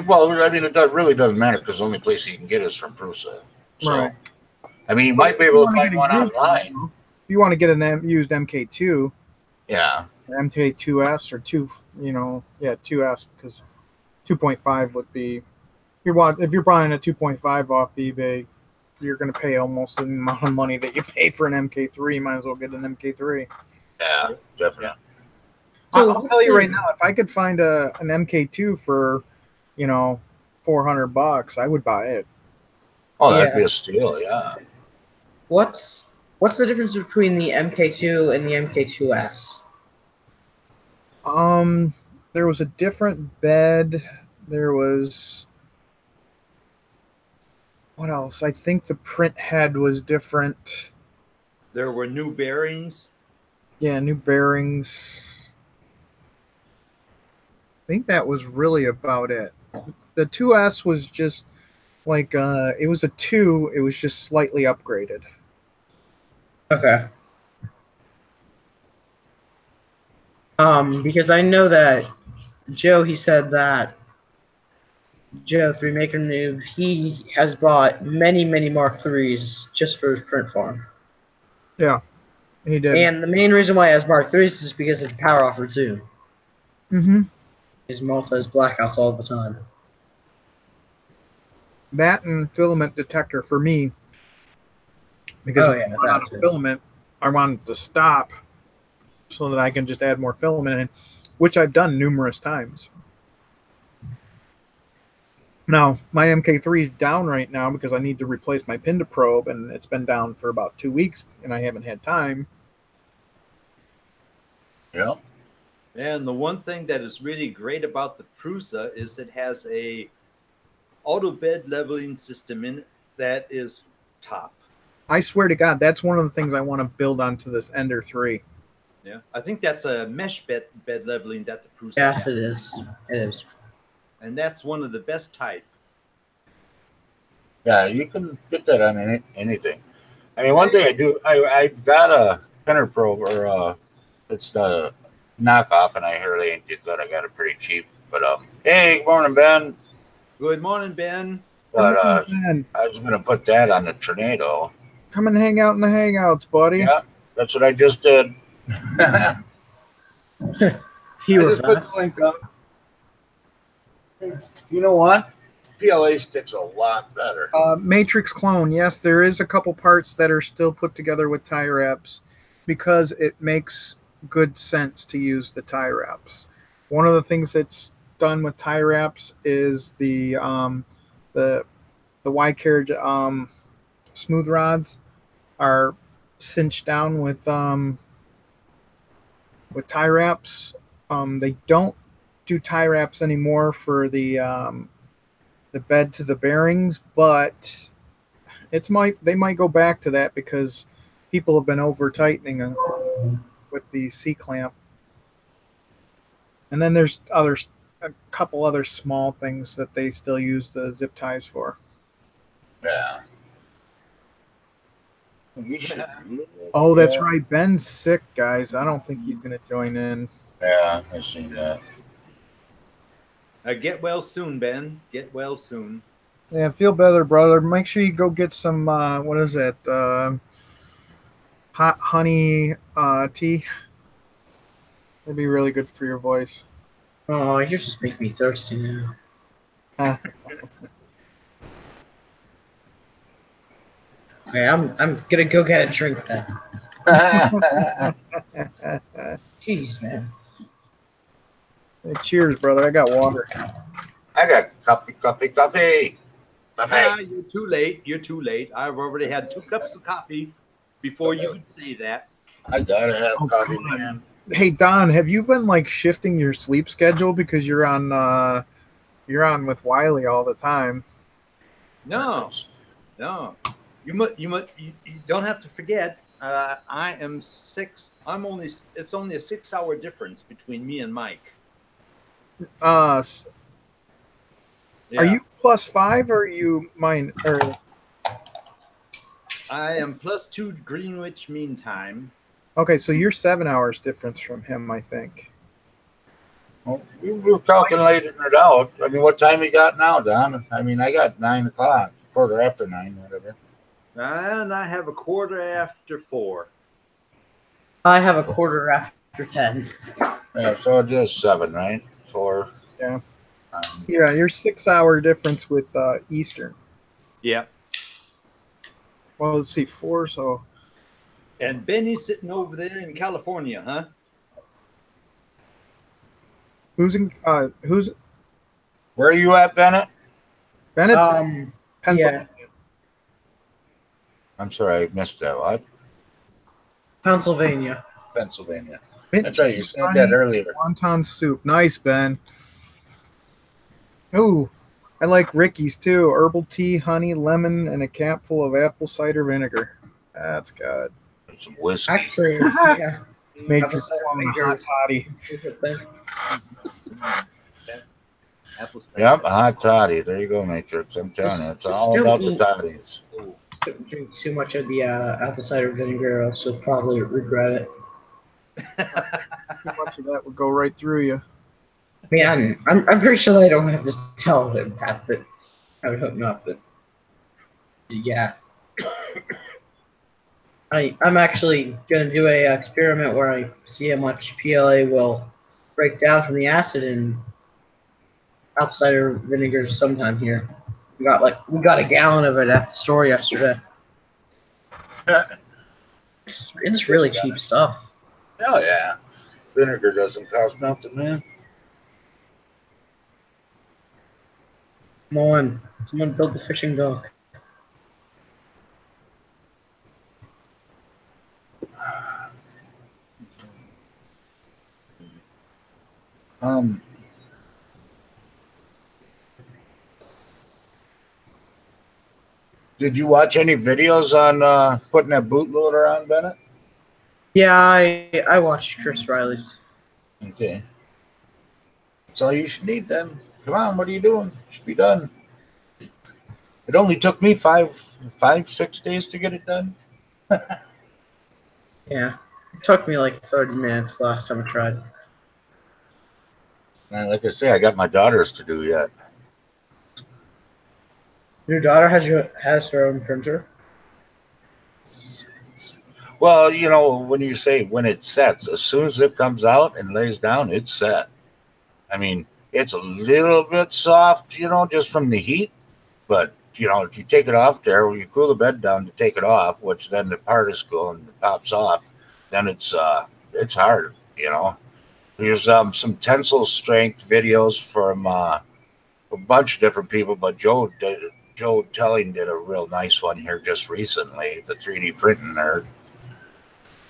Well, I mean, it really doesn't matter because the only place you can get it is from Prusa. So, right. I mean, you might be able to find one online. If you want to get an used MK2, yeah, MK2S or 2S, because 2.5 would be, if you're buying a 2.5 off eBay, you're going to pay almost the amount of money that you pay for an MK3. You might as well get an MK3. Yeah, definitely. Yeah. I'll tell you right now, if I could find an MK2 for, $400, I would buy it. Oh, that'd be a steal, yeah. What's the difference between the MK2 and the MK2S? There was a different bed. There was, what else? I think the print head was different. There were new bearings. Yeah, new bearings. I think that was really about it. The 2S was just like it was a 2. It was just slightly upgraded. Okay. Because I know that Joe, he said that Joe 3 Maker Noob, he has bought many Mark IIIs just for his print farm. Yeah. He did. And the main reason why it has Mark IIIs is because it's power offer too. Mm-hmm. His Malta has blackouts all the time. That and filament detector for me, because Oh when yeah, I run out that of too. filament, I want it to stop so that I can just add more filament in, which I've done numerous times. Now, my MK3 is down right now because I need to replace my Pinda probe, and it's been down for about 2 weeks, and I haven't had time. Yeah. And the one thing that is really great about the Prusa is it has a auto bed leveling system in it that is top. I swear to God, that's one of the things I want to build onto this Ender 3. Yeah, I think that's a mesh bed leveling that the Prusa Yes, has, it is. It is. and that's one of the best type. Yeah, you can get that on anything. I mean, one thing I do, I've got a printer probe, or it's the knockoff, and I hear they ain't too good. I got it pretty cheap. But hey, good morning, Ben. Good morning, Ben. But Come on, man. I was gonna put that on the Tornado. Come and hang out in the Hangouts, buddy. Yeah, that's what I just did. Fewer I just put the us. link up. You know what? PLA sticks a lot better. Matrix clone, yes, there is a couple parts that are still put together with tie wraps because it makes good sense to use the tie wraps. One of the things that's done with tie wraps is the Y carriage smooth rods are cinched down with tie wraps. They don't do tie wraps anymore for the bed to the bearings, but they might go back to that because people have been over tightening with the C clamp. And then there's a couple other small things that they still use the zip ties for. Yeah. You should. Oh, that's right. Ben's sick, guys. I don't think he's going to join in. Yeah, I seen that. Get well soon, Ben. Get well soon. Yeah, feel better, brother. Make sure you go get some, what is it? Hot honey tea. It'd be really good for your voice. Oh, you're just making me thirsty now. Okay, I'm gonna go get a drink then. Jeez, man. Hey, cheers, brother. I got water. I got coffee. You're too late. You're too late. I've already had 2 cups of coffee before you could say that. I gotta have coffee, come on. man. Hey, Don, have you been like shifting your sleep schedule because you're on with Wiley all the time? No. You don't have to forget. I am 6. It's only a 6-hour difference between me and Mike. Are Yeah. you +5 or are you mine? Or I am +2 Greenwich Mean Time. okay, so you're 7 hours difference from him, I think. Well, we were calculating it out. I mean, what time you got now, Don? I mean, I got 9 o'clock, quarter after 9, whatever. And I have a 4:15. I have a 10:15. Yeah, so just 7, right? 4. Yeah. Yeah, you're 6 hour difference with Eastern. Yeah. Well, let's see, 4. So And Benny's sitting over there in California, huh? who's Where are you at, Bennett? Bennett's Pennsylvania. Yeah, I'm sorry, I missed that. What? Pennsylvania. Pennsylvania. Mint That's right. You cheese, said honey, that earlier. wonton soup. Nice, Ben. Ooh, I like Ricky's too. Herbal tea, honey, lemon, and a cap full of apple cider vinegar. That's good. Some whiskey. Actually, yeah. Matrix cider clone, a vinegar hot is- toddy. Apple cider. Yep, a hot toddy. There you go, Matrix. I'm telling you, it's Just all don't about the eat- toddies. Don't drink too much of the apple cider vinegar, else you'll probably regret it. Too much of that would go right through you. I mean, I'm pretty sure that I don't have to tell him that, but I would hope not. But yeah, I'm actually going to do a experiment where I see how much PLA will break down from the acid in apple cider vinegar sometime here. We got a gallon of it at the store yesterday. It's really cheap stuff. Oh yeah, vinegar doesn't cost nothing, man. Come on, someone build the fishing dock. Um, did you watch any videos on putting that bootloader on, Bennett? Yeah, I watched Chris Riley's. Okay, that's all you should need then. Come on, what are you doing? Should be done. It only took me 6 days to get it done. Yeah, it took me like 30 minutes last time I tried. And like I say, I got my daughters to do yet. Your daughter has her own printer. Well, you know, when you say when it sets, as soon as it comes out and lays down, it's set. I mean, it's a little bit soft, you know, just from the heat. But, you know, if you take it off there, when you cool the bed down to take it off, which then the part is cool and it pops off, then it's hard, you know. There's some tensile strength videos from a bunch of different people, but Joe Telling did a real nice one here just recently, the 3D printing nerd.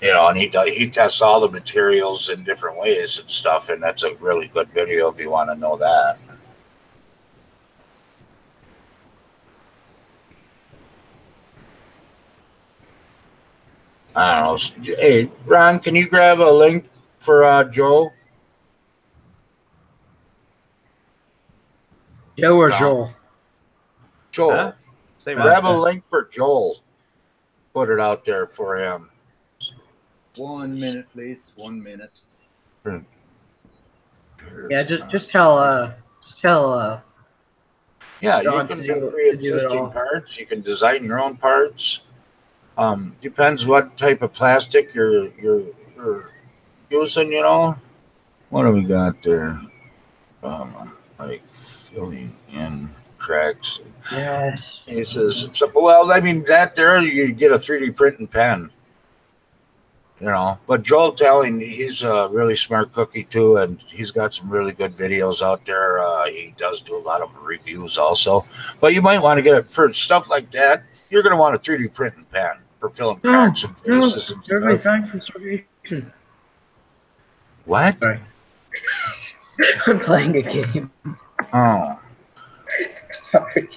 You know, and he tests all the materials in different ways and stuff, and that's a really good video if you want to know that. I don't know. Hey, Ron, can you grab a link for Joe? Joe or No. Joel? Joel. Huh? Say what? Grab a link for Joel. Put it out there for him. 1 minute, please. 1 minute. Yeah, just tell Yeah, John you can to do do it pre-existing all. parts. You can design your own parts. Depends what type of plastic you're using. You know, what do we got there? Like filling in cracks. Yes. He says, so, well, I mean that there you get a 3D printing pen. You know, but Joel Telling, he's a really smart cookie too, and he's got some really good videos out there. He does do a lot of reviews also, but you might want to get it for stuff like that. You're going to want a 3D printing pen for filling cards and faces and Everybody stuff. back from starvation. What? Sorry. I'm playing a game. Oh, Sorry.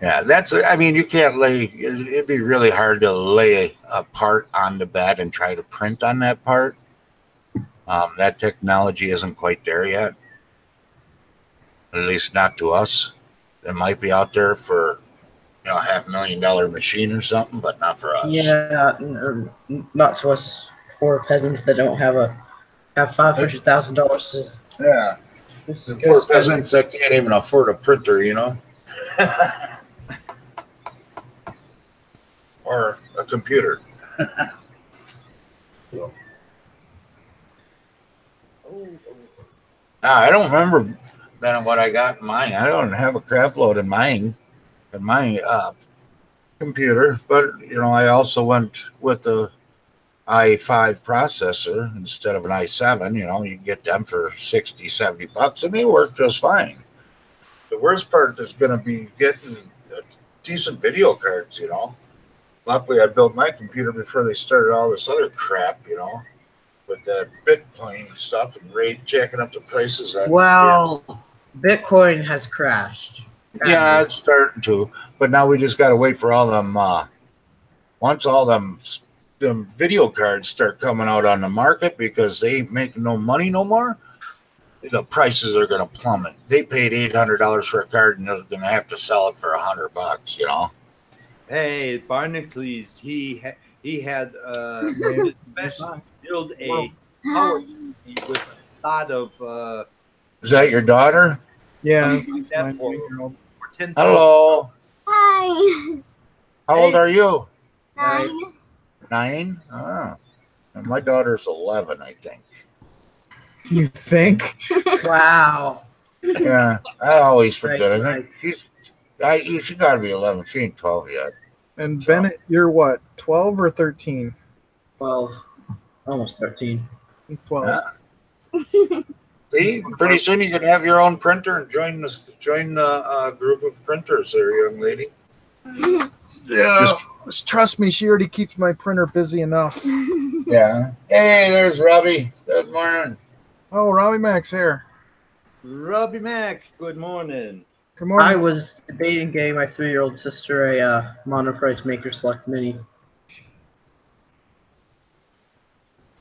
yeah. I mean, you can't lay. It'd be really hard to lay a part on the bed and try to print on that part. That technology isn't quite there yet. At least not to us. It might be out there for $500,000 machine or something, but not for us. Yeah, not to us poor peasants that don't have $500,000 to. Yeah. The poor peasants that can't even afford a printer, you know, or a computer. I don't remember then what I got in mine. I don't have a crap load in mine, computer, but I also went with the i5 processor instead of an i7. You can get them for $60-$70 and they work just fine. The worst part is going to be getting decent video cards. Luckily I built my computer before they started all this other crap, with the Bitcoin stuff and rate jacking up the prices. Bitcoin has crashed. Yeah, it's starting to, but now we just got to wait for all them. Once all them video cards start coming out on the market because they ain't making no money no more, the prices are going to plummet. They paid $800 for a card and they're going to have to sell it for $100. Hey, Barnacles, he had specialists build a power UV with a lot of. Is that your daughter? Yeah. Like that for $10,000. Hello. Hi. How old Hey. are you? 9. 9? Ah. And my daughter's 11, I think. You think? Wow. Yeah, I always forget. Nice, I think she got to be 11. She ain't 12 yet. And So- Bennett, you're what, 12 or 13? 12. Almost 13. He's 12. Yeah. See, pretty soon you can have your own printer and join the group of printers there, young lady. Yeah. Just trust me, she already keeps my printer busy enough. Yeah. Hey, there's Robbie. Good morning. Oh, Robbie Max here. Robbie Mac, good morning. Good morning. I was debating getting my 3-year-old sister a Monoprice Maker Select Mini.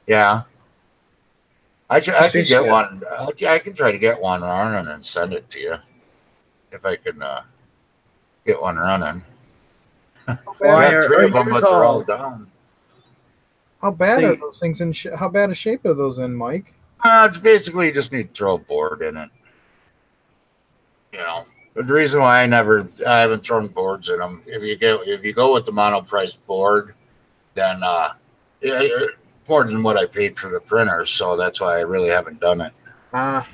Yeah. I could get Yeah. one. I could try to get one running and send it to you if I can get one running. Why I got are 3 of them, you but they're all tall? down. How bad are See- those things in how bad a shape are those in, Mike? It's basically you just need to throw a board in it. You know, but the reason why I haven't thrown boards in them. If you go with the monoprice board, then yeah, more than what I paid for the printer, so that's why I really haven't done it. Ah,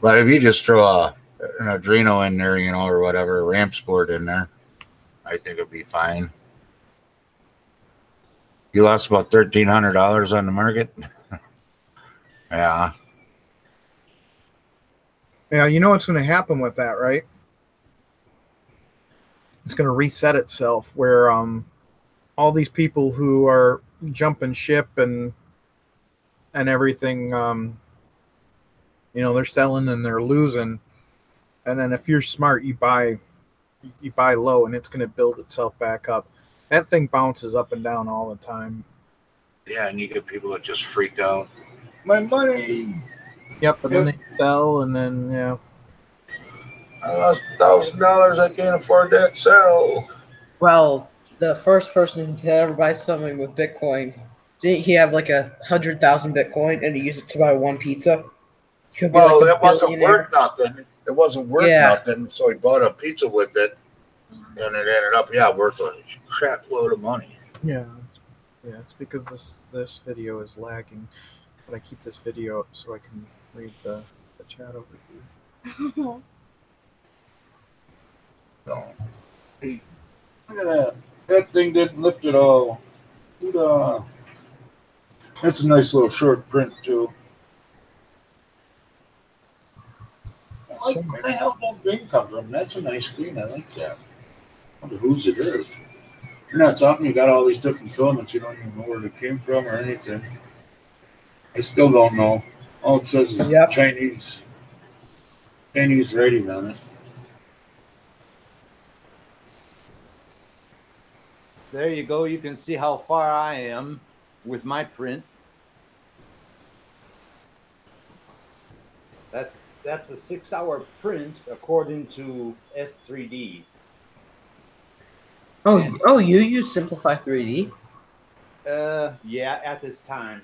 But if you just throw an Adreno in there, you know, or whatever, a ramps board in there, I think it'd be fine. You lost about $1,300 on the market. Yeah. yeah. You know what's going to happen with that, right? It's going to reset itself. Where all these people who are jumping ship and everything, you know, they're selling and they're losing. And then if you're smart, you buy low, and it's going to build itself back up. That thing bounces up and down all the time. Yeah, and you get people that just freak out. My money. Yep, and then they sell, and then yeah. I lost $1,000. I can't afford that sell. Well, the first person to ever buy something with Bitcoin, didn't he have like 100,000 Bitcoin and he used it to buy one pizza? Could be Well, like a it wasn't billionaire. worth nothing. It wasn't worth Yeah. nothing, so he bought a pizza with it, and it ended up, worth a crap load of money. Yeah, it's because this video is lagging, but I keep this video up so I can read the chat over here. So, look at that. That thing didn't lift at all. That's a nice little short print, too. Like, where the hell did that green come from? That's a nice green. I like that. I wonder whose it is. You're not talking. You got all these different filaments. You don't even know where they came from or anything. I still don't know. All it says is Yep. Chinese rating on it. There you go. You can see how far I am with my print. That's a 6-hour print according to S3D. Oh, you use Simplify 3D? Yeah, at this time.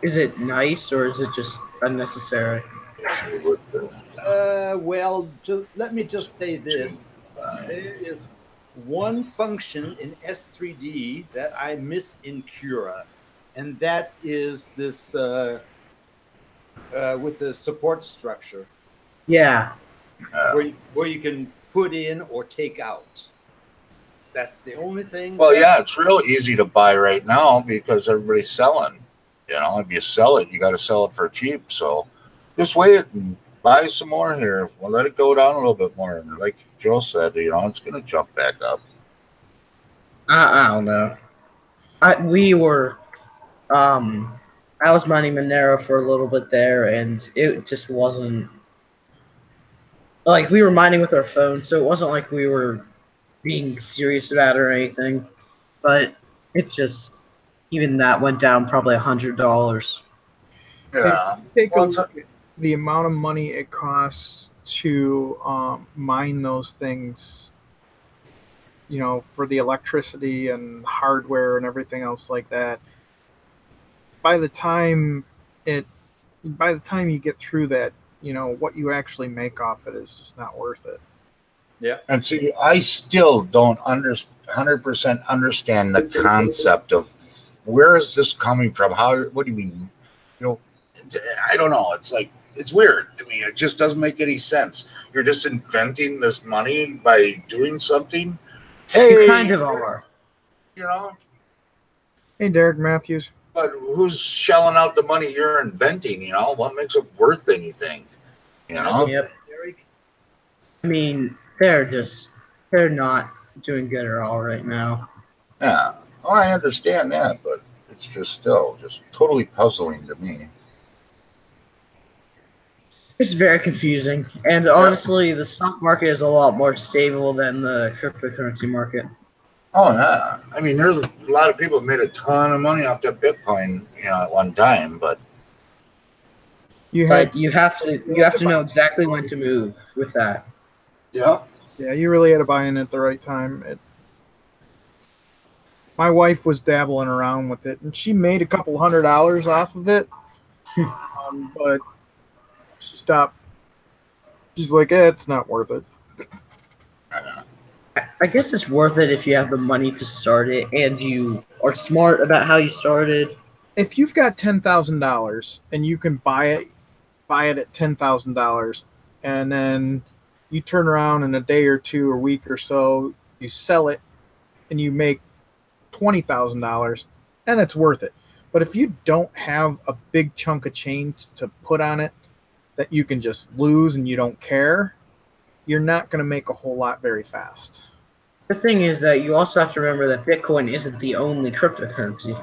Is it nice or is it just unnecessary? Well, let me just say this. There is one function in S3D that I miss in Cura, and that is this with the support structure, Yeah. where you can put in or take out. That's the only thing. Well, yeah, it's real easy to buy right now because everybody's selling. You know, if you sell it, you got to sell it for cheap. So just wait and buy some more here. We'll let it go down a little bit more. And like Joe said, you know, it's going to jump back up. I don't know. I was mining Monero for a little bit there, and it just wasn't like we were mining with our phone, so it wasn't like we were being serious about it or anything. But it just even that went down probably $100. Yeah. Take a Well, look at the amount of money it costs to mine those things, you know, for the electricity and hardware and everything else like that. By the time you get through that, you know, what you actually make off it is just not worth it. Yeah. And see, I still don't 100% understand the concept of where is this coming from? How? What do you mean? You know, I don't know. It's like it's weird to me. It just doesn't make any sense. You're just inventing this money by doing something. You Hey, kind of are. you know, Hey, Derek Matthews. but who's shelling out the money you're inventing? You know, what makes it worth anything? You know, Yep. Derek? I mean, they're not doing good at all right now. yeah. Well, I understand that, but it's just still just totally puzzling to me. It's very confusing, and honestly, the stock market is a lot more stable than the cryptocurrency market. Oh yeah, I mean, there's a lot of people that made a ton of money off that Bitcoin, you know, at one time. But You had, But you have to know exactly when to move with that. yeah, yeah, you really had to buy in at the right time. My wife was dabbling around with it, and she made a couple $100 off of it. But she stopped. She's like, it's not worth it. I guess it's worth it if you have the money to start it and you are smart about how you started. If you've got $10,000 and you can buy it at $10,000, and then you turn around in a day or two or week or so, you sell it, and you make $20,000, and it's worth it. But if you don't have a big chunk of change to put on it that you can just lose and you don't care, you're not going to make a whole lot very fast. The thing is that you also have to remember that Bitcoin isn't the only cryptocurrency.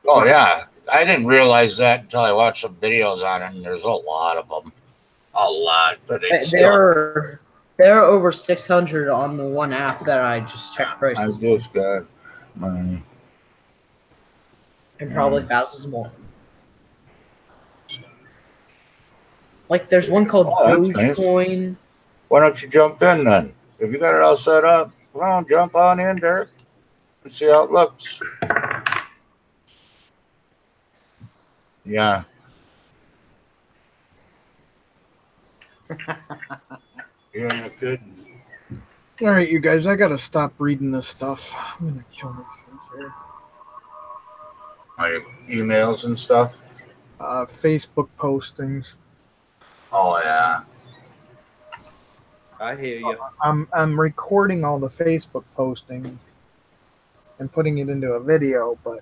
oh yeah, I didn't realize that until I watched some videos on it, and there's a lot of them, a lot. But it's There still, are over 600 on the one app that I just checked I prices, just got my. and probably thousands more. Like there's one called Oh, that's nice. Dogecoin. Why don't you jump in then? If you got it all set up, come on, jump on in, Derek, and see how it looks. Yeah. You ain't a kid. All right, you guys, I got to stop reading this stuff. I'm going to kill myself here. My emails and stuff. Facebook postings. Oh yeah. I hear you. I'm recording all the Facebook postings and putting it into a video, but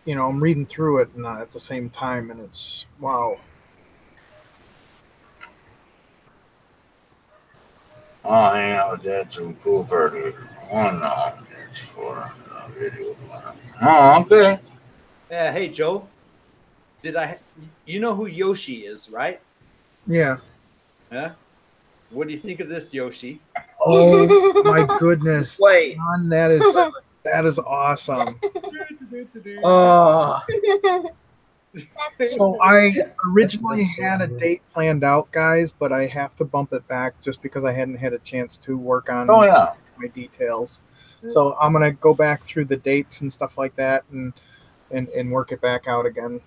I'm reading through it and at the same time, and it's wow. Oh, hang out with Dad some cool party. Oh no, it's for a video. Oh, okay. Yeah, hey Joe. You know who Yoshi is, right? Yeah. Huh? What do you think of this, Yoshi? Oh my goodness, Wait. John, that is awesome. Oh, So I originally had a date planned out, guys, but I have to bump it back just because I hadn't had a chance to work on Oh yeah. my details. So I'm gonna go back through the dates and stuff like that and work it back out again.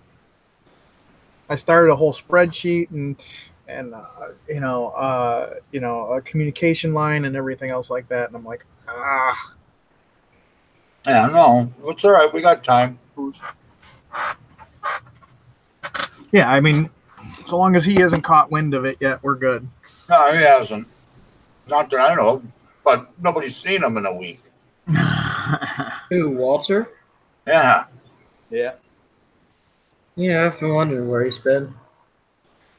I started a whole spreadsheet and a communication line and everything else like that, and I'm like, Yeah, no, it's all right. We got time. yeah. I mean, so long as he hasn't caught wind of it yet, we're good. No, he hasn't. Not that I know of, but nobody's seen him in a week. who, Walter? Yeah. Yeah. Yeah, I've been wondering where he's been.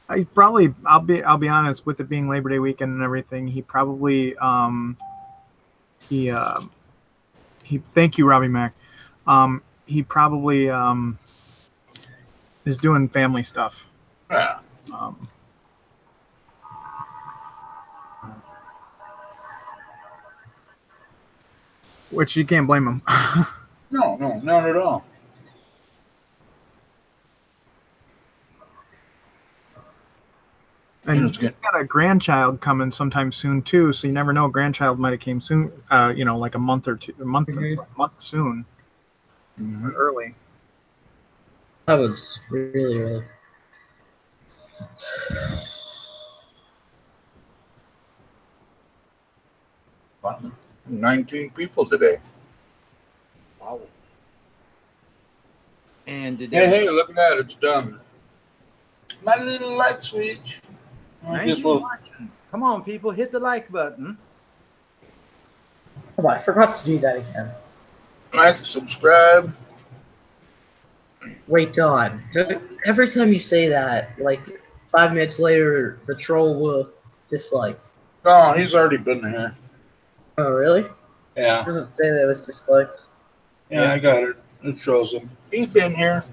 I'll be honest, with it being Labor Day weekend and everything, he probably he thank you, Robbie Mack. He probably is doing family stuff. Yeah. Which you can't blame him. No, not at all. And It's he's good. got a grandchild coming sometime soon too, so you never know. Grandchild might have came soon. Like a month or two, a month soon, Mhm. early. That was really, really. Wow. 19 people today. Wow. And did Hey, look at that. It's done. My little light switch. I guess we'll. Come on, people, hit the like button. Oh, I forgot to do that again. Like, subscribe. Wait, God. Every time you say that, like 5 minutes later, the troll will dislike. Oh, he's already been here. Oh, really? Yeah. Does it say that it was disliked? Yeah, I got it. It shows him. He's been here.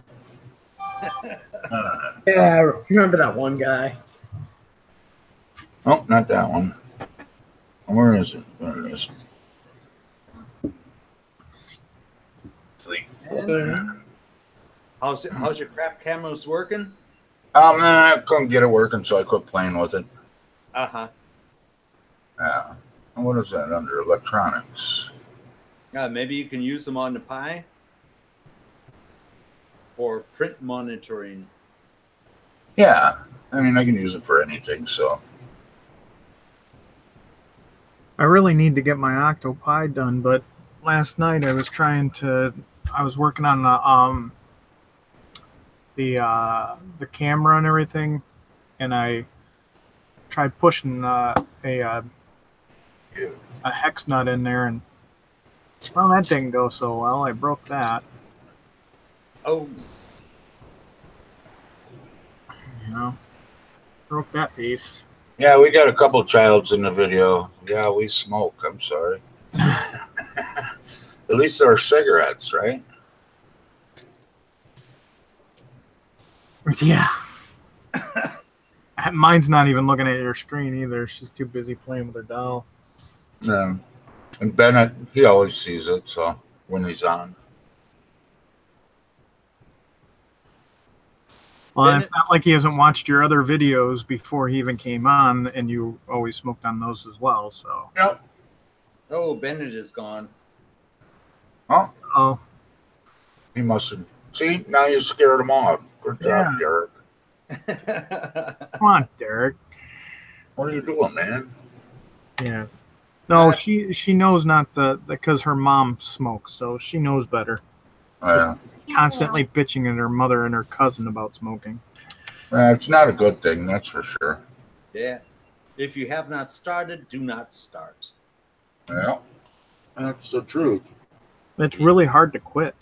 Yeah, I remember that one guy. Oh, not that one. Where is it? There it is. How's your crap cameras working? Man, I couldn't get it working, so I quit playing with it. Uh-huh. Yeah. What is that under electronics? Maybe you can use them on the Pi for print monitoring. Yeah. I mean, I can use it for anything, so. I really need to get my Octopi done, but last night I was working on the camera and everything, and I tried pushing a hex nut in there, and well, that didn't go so well. I broke that. Oh. You know, broke that piece. Yeah, we got a couple childs in the video. Yeah, we smoke. I'm sorry. At least they're cigarettes, right? Yeah. Mine's not even looking at your screen either. She's too busy playing with her doll. Yeah. And Bennett, he always sees it, so when he's on. Well, Bennett, it's not like he hasn't watched your other videos before he even came on, and you always smoked on those as well, so. Yep. Oh, Bennett is gone. Huh? Oh. He must have. See, now you scared him off. Good job, Derek. Come on, Derek. What are you doing, man? Yeah. No, she knows not because her mom smokes, so she knows better. Yeah. Constantly bitching at her mother and her cousin about smoking. It's not a good thing, that's for sure. Yeah. If you have not started, do not start. Yeah. That's the truth. It's really hard to quit.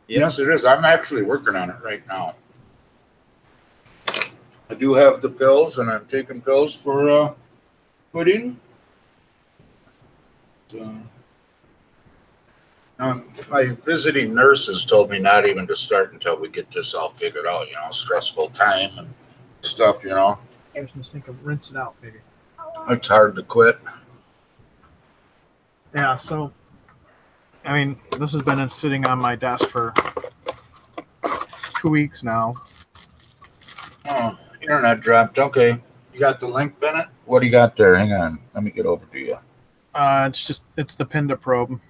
Yep. Yes, it is. I'm actually working on it right now. I do have the pills, and I'm taking pills for quitting. So, my visiting nurses told me not even to start until we get this all figured out. You know, stressful time and stuff. You know, I was just thinking, rinse it out, baby. It's hard to quit. Yeah. So, I mean, this has been sitting on my desk for 2 weeks now. Oh, internet dropped. Okay, you got the link, Bennett? What do you got there? Hang on, let me get over to you. It's the Pinda probe.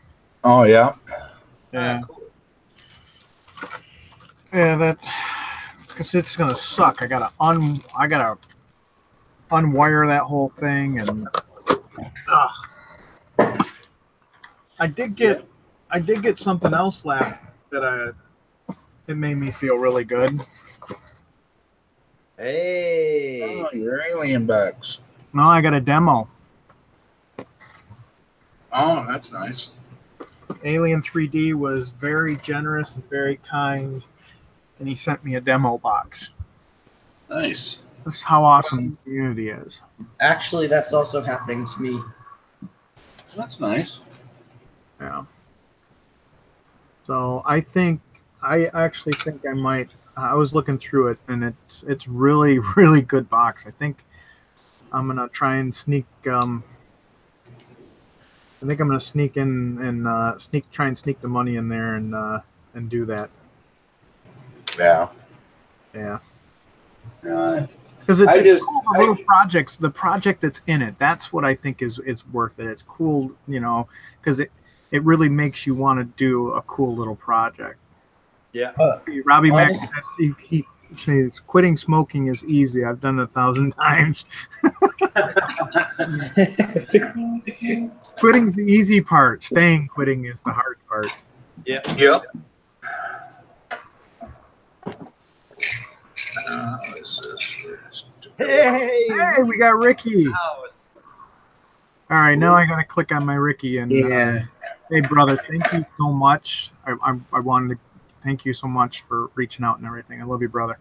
Oh yeah. Yeah. Cool. Yeah, because it's gonna suck. I gotta unwire that whole thing, and I did get something else last that it made me feel really good. Hey. Oh, your alien bags. No, I got a demo. Oh, that's nice. Alien 3D was very generous and very kind, and he sent me a demo box. Nice. This is how awesome this community is. Actually, that's also happening to me. That's nice. Yeah. So I actually think I might. I was looking through it, and it's really, really good box. I think I'm gonna try and sneak. I think I'm gonna sneak in and try and sneak the money in there and do that. Yeah. Yeah. I Because it's just cool, the little projects, the project that's in it. That's what I think is worth it. It's cool, you know, because it really makes you want to do a cool little project. Yeah. Robbie Mack, say it's quitting smoking is easy. I've done it 1,000 times. Quitting's the easy part. Quitting is the hard part. Yeah. Yep. Hey, Hey, we got Ricky. house. All right, now I gotta click on my Ricky and Yeah. hey, brother, thank you so much. I wanted to thank you so much for reaching out and everything. I love you, brother.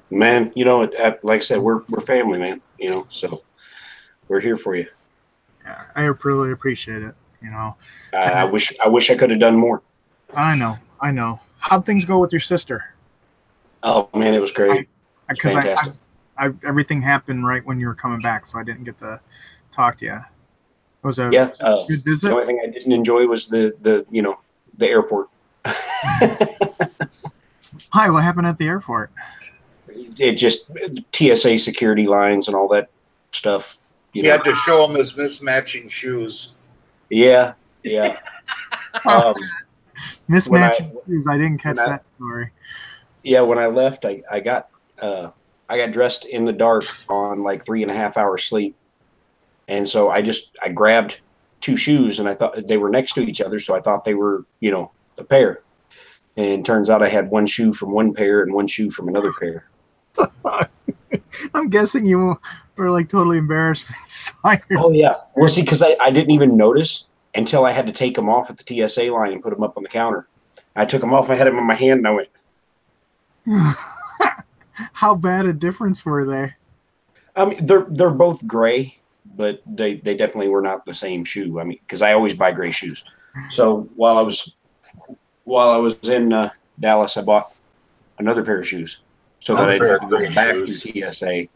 Man, you know, like I said, we're family, man. You know, so we're here for you. Yeah, I really appreciate it. You know, I wish I could have done more. I know. How'd things go with your sister? Oh man, it was great. Because Fantastic. everything happened right when you were coming back, so I didn't get to talk to you. It was a Yeah. good visit. The only thing I didn't enjoy was the airport. Hi, what happened at the airport? It just TSA security lines and all that stuff. You had to show him his mismatching shoes. Yeah. Mismatching shoes. I didn't catch that story. Yeah, when I left, I got dressed in the dark on like 3.5 hours sleep, and so I grabbed 2 shoes and I thought they were next to each other, so I thought they were a pair, and turns out I had 1 shoe from one pair and 1 shoe from another pair. I'm guessing you were like totally embarrassed. Oh yeah, well see, because I didn't even notice until I had to take them off at the TSA line and put them up on the counter. I took them off, I had them in my hand, and I went. How bad a difference were they? I mean, they're both gray, but they definitely were not the same shoe. I mean, because I always buy gray shoes. So while I was in Dallas, I bought another pair of shoes so that I didn't go back to TSA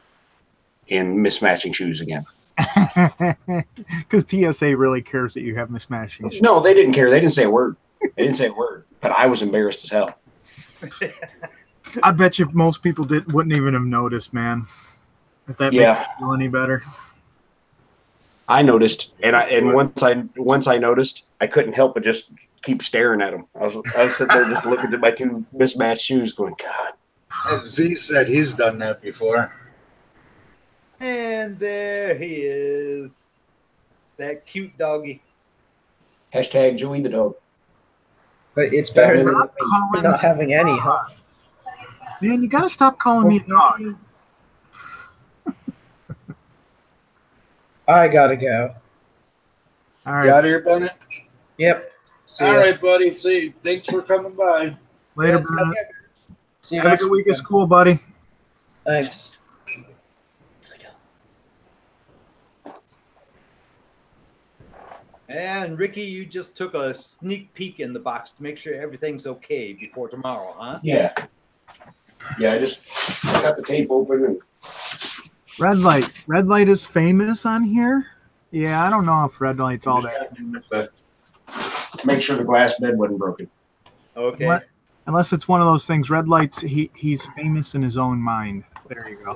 in mismatching shoes again. Because TSA really cares that you have mismatching shoes. No, they didn't care. They didn't say a word. But I was embarrassed as hell. I bet you most people wouldn't even have noticed, man. If that makes you feel any better. I noticed, and once I noticed, I couldn't help but just keep staring at them. I was sitting there just looking at my 2 mismatched shoes, going, God. Z said he's done that before. And there he is, that cute doggy. Hashtag Joey the dog. But it's better than not having any, huh? Man, you gotta stop calling me dog. I gotta go. All right. You out of here, Bennett? Yep. All right, buddy. See, thanks for coming by. Later, Bennett. See you next week at school, buddy. Thanks. And Ricky, you just took a sneak peek in the box to make sure everything's okay before tomorrow, huh? Yeah. Yeah, I just got the tape open and Red light. Red light is famous on here. Yeah, I don't know if red light's all that famous. But make sure the glass bed wasn't broken. Okay. Unless it's one of those things. Red light's he's famous in his own mind. There you go.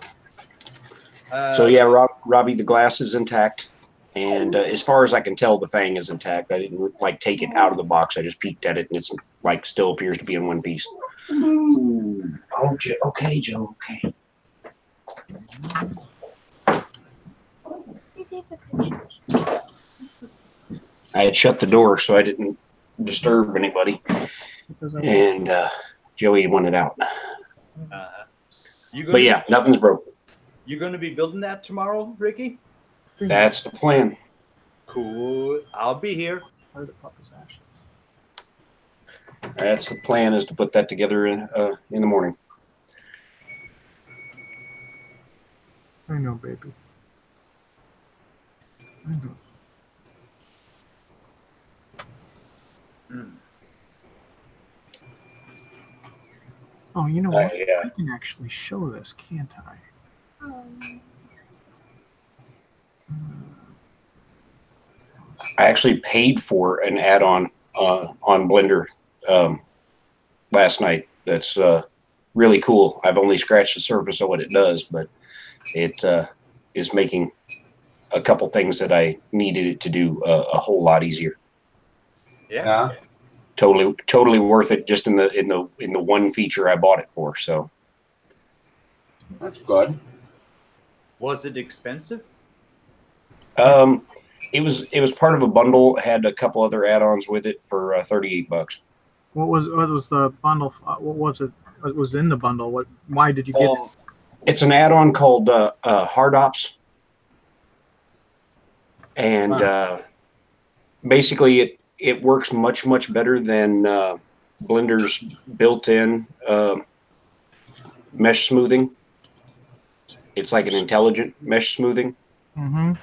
So yeah, Robbie, the glass is intact, and as far as I can tell, the Fang is intact. I didn't take it out of the box. I just peeked at it, and it's still appears to be in one piece. Okay, Joe. Okay. You take the pictures. I had shut the door so I didn't disturb anybody, and Joey wanted out. But yeah, nothing's broken. You're going to be building that tomorrow, Ricky? That's the plan. Cool. I'll be here. That's the plan, is to put that together in the morning. I know, baby. I know. Oh, you know what? Yeah. I can actually show this, can't I? I actually paid for an add-on on Blender last night. That's really cool. I've only scratched the surface of what it does, but it is making a couple things that I needed it to do a whole lot easier. Yeah. totally worth it just in the one feature I bought it for. So That's good. Was it expensive? it was part of a bundle. It had a couple other add-ons with it for $38. What was the bundle? What was it? What was in the bundle? Why did you get it? It's an add-on called Hard Ops, and basically it works much better than Blender's built-in mesh smoothing. It's like an intelligent mesh smoothing. Mm-hmm.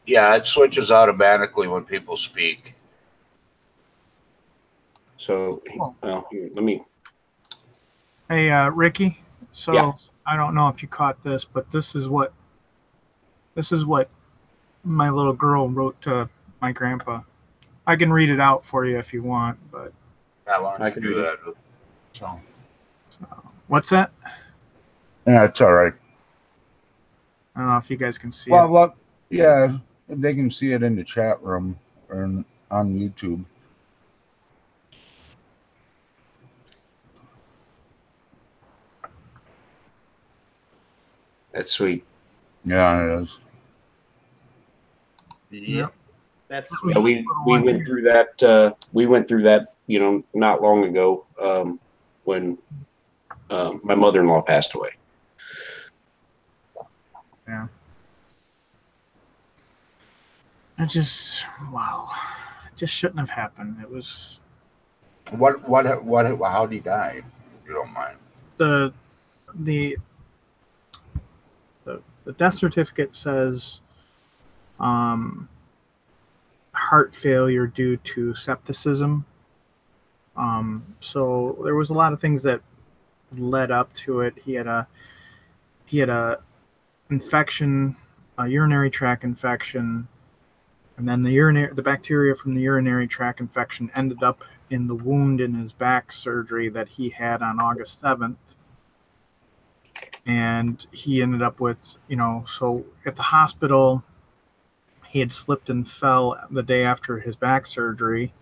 Yeah, it switches automatically when people speak. So here, let me. Hey, Ricky. So Yeah. I don't know if you caught this, but this is what my little girl wrote to my grandpa. I can read it out for you if you want, but Yeah, why I don't can you do read that? it. So, what's that? yeah, it's all right. I don't know if you guys can see Well, it. look, yeah, they can see it in the chat room or on YouTube. That's sweet. Yeah, it is. Yeah, that's Yeah, sweet. Yeah, we went through that. We went through that, not long ago when my mother-in-law passed away. Yeah. It just wow. It just shouldn't have happened. It was How'd he die? If you don't mind. the the the death certificate says heart failure due to septicism. So there was a lot of things that led up to it. He had a infection, a urinary tract infection, and then the bacteria from the urinary tract infection ended up in the wound in his back surgery that he had on August 7th. And he ended up with, so at the hospital, he had slipped and fell the day after his back surgery.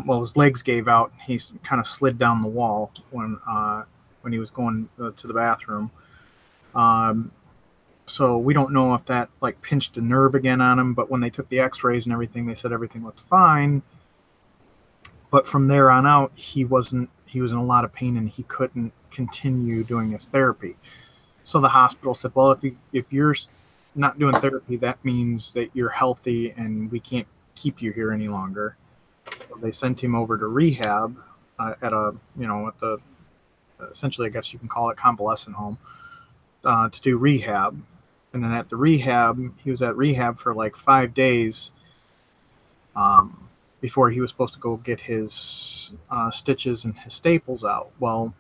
Well, his legs gave out. He kind of slid down the wall when he was going to the bathroom. So we don't know if that like pinched a nerve again on him. But when they took the X-rays and everything, they said everything looked fine. But from there on out, he was in a lot of pain and he couldn't continue doing his therapy. So the hospital said, well, if you're not doing therapy, that means that you're healthy and we can't keep you here any longer. So they sent him over to rehab at the essentially, I guess you can call it convalescent home to do rehab. And then at the rehab, he was at rehab for like 5 days before he was supposed to go get his stitches and his staples out. Well,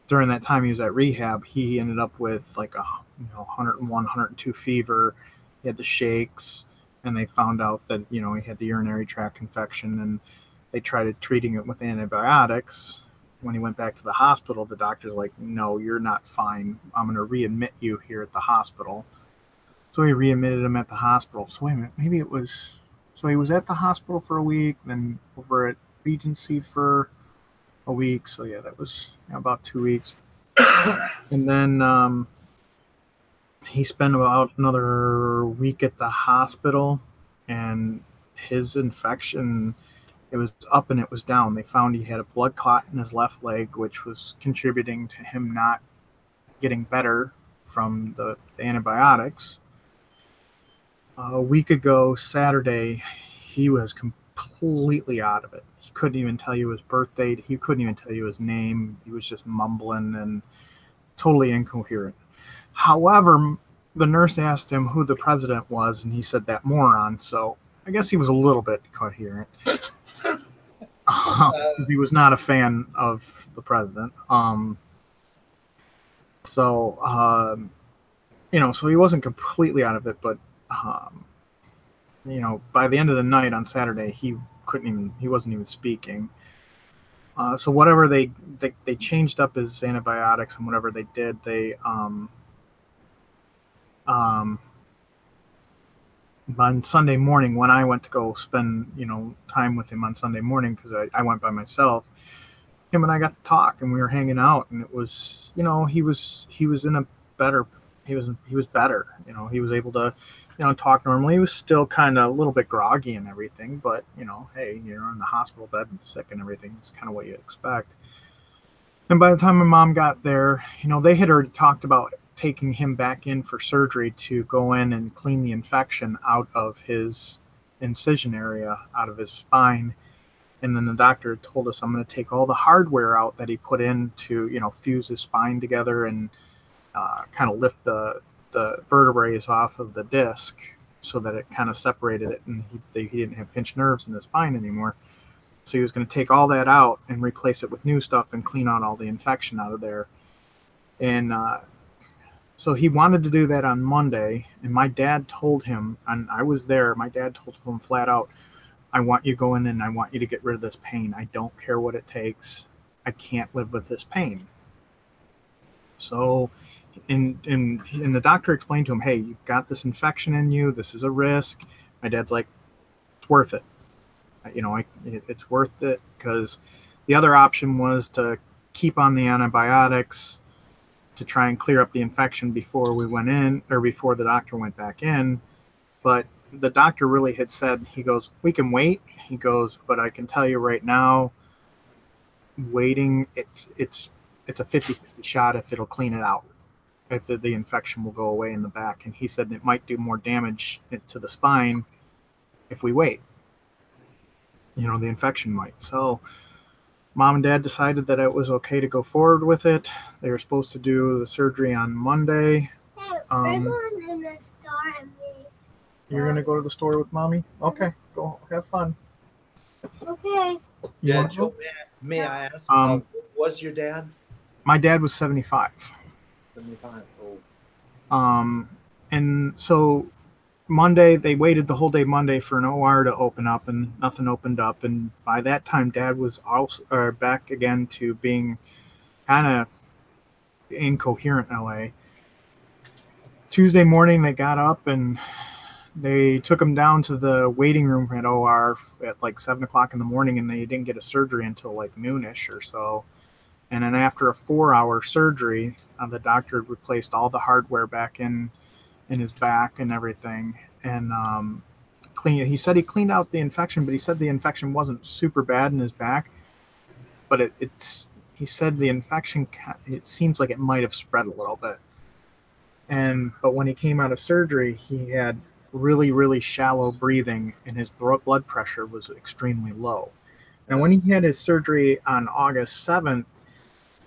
during that time he was at rehab, he ended up with like 101, 102 fever. He had the shakes, and they found out that he had the urinary tract infection, and they tried treating it with antibiotics. When he went back to the hospital, the doctor's like, "No, you're not fine. I'm going to readmit you here at the hospital." So he readmitted him at the hospital. So wait a minute, maybe it was. So he was at the hospital for a week, then over at Regency for a week. So yeah, that was about 2 weeks. And then he spent about another week at the hospital, and his infection, it was up and it was down. They found he had a blood clot in his left leg, which was contributing to him not getting better from the antibiotics. A week ago, Saturday, he was completely out of it. He couldn't even tell you his birthday. He couldn't even tell you his name. He was just mumbling and totally incoherent. However, the nurse asked him who the president was, and he said that moron. So I guess he was a little bit coherent because he was not a fan of the president. So he wasn't completely out of it, but by the end of the night on Saturday, he wasn't even speaking. So whatever they changed up his antibiotics, and whatever they did, they on Sunday morning, when I went to go spend, time with him on Sunday morning, because I went by myself, him and I got to talk and we were hanging out, and it was, he was in a better, he was better, he was able to, talk normally. He was still kind of a little bit groggy and everything, but hey, you're in the hospital bed and sick and everything. It's kind of what you expect. And by the time my mom got there, they had already talked about taking him back in for surgery to go in and clean the infection out of his incision area, out of his spine. And then the doctor told us, I'm going to take all the hardware out that he put in to, fuse his spine together and kind of lift the vertebrae off of the disc so that it kind of separated it, and he didn't have pinched nerves in the spine anymore. So he was going to take all that out and replace it with new stuff and clean out all the infection out of there. And so he wanted to do that on Monday, and my dad told him, and I was there, my dad told him flat out, I want you going in and I want you to get rid of this pain. I don't care what it takes. I can't live with this pain. So, and the doctor explained to him, hey, you've got this infection in you. This is a risk. My dad's like, it's worth it. It's worth it, because the other option was to keep on the antibiotics to try and clear up the infection before we went in, or before the doctor went back in. But the doctor really had said, he goes, we can wait. He goes, but I can tell you right now, waiting, it's a 50-50 shot if it'll clean it out, if the infection will go away in the back. And he said it might do more damage to the spine if we wait. The infection might. So mom and dad decided that it was okay to go forward with it. They were supposed to do the surgery on Monday. Hey, we're going in the store and You're going to go to the store with mommy? Okay, go have fun. okay. Yeah, Joe, may I ask, how old was your dad? My dad was 75. 75. Oh. And so Monday, they waited the whole day Monday for an OR to open up, and nothing opened up. And by that time, Dad was also back again to being kind of incoherent in a way. Tuesday morning, they got up and they took him down to the waiting room at OR at like 7 o'clock in the morning, and they didn't get a surgery until like noonish or so. And then after a 4-hour surgery, the doctor replaced all the hardware back in his back and everything, and he said he cleaned out the infection, but he said the infection wasn't super bad in his back, but he said the infection, it seems like it might have spread a little bit. But when he came out of surgery, he had really, really shallow breathing, and his blood pressure was extremely low. And when he had his surgery on August 7th,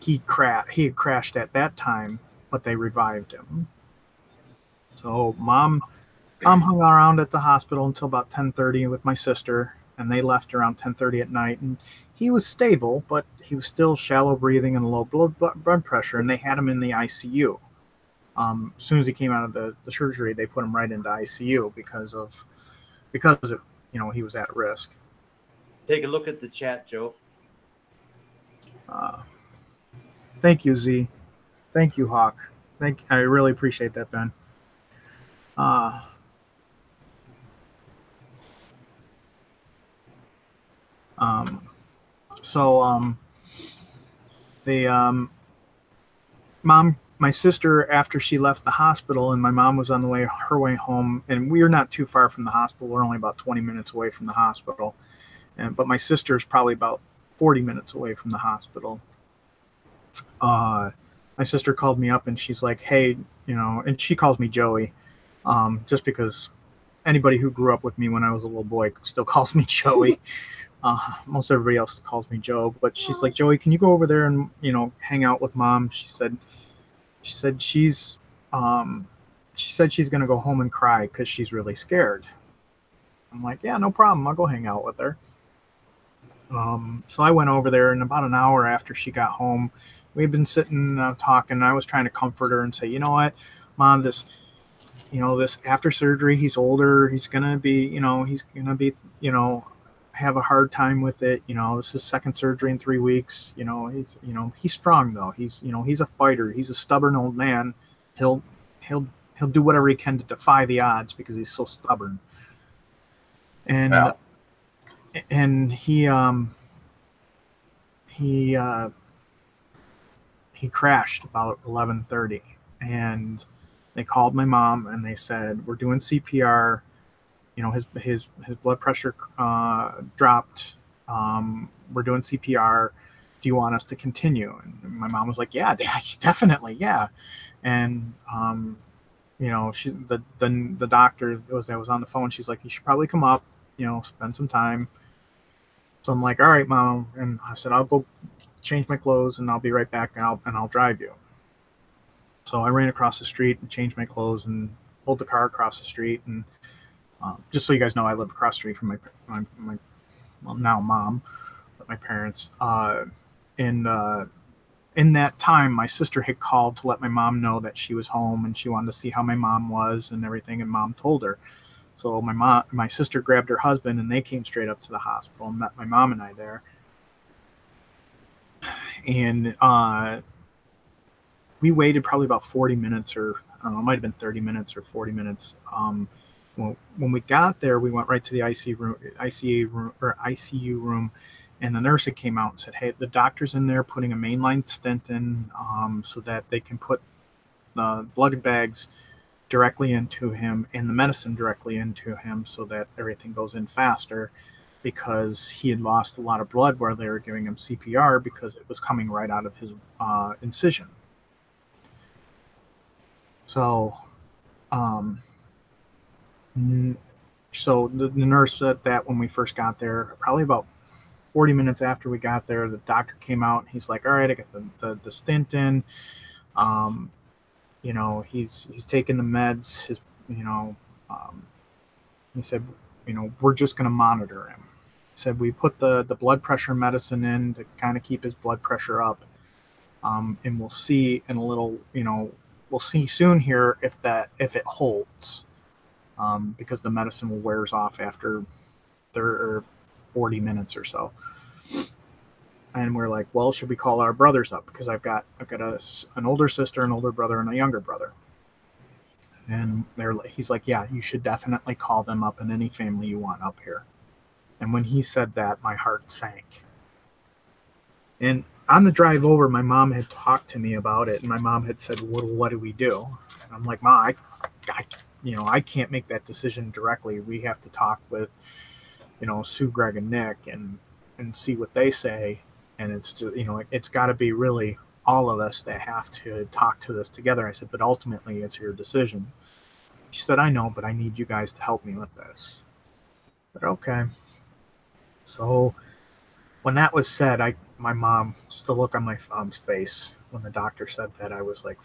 he had crashed at that time, but they revived him. So mom hung around at the hospital until about 10:30 with my sister, and they left around 10:30 at night. And he was stable, but he was still shallow breathing and low blood pressure, and they had him in the ICU. As soon as he came out of the surgery, they put him right into ICU because of he was at risk. Take a look at the chat, Joe. Thank you, Z. Thank you, Hawk. I really appreciate that, Ben. My sister, after she left the hospital, and my mom was on her way home, and we are not too far from the hospital. We're only about 20 minutes away from the hospital. But my sister is probably about 40 minutes away from the hospital. My sister called me up and she's like, hey, and she calls me Joey. Just because anybody who grew up with me when I was a little boy still calls me Joey. Most everybody else calls me Joe, but she's like, Joey, can you go over there and, hang out with mom? She said she's going to go home and cry because she's really scared. I'm like, yeah, no problem. I'll go hang out with her. So I went over there, and about an hour after she got home, we'd been sitting talking. I was trying to comfort her and say, you know what, Mom, this after surgery, he's older. He's gonna be, have a hard time with it. This is second surgery in 3 weeks. He's strong though. He's a fighter. He's a stubborn old man. He'll do whatever he can to defy the odds because he's so stubborn. and Yeah. and he crashed about 11:30, and they called my mom and they said, we're doing CPR. You know, his blood pressure dropped. We're doing CPR. Do you want us to continue? And my mom was like, yeah, definitely, yeah. And you know, the doctor was on the phone. She's like, you should probably come up, you know, spend some time. So I'm like, all right, mom. And I said, I'll go change my clothes and I'll be right back, and I'll drive you. So I ran across the street and changed my clothes and pulled the car across the street. And just so you guys know, I live across the street from my well, now mom, but my parents. And in that time, my sister had called to let my mom know that she was home and she wanted to see how my mom was and everything. And mom told her. So my sister grabbed her husband and they came straight up to the hospital and met my mom and I there. And we waited probably about 40 minutes, or I don't know, it might have been 30 minutes or 40 minutes. When we got there, we went right to the ICU room, and the nurse had came out and said, hey, the doctor's in there putting a mainline stent in so that they can put the blood bags directly into him and the medicine directly into him so that everything goes in faster, because he had lost a lot of blood while they were giving him CPR because it was coming right out of his incision. So, so the nurse said that when we first got there, probably about 40 minutes after we got there, the doctor came out and he's like, all right, I got the stent in. You know, he's taking the meds. He said, you know, we're just going to monitor him. He said, we put the blood pressure medicine in to kind of keep his blood pressure up. And we'll see in a little, you know, we'll see soon here if it holds, because the medicine will wears off after 40 minutes or so. And we're like, well, should we call our brothers up? Because I've got an older sister, an older brother, and a younger brother. And he's like, yeah, you should definitely call them up, and any family you want up here. And when he said that, my heart sank. And on the drive over, my mom had talked to me about it, and my mom had said, well, what do we do? And I'm like, Ma, I can't make that decision directly. We have to talk with, you know, Sue, Greg, and Nick, and see what they say. And it's just, you know, it's got to be really all of us that have to talk to this together. I said, but ultimately it's your decision. She said, I know, but I need you guys to help me with this. But okay. So when that was said, my mom, just the look on my mom's face when the doctor said that, I was like,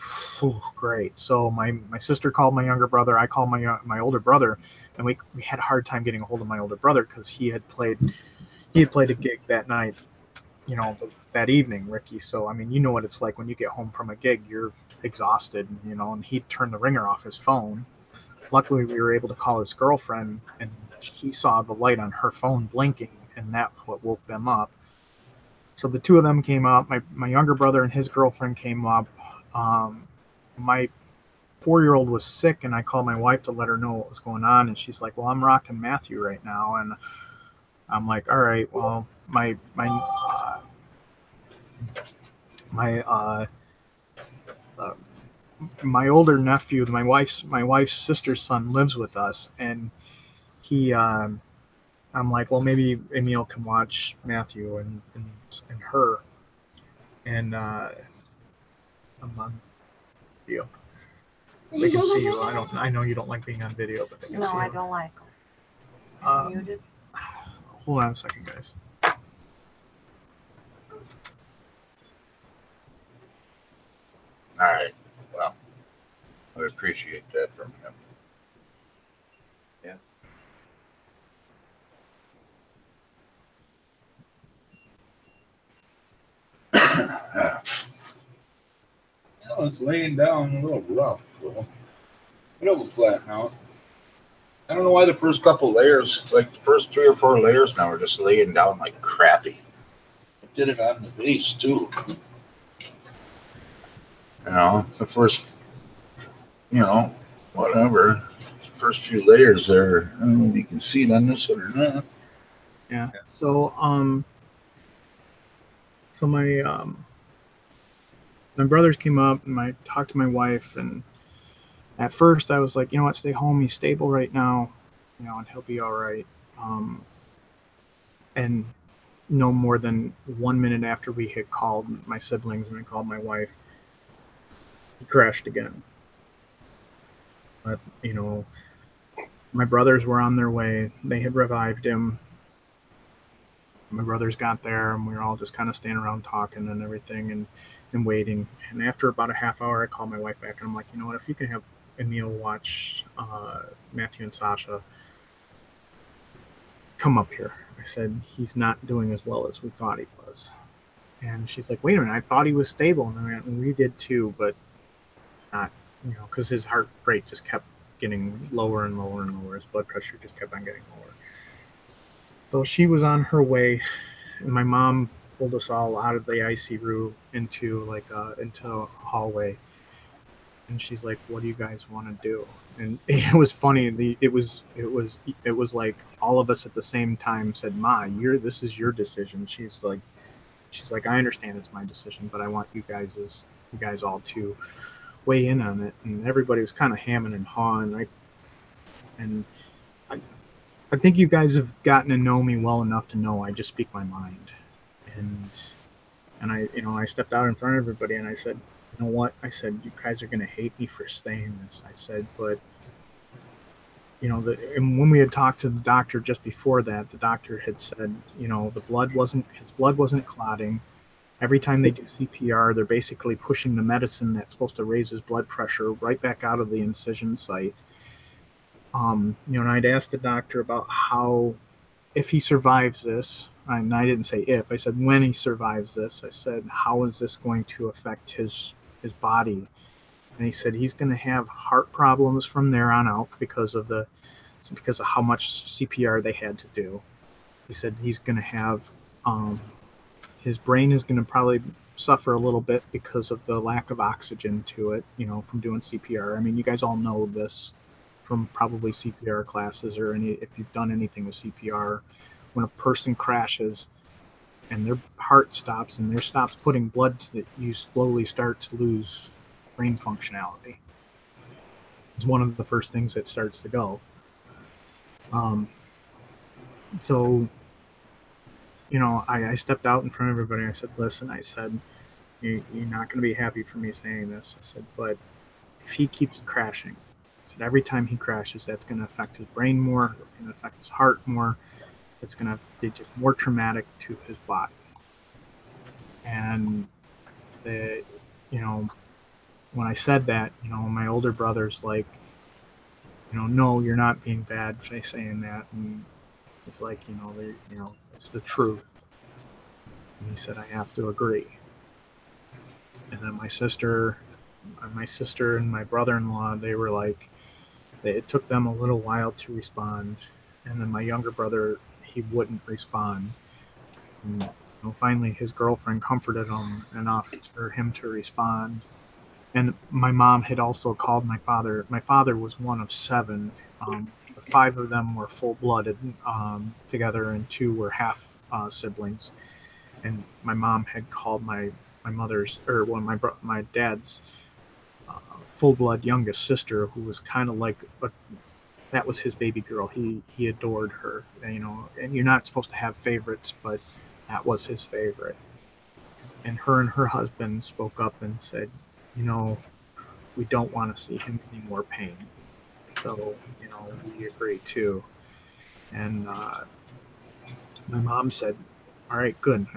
great. So my sister called my younger brother. I called my older brother, and we had a hard time getting a hold of my older brother because he had played a gig that night, you know, that evening, Ricky. So, I mean, you know what it's like when you get home from a gig, you're exhausted, you know, and he turned the ringer off his phone. Luckily, we were able to call his girlfriend, and he saw the light on her phone blinking, and that's what woke them up. So the two of them came up. My younger brother and his girlfriend came up. My 4-year-old was sick, and I called my wife to let her know what was going on, and she's like, well, I'm rocking Matthew right now. And I'm like, all right, well, my older nephew, my wife's sister's son, lives with us, and he, I'm like, well, maybe Emil can watch Matthew and her, and I'm on video. They can see you. I know you don't like being on video, but they can see you. No, I don't like them. Muted. Hold on a second, guys. All right. Well, I appreciate that from him. Yeah. You know, it's laying down a little rough, so it'll flatten out. I don't know why the first couple layers, like the first 3 or 4 layers now, are just laying down like crappy. I did it on the base too. You know, the first, you know, whatever, first few layers there. I don't know if you can see it on this one or not. Yeah. So so my brothers came up and I talked to my wife, and at first I was like, you know what, stay home. He's stable right now, and he'll be all right. And no more than 1 minute after we had called my siblings and I called my wife, he crashed again. But my brothers were on their way. They had revived him. My brothers got there, and we were all just kind of standing around talking and everything, and waiting. And after about a half hour, I called my wife back, and I'm like, you know what? If you can have Emil watch Matthew and Sasha, come up here. I said, he's not doing as well as we thought he was. And she's like, wait a minute, I thought he was stable. And we did too, but not, because his heart rate just kept getting lower and lower and lower. His blood pressure just kept on getting lower. So she was on her way, and my mom pulled us all out of the ICU into a hallway. And she's like, "What do you guys want to do?" And it was funny. It was like all of us at the same time said, "Ma, this is your decision." She's like, "I understand it's my decision, but I want you guys all to weigh in on it." And everybody was kind of hamming and hawing. I think you guys have gotten to know me well enough to know I just speak my mind. And I stepped out in front of everybody and I said, you know what? I said, you guys are going to hate me for saying this. I said, but and when we had talked to the doctor just before that, the doctor had said, his blood wasn't clotting. Every time they do CPR, they're basically pushing the medicine that's supposed to raise his blood pressure right back out of the incision site. And I'd asked the doctor about how, if he survives this, and I didn't say if, I said when he survives this, I said, how is this going to affect his body? And he said he's going to have heart problems from there on out because of how much CPR they had to do. He said he's going to have, his brain is going to probably suffer a little bit because of the lack of oxygen to it, from doing CPR. I mean, you guys all know this from probably CPR classes or if you've done anything with CPR. When a person crashes and their heart stops and there stops putting blood, you slowly start to lose brain functionality. It's one of the first things that starts to go. So, I stepped out in front of everybody. I said, listen, I said, you're not going to be happy for me saying this. I said, but if he keeps crashing, I said, every time he crashes, that's going to affect his brain more. It's going to affect his heart more. It's going to be just more traumatic to his body. And, when I said that, my older brother's like, no, you're not being bad by saying that. And it's like, it's the truth. And he said, I have to agree. And then my sister and my brother-in-law, they were like, it took them a little while to respond. And then my younger brother, he wouldn't respond. And finally, his girlfriend comforted him enough for him to respond. And my mom had also called my father. My father was one of 7. The 5 of them were full-blooded together, and 2 were half siblings. And my mom had called my dad's full-blood youngest sister, who was kind of like that was his baby girl. He adored her, and you're not supposed to have favorites, but that was his favorite. And her husband spoke up and said, we don't want to see him in any more pain. So, we agree too. And my mom said, all right, good.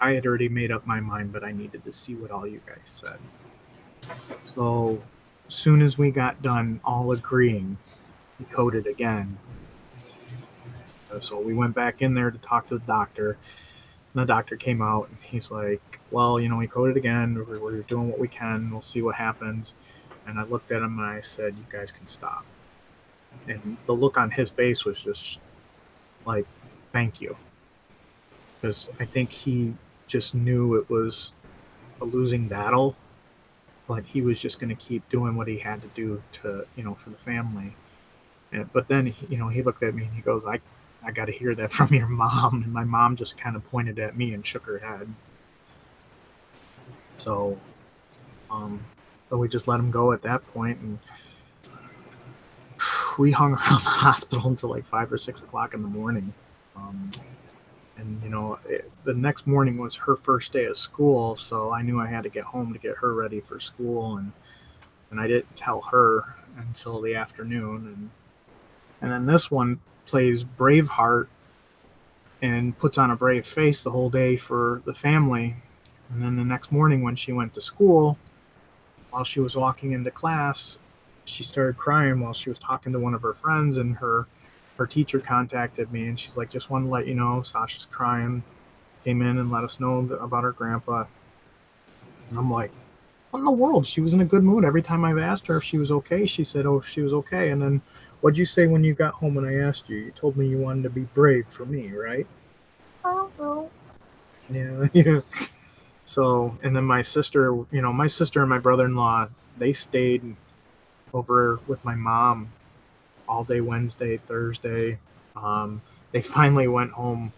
I had already made up my mind, but I needed to see what all you guys said. So as soon as we got done all agreeing, we coded again. So we went back in there to talk to the doctor. And the doctor came out and he's like, well, we coded again. We're doing what we can. We'll see what happens. And I looked at him and I said, you guys can stop. And the look on his face was just like, thank you. Because I think he just knew it was a losing battle, but he was just going to keep doing what he had to do to, for the family. But then, he looked at me and he goes, I got to hear that from your mom. And my mom just kind of pointed at me and shook her head. So, so we just let him go at that point, and we hung around the hospital until like 5 or 6 o'clock in the morning. And the next morning was her first day of school, so I knew I had to get home to get her ready for school, and I didn't tell her until the afternoon. And then this one plays Braveheart and puts on a brave face the whole day for the family. And then the next morning when she went to school, while she was walking into class, she started crying while she was talking to one of her friends, and her teacher contacted me, and she's like, just wanted to let you know Sasha's crying. Came in and let us know about her grandpa. And I'm like, what in the world? She was in a good mood. Every time I've asked her if she was okay, she said, oh, she was okay. And then what'd you say when you got home when I asked you? You told me you wanted to be brave for me, right? Oh. Yeah, yeah. So, and then my sister and my brother-in-law, they stayed over with my mom all day Wednesday, Thursday. They finally went home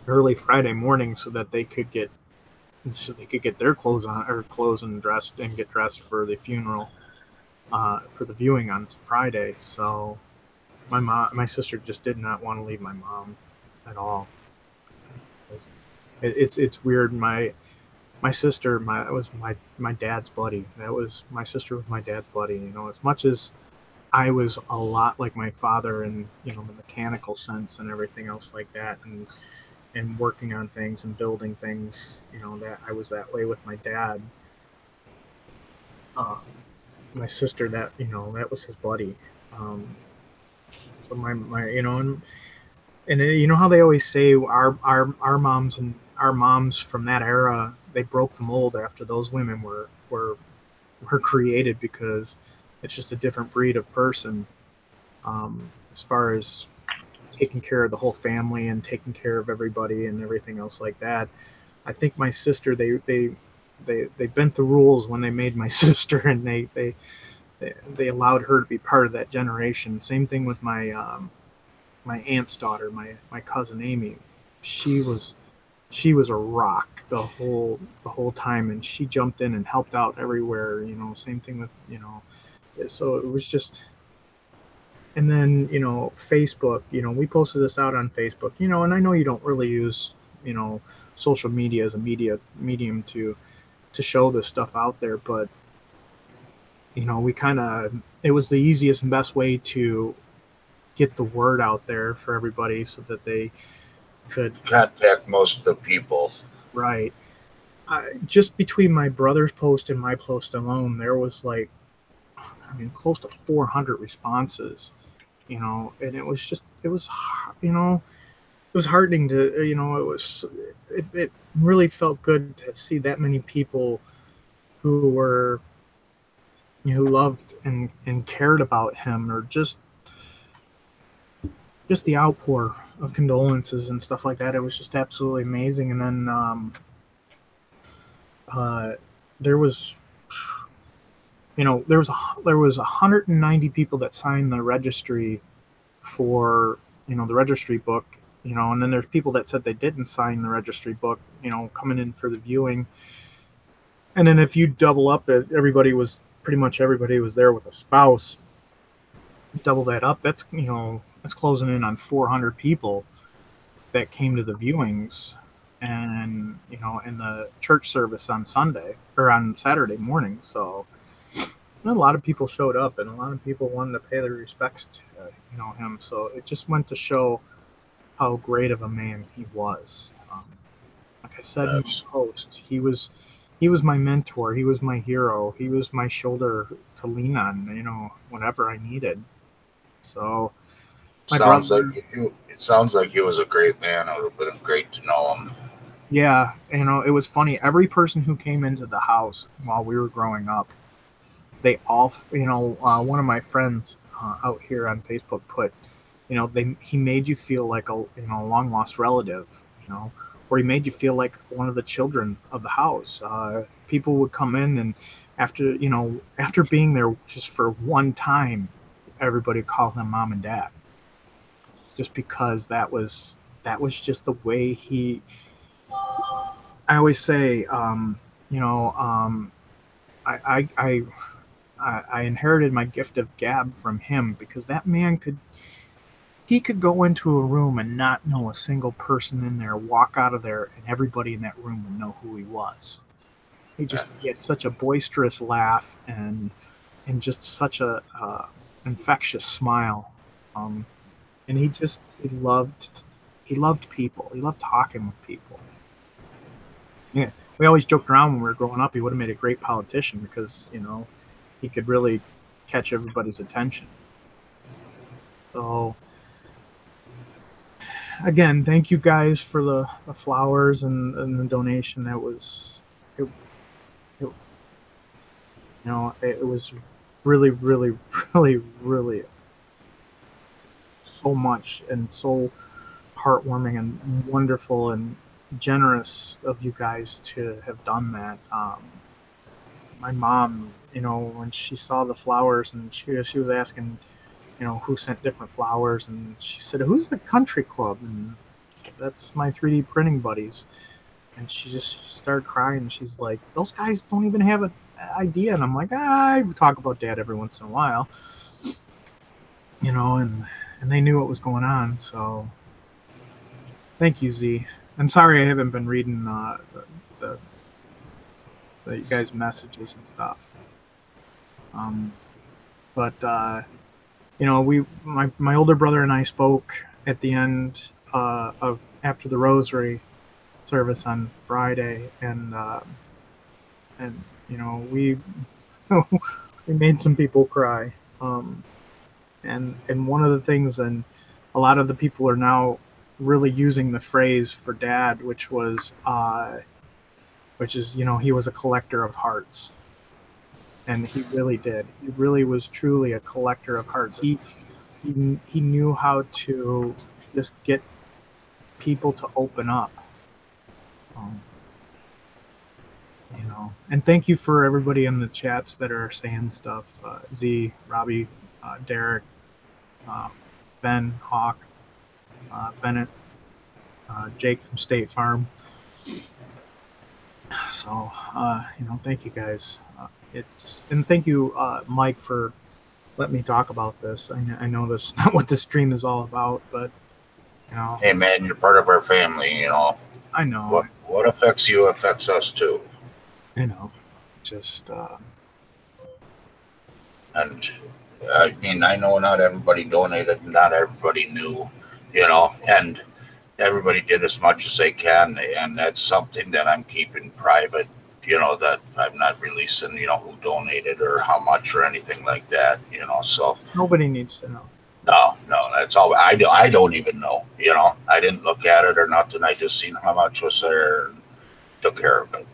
early Friday morning so they could get their clothes on, or clothes and dressed, and get dressed for the funeral, for the viewing on Friday. So my sister just did not want to leave my mom at all. It's weird. My sister, that was my dad's buddy. My sister was my dad's buddy. As much as I was a lot like my father in the mechanical sense and everything else like that, and working on things and building things, that I was that way with my dad. My sister, that was his buddy. So my and how they always say our moms from that era, they broke the mold after those women were created, because it's just a different breed of person, as far as taking care of the whole family and taking care of everybody and everything else like that. I think my sister, they bent the rules when they made my sister, and they allowed her to be part of that generation. Same thing with my aunt's daughter, my cousin Amy. She was a rock the whole time, and she jumped in and helped out everywhere. Same thing with so it was just. And then Facebook. We posted this out on Facebook. And I know you don't really use social media as a medium to show this stuff out there, but we kind of, it was the easiest and best way to get the word out there for everybody so that they could contact most of the people. Right. Just between my brother's post and my post alone, there was close to 400 responses, and it was heartening to, it really felt good to see that many people who loved and cared about him, or just the outpour of condolences and stuff like that. It was just absolutely amazing. And then there was there was 190 people that signed the registry for the registry book, and then there's people that said they didn't sign the registry book, coming in for the viewing. And then if you double up it, pretty much everybody was there with a spouse. Double that up, that's closing in on 400 people that came to the viewings, and in the church service on Sunday or on Saturday morning. So a lot of people showed up, and a lot of people wanted to pay their respects to him. So it just went to show how great of a man he was. Like I said in the post, he was my mentor. He was my hero. He was my shoulder to lean on, whenever I needed. So It sounds like he was a great man. It would have been great to know him. Yeah, it was funny. Every person who came into the house while we were growing up, they all, one of my friends out here on Facebook put, he made you feel like a long lost relative, or he made you feel like one of the children of the house. People would come in, after after being there just for one time, everybody called him mom and dad, just because that was just the way he. I always say, you know, I inherited my gift of gab from him, because that man could go into a room and not know a single person in there, walk out of there, and everybody in that room would know who he was. He had such a boisterous laugh, and just such a infectious smile, um, and he loved people. He loved talking with people. Yeah, we always joked around when we were growing up. He would have made a great politician, because he could really catch everybody's attention. So again, thank you guys for the flowers and the donation. That was it it was really, really, really, really so much, and so heartwarming and wonderful and generous of you guys to have done that. My mom, when she saw the flowers, and she was asking, who sent different flowers, and she said, "Who's the country club?" And I said, "That's my 3D printing buddies." And she just started crying. She's like, "Those guys don't even have an idea." And I'm like, I talk about dad every once in a while, and they knew what was going on. So thank you, Z. And sorry I haven't been reading the you guys' messages and stuff. But my older brother and I spoke at the end of after the Rosary service on Friday, and we we made some people cry. And one of the things, and a lot of the people are now really using the phrase for dad, which is he was a collector of hearts. And he really did. He really was truly a collector of hearts. He knew how to just get people to open up. And thank you for everybody in the chats that are saying stuff. Z, Robbie, Derek, Ben, Hawk, Bennett, Jake from State Farm. So, thank you guys. And thank you, Mike, for letting me talk about this. I know this is not what this stream is all about, but Hey man, you're part of our family. I know. What affects you affects us too. Just and I mean, I know not everybody donated, not everybody knew, and everybody did as much as they can, and that's something that I'm keeping private. That I'm not releasing, who donated or how much or anything like that. So nobody needs to know. No, that's all. I don't even know. I didn't look at it or nothing. I just seen how much was there, and took care of it.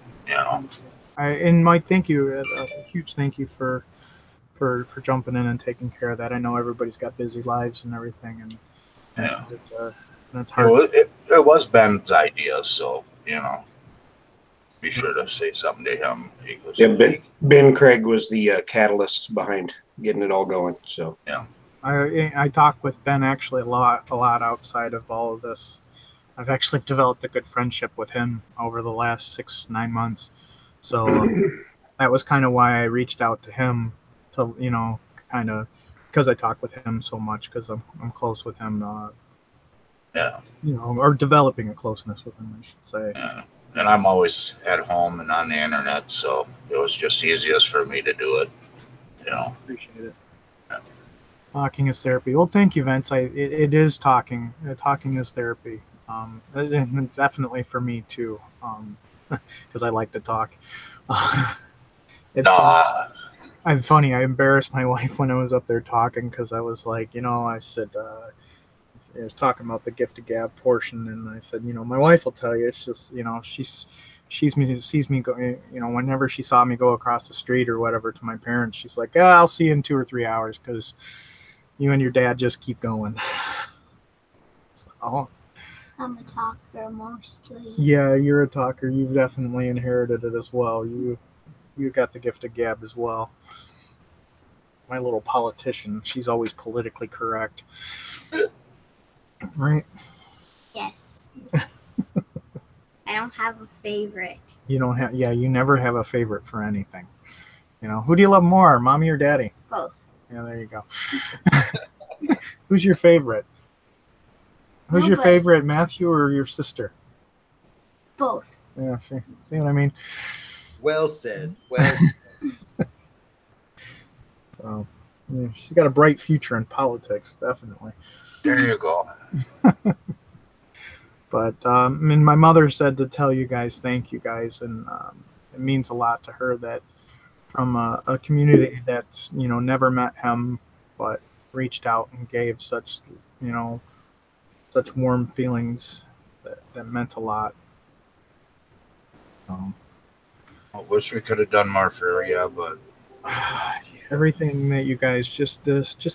And Mike, thank you. A huge thank you for jumping in and taking care of that. I know everybody's got busy lives and everything, and it's hard. It was Ben's idea, so be sure to say something to him. Ben Craig was the catalyst behind getting it all going. So yeah. I talk with Ben actually a lot outside of all of this. I've actually developed a good friendship with him over the last 6-9 months. So that was kind of why I reached out to him to, kind of, because I talk with him so much, because I'm close with him. Yeah. Or developing a closeness with him, I should say. Yeah. And I'm always at home and on the internet, so it was just easiest for me to do it. Appreciate it. Talking is therapy. Well, thank you, Vince. It is talking. Talking is therapy. And definitely for me too, because I like to talk. It's funny. I embarrassed my wife when I was up there talking, because I was like, I said, I was talking about the gift of gab portion, and I said, my wife will tell you. It's just, she sees me go, whenever she saw me go across the street or whatever to my parents, she's like, "Yeah, I'll see you in 2 or 3 hours, because you and your dad just keep going." So, I'm a talker mostly. Yeah, you're a talker. You've definitely inherited it as well. you got the gift of gab as well. My little politician. She's always politically correct. Right? Yes. I don't have a favorite. You don't have, yeah, you never have a favorite for anything. You know, who do you love more, mommy or daddy? Both. Yeah, there you go. Who's your favorite? Who's your Nobody. favorite, Matthew or your sister? Both. Yeah, see what I mean? Well said. Well said. So, yeah, she's got a bright future in politics, definitely. There you go. But I mean, my mother said to tell you guys, thank you guys, and it means a lot to her that from a community that's never met him, but reached out and gave such such warm feelings that meant a lot. I wish we could have done more for you, but Everything that you guys just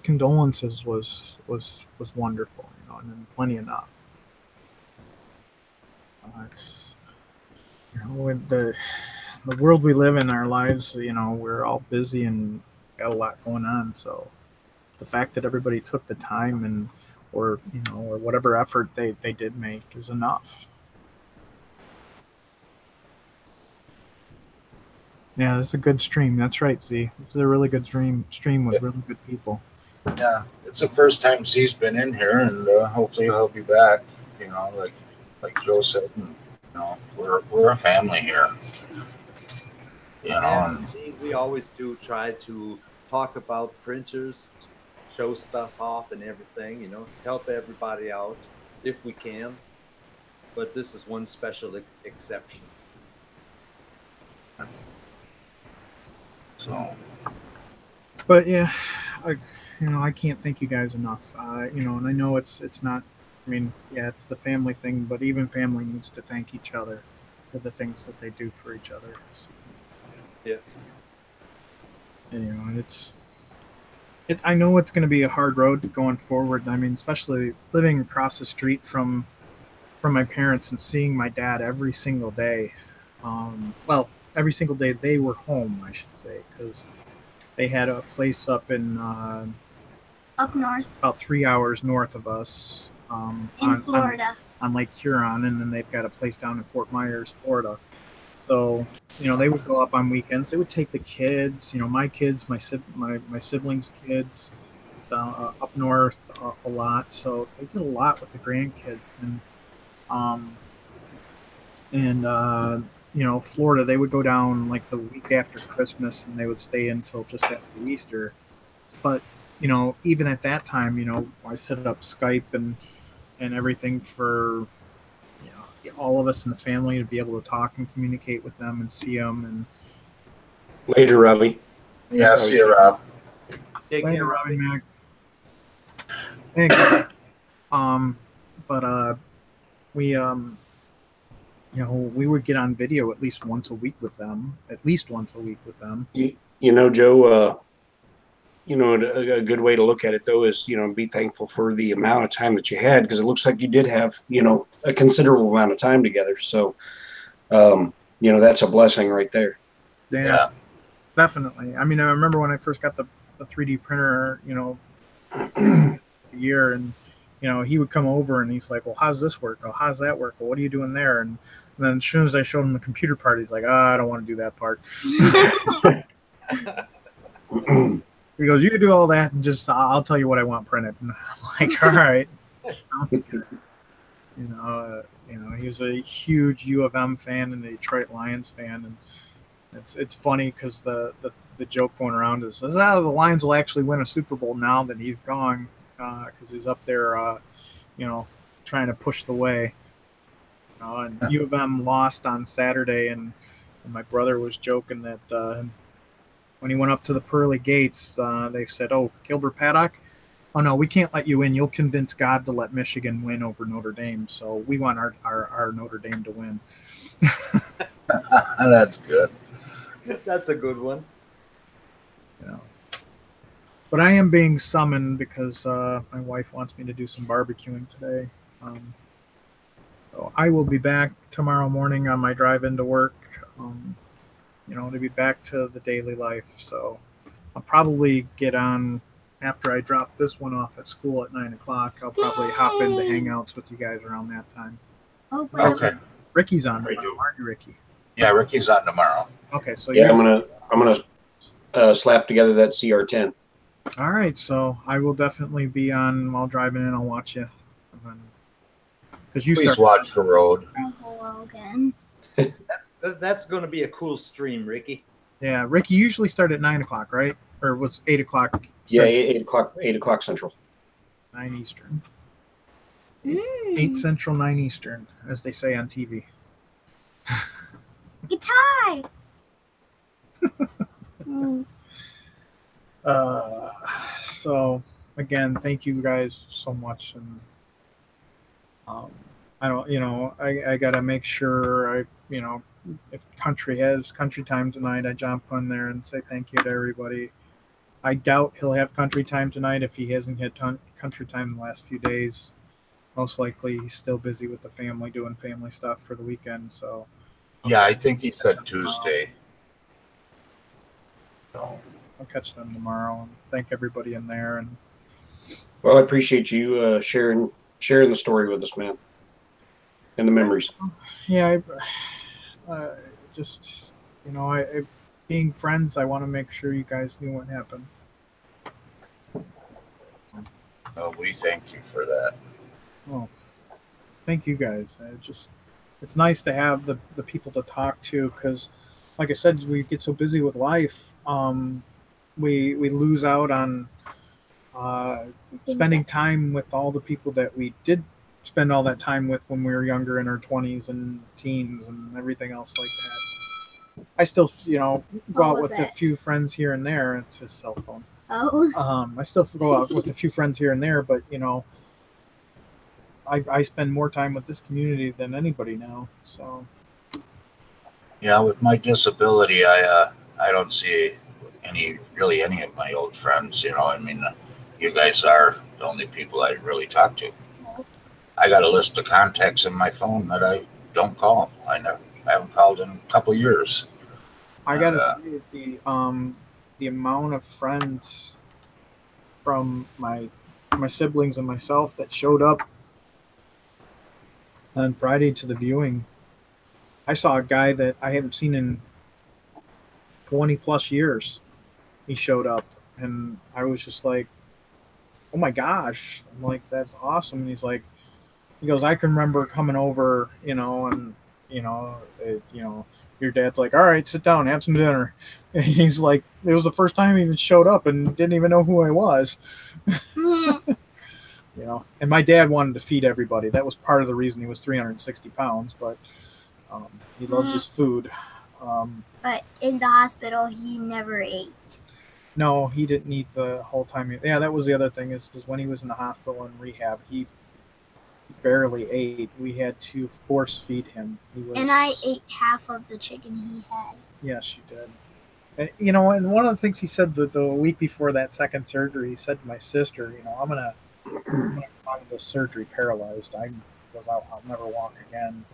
condolences was wonderful, and plenty enough. It's with the world we live in, our lives, we're all busy and got a lot going on. So the fact that everybody took the time and or whatever effort they did make is enough. Yeah, it's a good stream. That's right, Z. It's a really good stream with really good people. yeah, it's the first time Z's been in here, and hopefully he'll be back. Like Joe said, and, we're a family here. And we always do try to talk about printers, show stuff off and everything, help everybody out if we can. But this is one special exception. So, but yeah, I can't thank you guys enough. And I know it's not. I mean, yeah, it's the family thing, but even family needs to thank each other for the things that they do for each other. So, yeah. And I know it's going to be a hard road going forward. I mean, especially living across the street from my parents and seeing my dad every single day. Every single day they were home, I should say, because they had a place up in Up north. About 3 hours north of us, in Florida. On Lake Huron, and then they've got a place down in Fort Myers, Florida. So they would go up on weekends. They would take the kids, my kids, my siblings' kids, up north a lot. So they did a lot with the grandkids, and Florida, they would go down like the week after Christmas, and they would stay until just after Easter. But even at that time, I set up Skype and everything for all of us in the family to be able to talk and communicate with them and see them. And later, Robbie. Yeah, see you, Rob. Take later, care, Robbie Robbie. Mac. Thanks. But we we would get on video at least once a week with them. Joe, a good way to look at it, though, is, be thankful for the amount of time that you had, because it looks like you did have, a considerable amount of time together. So, that's a blessing right there. Yeah, definitely. I mean, I remember when I first got the 3D printer, a year, and, he would come over and he's like, well, how's this work? Oh, how's that work? Well, what are you doing there? And then as soon as I showed him the computer part, he's like, I don't want to do that part. He goes, you can do all that, and just I'll tell you what I want printed. And I'm like, all right, sounds good. He was a huge U of M fan and a Detroit Lions fan, and it's funny because the joke going around is, the Lions will actually win a Super Bowl now that he's gone, because he's up there, trying to push the way. And U of M lost on Saturday, and my brother was joking that. When he went up to the pearly gates, they said, oh, Gilbert Paddock? Oh, no, we can't let you in. You'll convince God to let Michigan win over Notre Dame. So we want our Notre Dame to win. That's good. That's a good one. But I am being summoned because my wife wants me to do some barbecuing today. So I will be back tomorrow morning on my drive into work. to be back to the daily life. So I'll probably get on after I drop this one off at school at 9 o'clock. I'll probably hop into Hangouts with you guys around that time. Oh, but Okay. Ricky's on Right, tomorrow, aren't you, Ricky? Yeah, Ricky's on tomorrow. Okay, so Yeah, I'm gonna slap together that CR10. all right, so I will definitely be on while driving in. I'll watch you. Because you Please start. watch the road. oh, hello again. That's going to be a cool stream, Ricky. Yeah, Ricky, you usually start at 9 o'clock, right? Or what's 8 o'clock? Yeah, Central, 8 o'clock Central. 9 Eastern. Mm. 8 Central, 9 Eastern, as they say on TV. Guitar. Mm. So again, thank you guys so much, and I don't, I gotta make sure if country has country time tonight, I jump on there and say thank you to everybody. I doubt he'll have country time tonight if he hasn't had country time the last few days. Most likely, he's still busy with the family doing family stuff for the weekend. So Yeah, I think he said Tuesday. So, I'll catch them tomorrow and thank everybody in there. And Well, I appreciate you sharing the story with us, man, and the memories. yeah, just being friends, I want to make sure you guys knew what happened. we thank you for that. Oh, thank you guys. It's nice to have the people to talk to, because, like I said, we get so busy with life, we lose out on spending time with all the people that we did spend all that time with when we were younger, in our 20s and teens and everything else like that. I still, go What out was with a it? few friends here and there. It's his cell phone. Oh. I still go out with a few friends here and there, but I spend more time with this community than anybody now. So Yeah, with my disability, I don't see any of my old friends. I mean, you guys are the only people I really talk to. I got a list of contacts in my phone that I don't call. I haven't called in a couple years. I gotta say, the amount of friends from my siblings and myself that showed up on Friday to the viewing. I saw a guy that I haven't seen in 20 plus years. He showed up, and I was just like, "Oh my gosh!" I'm like, "That's awesome." And he goes, "I can remember coming over, and your dad's like, all right, sit down, have some dinner." And he's like, it was the first time he even showed up and didn't even know who I was. And my dad wanted to feed everybody. That was part of the reason he was 360 pounds, but he loved his food. But in the hospital, he never ate. No, he didn't eat the whole time. Yeah, that was the other thing is when he was in the hospital and rehab, he barely ate. We had to force feed him. And I ate half of the chicken he had. Yes, you did. And one of the things he said the week before that second surgery, he said to my sister, I'm gonna come out of this surgery paralyzed. I'll never walk again.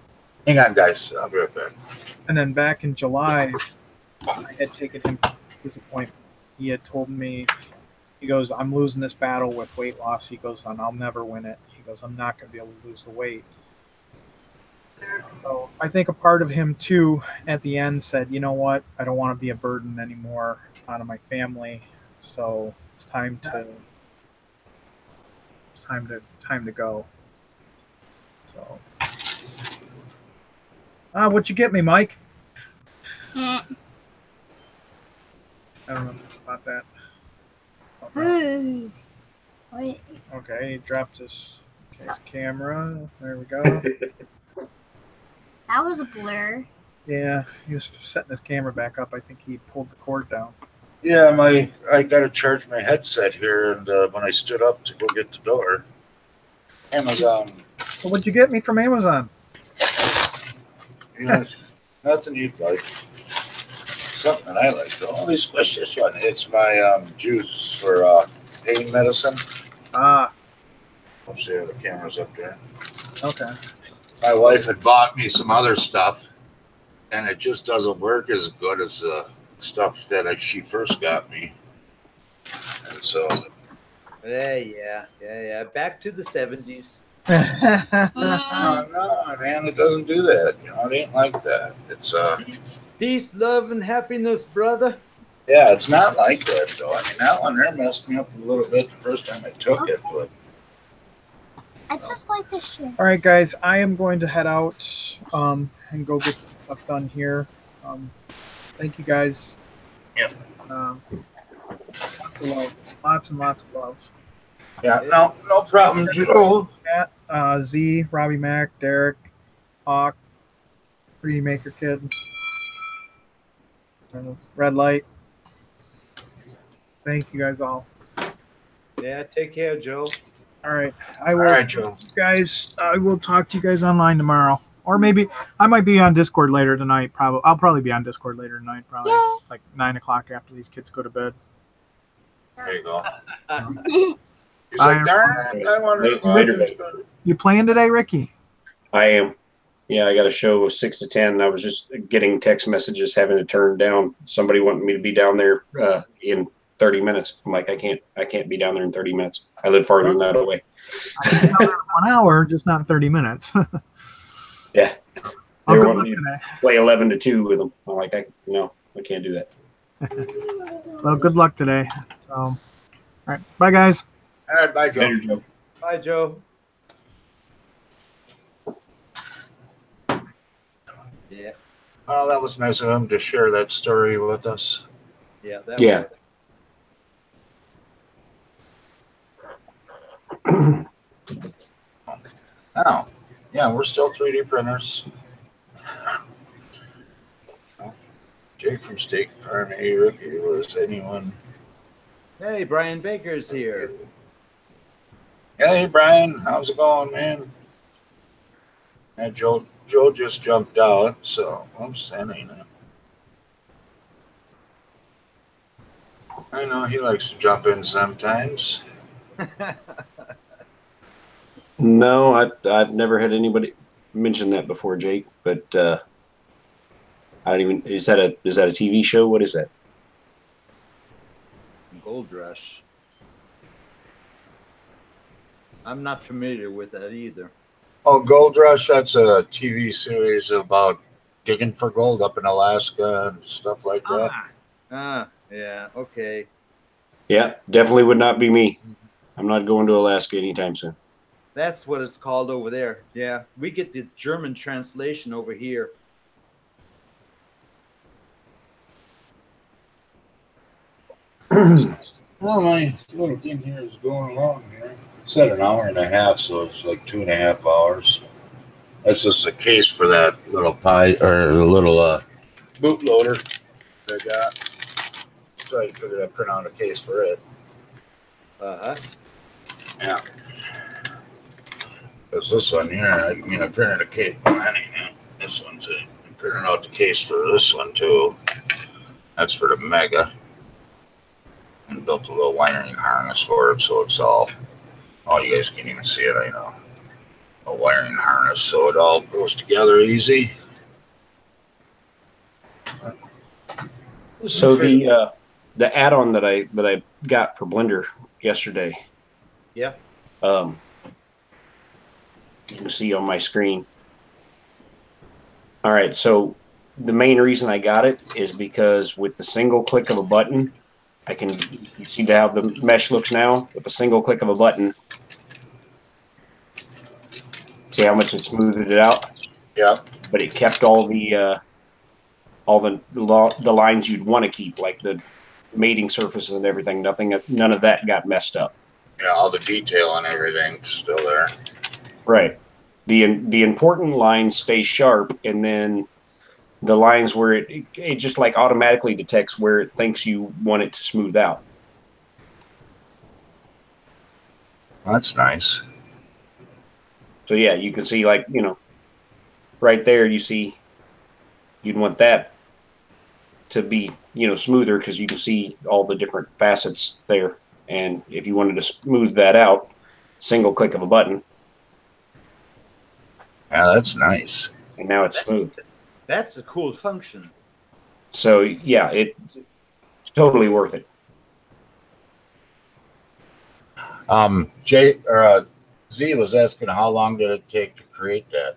Hang on, guys. I'll be right back. And then back in July, I had taken him to his appointment. He had told me, he goes, I'm losing this battle with weight loss. He goes, and I'll never win it. He goes, I'm not going to be able to lose the weight. So I think a part of him too, at the end, said, you know what? I don't want to be a burden anymore on my family. So it's time to go. So, what'd you get me, Mike? I don't know about that. Wait. Okay, he dropped his camera. There we go. That was a blur. Yeah, he was setting his camera back up. I think he pulled the cord down. Yeah, I got to charge my headset here, and when I stood up to go get the door, Amazon. So what'd you get me from Amazon? Nothing you'd like. Something that I like. Only squish this one. It's my juice for pain medicine. Ah, Let's see how the camera's up there. okay. My wife had bought me some other stuff, and it just doesn't work as good as the stuff that she first got me. And so, Yeah. Back to the 70s. no, man, it doesn't do that. It ain't like that. It's Peace, love, and happiness, brother. yeah, it's not like that though. I mean, that one there messed me up a little bit the first time I took it, but I just like this shit. All right, guys, I am going to head out and go get stuff done here. Thank you, guys. Yep. Lots of love. Lots and lots of love. yeah, no problem, Joe. Matt, Z, Robbie Mac, Derek, Hawk, 3D Maker Kid, Red Light. Thank you guys all. Yeah, take care, Joe. All right, I will. All right, Joe. Guys, I will talk to you guys online tomorrow, or maybe I might be on Discord later tonight. I'll probably be on Discord later tonight, probably like 9 o'clock after these kids go to bed. There you go. He's like, darn it, I want to go Later, out this good. You playing today, Ricky? I am. Yeah, I got a show 6 to 10. And I was just getting text messages having to turn down. Somebody wanting me to be down there in 30 minutes. I'm like, I can't be down there in 30 minutes. I live farther than that away. I can be down there in 1 hour, just not 30 minutes. Yeah. I'll They go want look me to today. play 11 to 2 with them. I'm like, I can't do that. Well, good luck today. So, all right, bye, guys. All right, bye, Joe. Later, Joe. Bye, Joe. Yeah. Well, that was nice of him to share that story with us. Yeah. Yeah. Oh, yeah, we're still 3D printers. Jake from Steak Farm, hey, Ricky, was anyone? Hey, Brian Baker's here. Hey, Brian, how's it going, man? And Joe just jumped out, so I'm sending it. I know he likes to jump in sometimes. No, I've never had anybody mention that before, Jake. But I don't even. Is that a TV show? What is that? Gold Rush. I'm not familiar with that either. Oh, Gold Rush, that's a TV series about digging for gold up in Alaska and stuff like that. Yeah, okay. Yeah, definitely would not be me. I'm not going to Alaska anytime soon. That's what it's called over there. Yeah, we get the German translation over here. Well, my little thing here is going along here. It said an hour and a half, so it's like 2.5 hours. That's just a case for that little pie or a little bootloader that I got. So I figured I'd print out a case for it. Yeah. Because this one here, I printed a case. Anyhow, this one's it. I printed out the case for this one too. That's for the Mega. And built a little wiring harness for it, so it's all. Oh, you guys can't even see it, I know. A wiring harness, so it all goes together easy. So the add-on that I got for Blender yesterday. Yeah. You can see on my screen. All right, so the main reason I got it is because with the single click of a button, you see how the mesh looks now? With the single click of a button, see how much it smoothed it out? Yeah. But it kept all the lines you'd want to keep, like the mating surfaces and everything. None of that got messed up. Yeah, all the detail and everything still there. Right. The important lines stay sharp, and then the lines where it just like automatically detects where it thinks you want it to smooth out. That's nice. So yeah, you can see like, right there you see you'd want that to be, smoother because you can see all the different facets there. And if you wanted to smooth that out, single click of a button. Yeah, that's nice. And now it's smooth. That's a cool function. So yeah, it's totally worth it. Jay or Z was asking how long did it take to create that?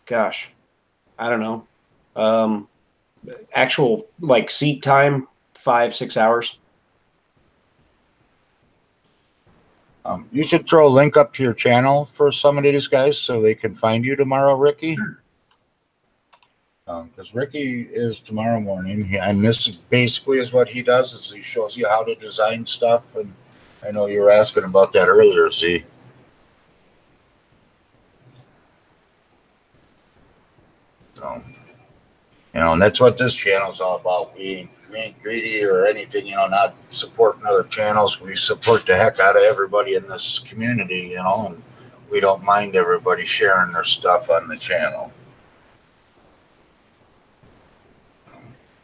Gosh, I don't know. Actual like seat time, 5-6 hours. You should throw a link up to your channel for some of these guys so they can find you tomorrow, Ricky. Because Ricky is tomorrow morning, and this basically is what he does: is he shows you how to design stuff. And I know you were asking about that earlier, Z. So, and that's what this channel is all about. We ain't greedy or anything, not supporting other channels. We support the heck out of everybody in this community, and we don't mind everybody sharing their stuff on the channel.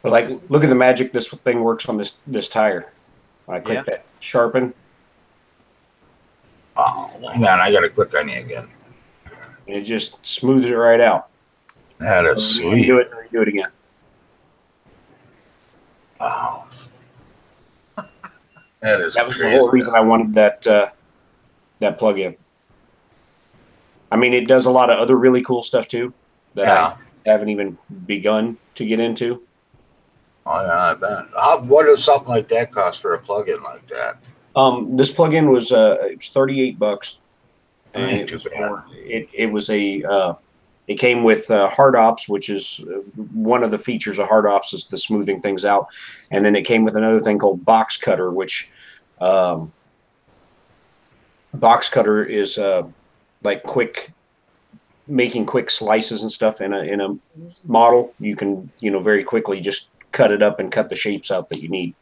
But like, look at the magic this thing works on this tire. When I click that sharpen. Oh, hang on, I got to click on you again. And it just smooths it right out. That is sweet. Do it again. Wow. That was crazy. The whole reason I wanted that plug-in. I mean, it does a lot of other really cool stuff too that I haven't even begun to get into. Oh yeah, I bet. What does something like that cost for a plug-in like that? This plug-in was it was $38, and it came with hard ops, which is one of the features of hard ops is the smoothing things out, and then it came with another thing called box cutter, which box cutter is like making quick slices and stuff in a model. You can very quickly just cut it up and cut the shapes out that you need.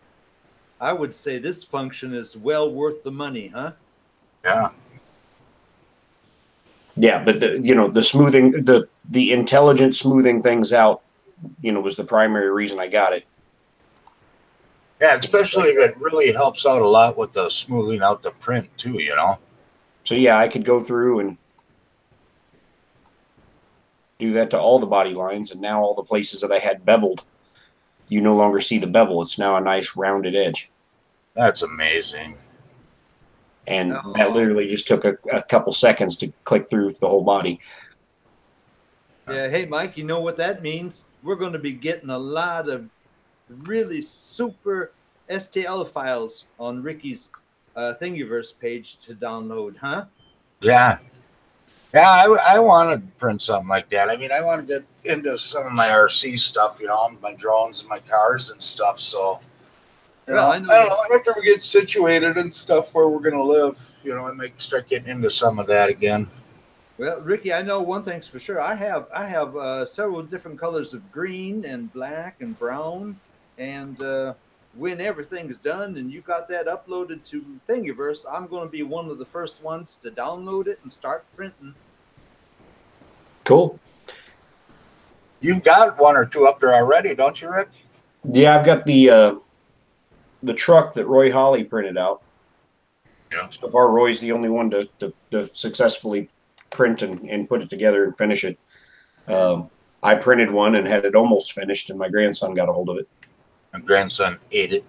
I would say this function is well worth the money, huh? Yeah. Yeah, but the smoothing, the intelligent smoothing things out, was the primary reason I got it. Yeah, especially if it really helps out a lot with the smoothing out the print too, So yeah, I could go through and do that to all the body lines, and now all the places that I had beveled, you no longer see the bevel. It's now a nice rounded edge. That's amazing. And that literally just took a couple seconds to click through the whole body. Yeah, hey Mike, you know what that means? We're going to be getting a lot of really super STL files on Ricky's Thingiverse page to download, huh? Yeah. Yeah, I want to print something like that. I mean, I want to get into some of my RC stuff, my drones and my cars and stuff. So, I don't know, after we get situated and stuff where we're going to live, I might start getting into some of that again. Well, Ricky, I know one thing's for sure. I have several different colors of green and black and brown, and when everything's done and you got that uploaded to Thingiverse, I'm going to be one of the first ones to download it and start printing. Cool. You've got one or two up there already, don't you, Rick? Yeah, I've got the truck that Roy Holly printed out. Yeah. So far, Roy's the only one to successfully print and put it together and finish it. I printed one and had it almost finished, and my grandson got a hold of it. My grandson ate it.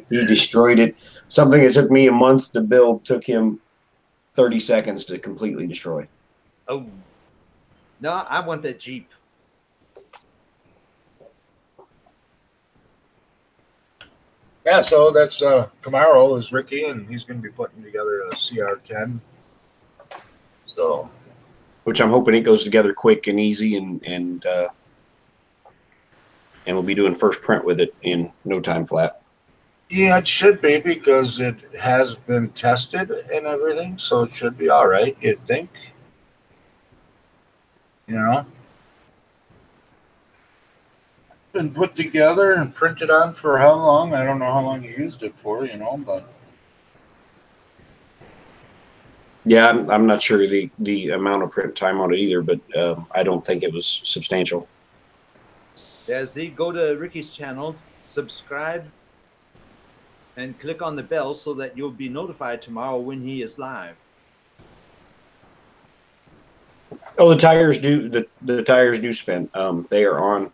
He destroyed it. Something that took me a month to build took him 30 seconds to completely destroy. Oh, no, I want that Jeep. Yeah, so that's tomorrow is Ricky, and he's going to be putting together a CR10. So, which I'm hoping it goes together quick and easy, and we'll be doing first print with it in no time flat. Yeah, it should be because it has been tested and everything, so it should be all right. You'd think, been put together and printed on for how long? I don't know how long you used it for, but. Yeah, I'm not sure the amount of print time on it either, but I don't think it was substantial. Yeah, Z, go to Ricky's channel, subscribe, and click on the bell so that you'll be notified tomorrow when he is live. Oh, the tires do the tires do spin. They are on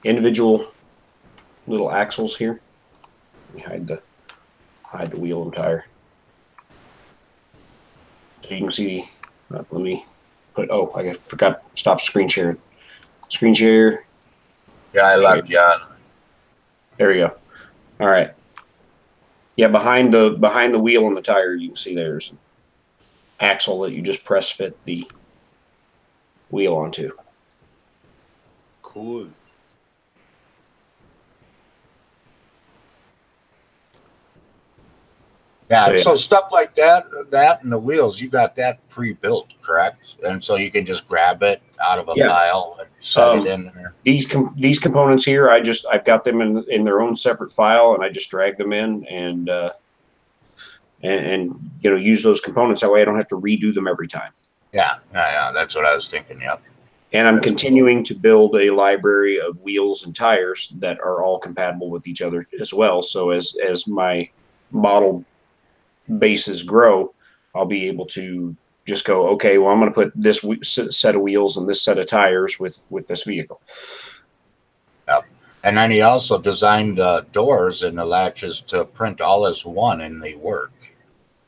individual little axles here. Let me hide the wheel and tire. So you can see. Let me put. Oh, I forgot. Stop screen sharing. Screen share. Yeah, I love John. There we go. All right. Yeah, behind the wheel and the tire, you can see there's an axle that you just press fit the wheel onto. Cool. Yeah, So, so stuff like that and the wheels, you got that pre-built, correct? And so you can just grab it out of a Yeah. file and set it in there. These components here, I've got them in their own separate file, and I just drag them in and use those components. That way, I don't have to redo them every time. Yeah, that's what I was thinking. Yep. And I'm That's continuing to build a library of wheels and tires that are all compatible with each other as well. So as my model bases grow, I'll be able to just go, okay, well, I'm going to put this set of wheels and this set of tires with this vehicle. Yep. And then he also designed the doors and the latches to print all as one, and they work.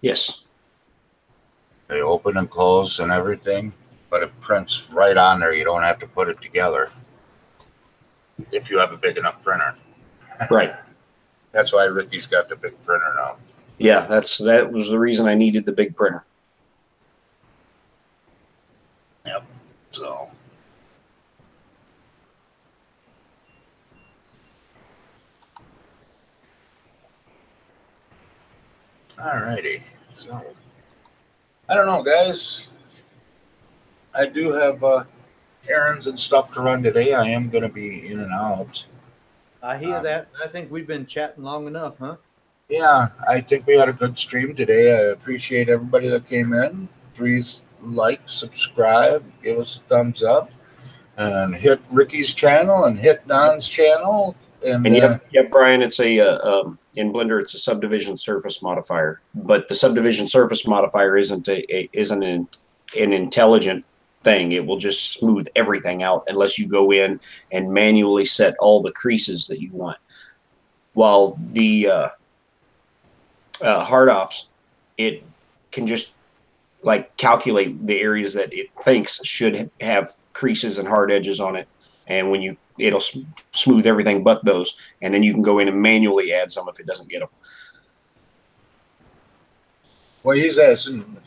Yes. They open and close and everything, but it prints right on there. You don't have to put it together if you have a big enough printer. Right. That's why Ricky's got the big printer now. Yeah, that was the reason I needed the big printer. Yep. So. Alrighty. So. I don't know, guys. I do have errands and stuff to run today. I am going to be in and out. I hear that. I think we've been chatting long enough, huh? Yeah, I think we had a good stream today. I appreciate everybody that came in. Please like, subscribe, give us a thumbs up, and hit Ricky's channel and hit Don's channel. And yeah, Brian, it's in Blender, it's a subdivision surface modifier, but the subdivision surface modifier isn't an intelligent thing. It will just smooth everything out unless you go in and manually set all the creases that you want. While the hard ops, it can just like calculate the areas that it thinks should have creases and hard edges on it, and it'll smooth everything but those, and then you can go in and manually add some if it doesn't get them. Well,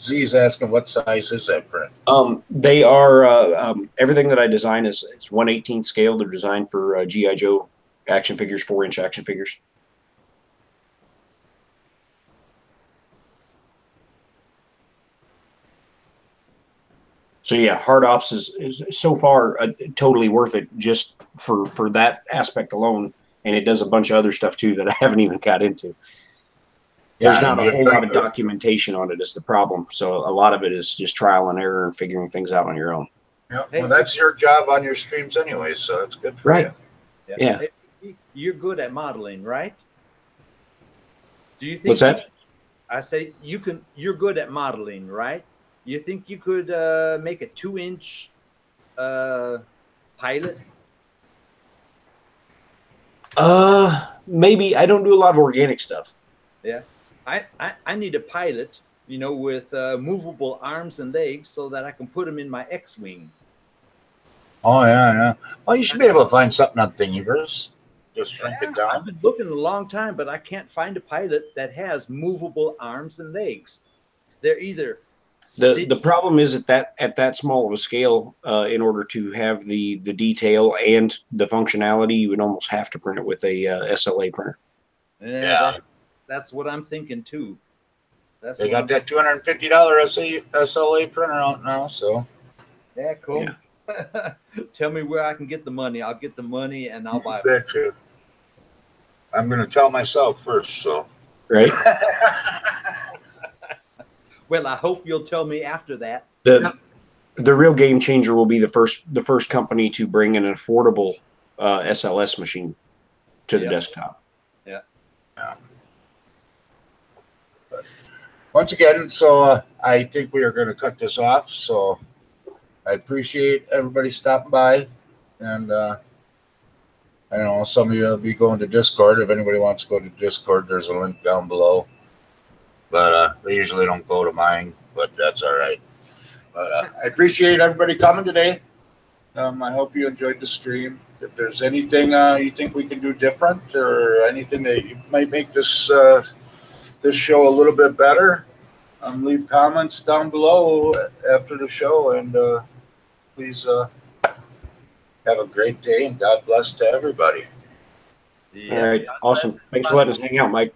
Z's asking what size is that print? They are everything that I design is 1/18 scale. They're designed for G.I. Joe action figures, 4-inch action figures. So yeah, hard ops is so far totally worth it just for that aspect alone, and it does a bunch of other stuff too that I haven't even got into. There's not a whole lot of documentation on it is the problem, so a lot of it is just trial and error and figuring things out on your own. Yeah, well, that's your job on your streams anyway, so it's good for you. Yeah. Hey, you're good at modeling, right? Do you think? What's that? I say you're good at modeling, right? You think you could make a 2-inch pilot? Maybe. I don't do a lot of organic stuff. Yeah, I need a pilot, with movable arms and legs so that I can put them in my X-wing. Oh yeah. Well, you should be able to find something on Thingiverse. Just shrink it down. I've been looking a long time, but I can't find a pilot that has movable arms and legs. They're either the problem is at that small of a scale, in order to have the detail and the functionality, you would almost have to print it with a SLA printer. Yeah, that's what I'm thinking too. They got that $250 SLA printer out now, so yeah, cool. Yeah. Tell me where I can get the money. I'll get the money and I'll buy it. Bet you. I'm going to tell myself first, so. Right. Well, I hope you'll tell me after that. The real game changer will be the first company to bring an affordable SLS machine to the desktop. Yeah. once again, so I think we are going to cut this off. So I appreciate everybody stopping by, and I know some of you will be going to Discord. If anybody wants to go to Discord, there's a link down below. But they usually don't go to mine, but that's all right. But I appreciate everybody coming today. I hope you enjoyed the stream. If there's anything you think we can do different, or anything that you might make this this show a little bit better, leave comments down below after the show. And please have a great day, and God bless to everybody. All right, awesome. Thanks for letting us hang out, Mike.